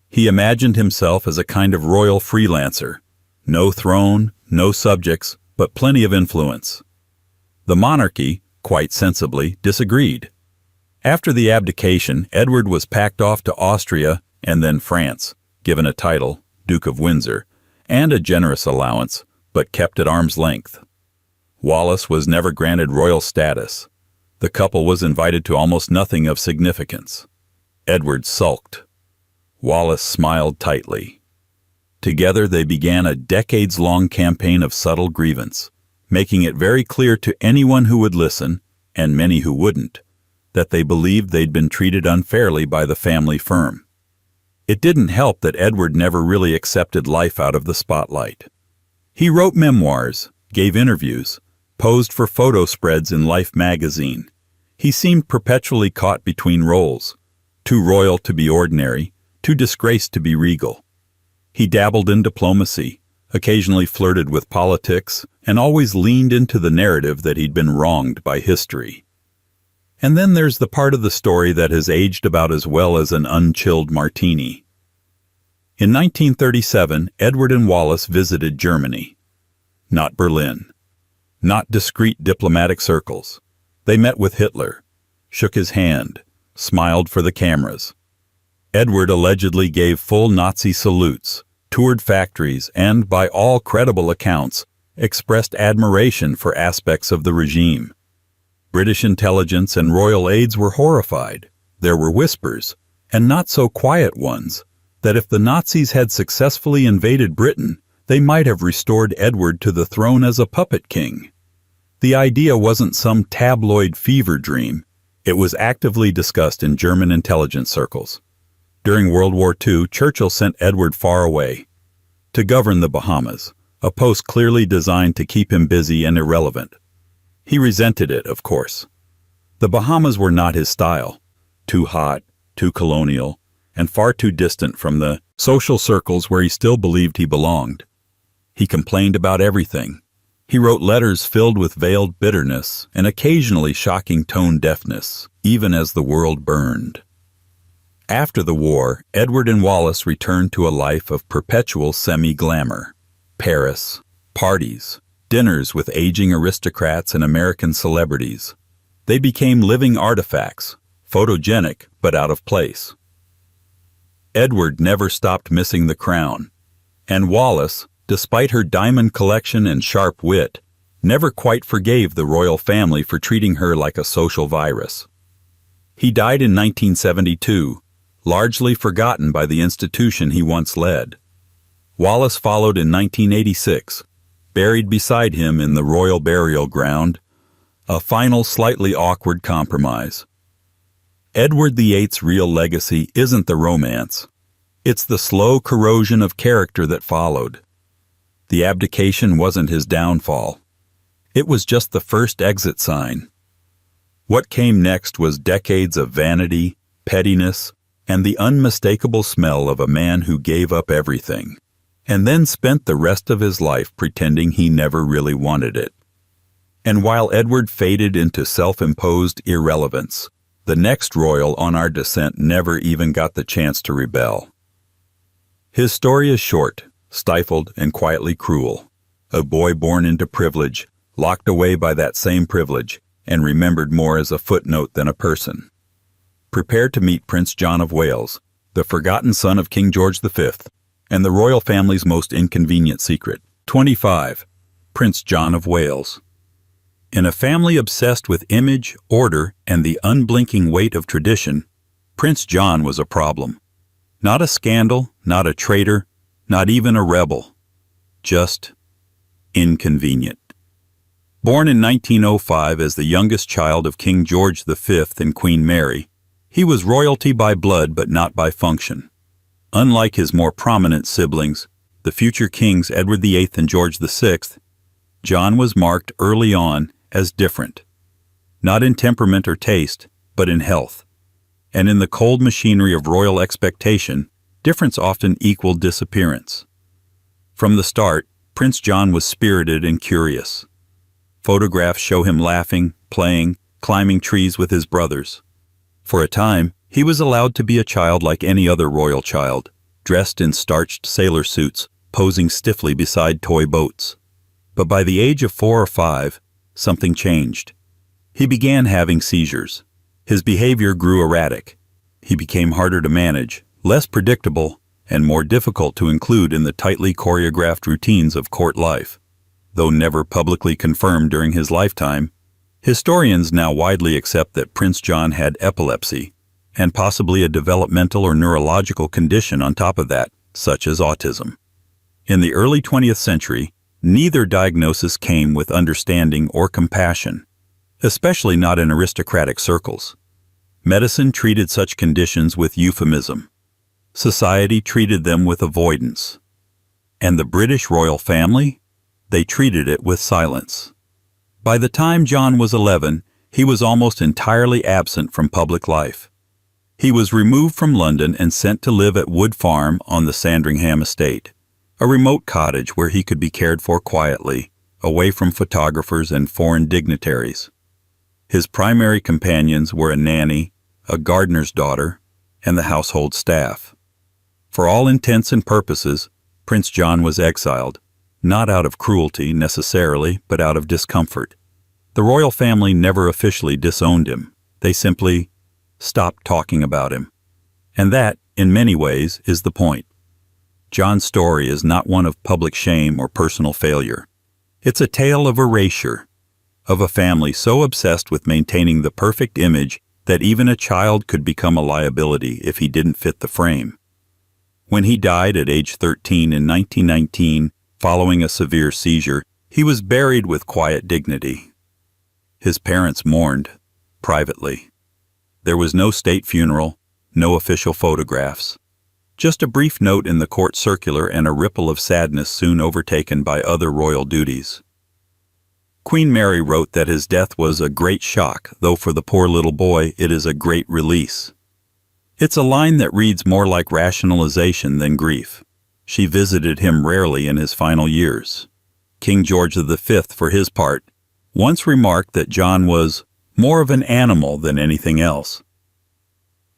[SPEAKER 1] He imagined himself as a kind of royal freelancer. No throne, no subjects, but plenty of influence. The monarchy, quite sensibly, disagreed. After the abdication, Edward was packed off to Austria and then France, given a title, Duke of Windsor, and a generous allowance, but kept at arm's length. Wallis was never granted royal status. The couple was invited to almost nothing of significance. Edward sulked. Wallis smiled tightly. Together they began a decades-long campaign of subtle grievance, making it very clear to anyone who would listen, and many who wouldn't, that they believed they'd been treated unfairly by the family firm. It didn't help that Edward never really accepted life out of the spotlight. He wrote memoirs, gave interviews, posed for photo spreads in Life magazine. He seemed perpetually caught between roles, too royal to be ordinary, too disgraced to be regal. He dabbled in diplomacy, occasionally flirted with politics, and always leaned into the narrative that he'd been wronged by history. And then there's the part of the story that has aged about as well as an unchilled martini. In 1937, Edward and Wallis visited Germany. Not Berlin. Not discreet diplomatic circles. They met with Hitler, shook his hand, smiled for the cameras. Edward allegedly gave full Nazi salutes, toured factories, and, by all credible accounts, expressed admiration for aspects of the regime. British intelligence and royal aides were horrified. There were whispers, and not so quiet ones, that if the Nazis had successfully invaded Britain, they might have restored Edward to the throne as a puppet king. The idea wasn't some tabloid fever dream. It was actively discussed in German intelligence circles. During World War II, Churchill sent Edward far away to govern the Bahamas, a post clearly designed to keep him busy and irrelevant. He resented it, of course. The Bahamas were not his style. Too hot, too colonial, and far too distant from the social circles where he still believed he belonged. He complained about everything. He wrote letters filled with veiled bitterness and occasionally shocking tone deafness, even as the world burned. After the war, Edward and Wallace returned to a life of perpetual semi-glamour. Paris, parties, dinners with aging aristocrats and American celebrities. They became living artifacts, photogenic but out of place. Edward never stopped missing the crown, and Wallace, despite her diamond collection and sharp wit, never quite forgave the royal family for treating her like a social virus. He died in 1972, largely forgotten by the institution he once led. Wallace followed in 1986, buried beside him in the royal burial ground, a final slightly awkward compromise. Edward VIII's real legacy isn't the romance. It's the slow corrosion of character that followed. The abdication wasn't his downfall. It was just the first exit sign. What came next was decades of vanity, pettiness, and the unmistakable smell of a man who gave up everything, and then spent the rest of his life pretending he never really wanted it. And while Edward faded into self-imposed irrelevance, the next royal on our descent never even got the chance to rebel. His story is short, stifled, and quietly cruel. A boy born into privilege, locked away by that same privilege, and remembered more as a footnote than a person. Prepare to meet Prince John of Wales, the forgotten son of King George V, and the royal family's most inconvenient secret. 25. Prince John of Wales. In a family obsessed with image, order, and the unblinking weight of tradition, Prince John was a problem. Not a scandal, not a traitor, not even a rebel. Just inconvenient. Born in 1905 as the youngest child of King George V and Queen Mary, he was royalty by blood but not by function. Unlike his more prominent siblings, the future kings Edward VIII and George VI, John was marked early on as different. Not in temperament or taste, but in health. And in the cold machinery of royal expectation, difference often equaled disappearance. From the start, Prince John was spirited and curious. Photographs show him laughing, playing, climbing trees with his brothers. For a time, he was allowed to be a child like any other royal child, dressed in starched sailor suits, posing stiffly beside toy boats. But by the age of 4 or 5, something changed. He began having seizures. His behavior grew erratic. He became harder to manage, less predictable, and more difficult to include in the tightly choreographed routines of court life. Though never publicly confirmed during his lifetime, historians now widely accept that Prince John had epilepsy, and possibly a developmental or neurological condition on top of that, such as autism. In the early 20th century, neither diagnosis came with understanding or compassion, especially not in aristocratic circles. Medicine treated such conditions with euphemism. Society treated them with avoidance. And the British royal family? They treated it with silence. By the time John was 11, he was almost entirely absent from public life. He was removed from London and sent to live at Wood Farm on the Sandringham estate, a remote cottage where he could be cared for quietly, away from photographers and foreign dignitaries. His primary companions were a nanny, a gardener's daughter, and the household staff. For all intents and purposes, Prince John was exiled, not out of cruelty necessarily, but out of discomfort. The royal family never officially disowned him. They simply stopped talking about him. And that, in many ways, is the point. John's story is not one of public shame or personal failure. It's a tale of erasure, of a family so obsessed with maintaining the perfect image that even a child could become a liability if he didn't fit the frame. When he died at age 13 in 1919, following a severe seizure, he was buried with quiet dignity. His parents mourned, privately. There was no state funeral, no official photographs. Just a brief note in the court circular and a ripple of sadness soon overtaken by other royal duties. Queen Mary wrote that his death was a great shock, though for the poor little boy it is a great release. It's a line that reads more like rationalization than grief. She visited him rarely in his final years. King George V, for his part, once remarked that John was more of an animal than anything else.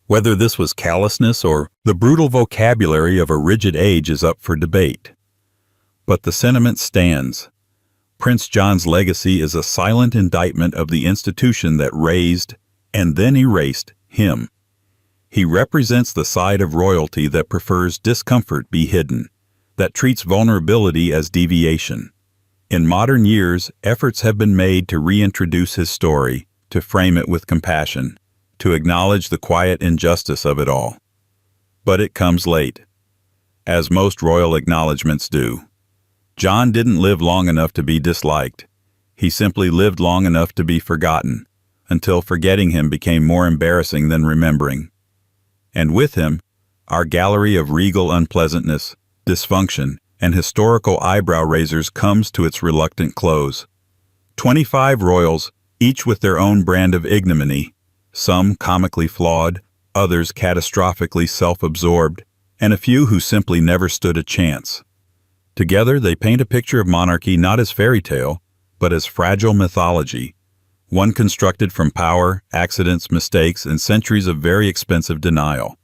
[SPEAKER 1] Whether this was callousness or the brutal vocabulary of a rigid age is up for debate. But the sentiment stands. Prince John's legacy is a silent indictment of the institution that raised and then erased him. He represents the side of royalty that prefers discomfort be hidden, that treats vulnerability as deviation. In modern years, efforts have been made to reintroduce his story, to frame it with compassion, to acknowledge the quiet injustice of it all. But it comes late, as most royal acknowledgments do. John didn't live long enough to be disliked. He simply lived long enough to be forgotten, until forgetting him became more embarrassing than remembering. And with him, our gallery of regal unpleasantness, dysfunction, and historical eyebrow raisers comes to its reluctant close. 25 royals, each with their own brand of ignominy, some comically flawed, others catastrophically self-absorbed, and a few who simply never stood a chance. Together they paint a picture of monarchy not as fairy tale, but as fragile mythology, one constructed from power, accidents, mistakes, and centuries of very expensive denial.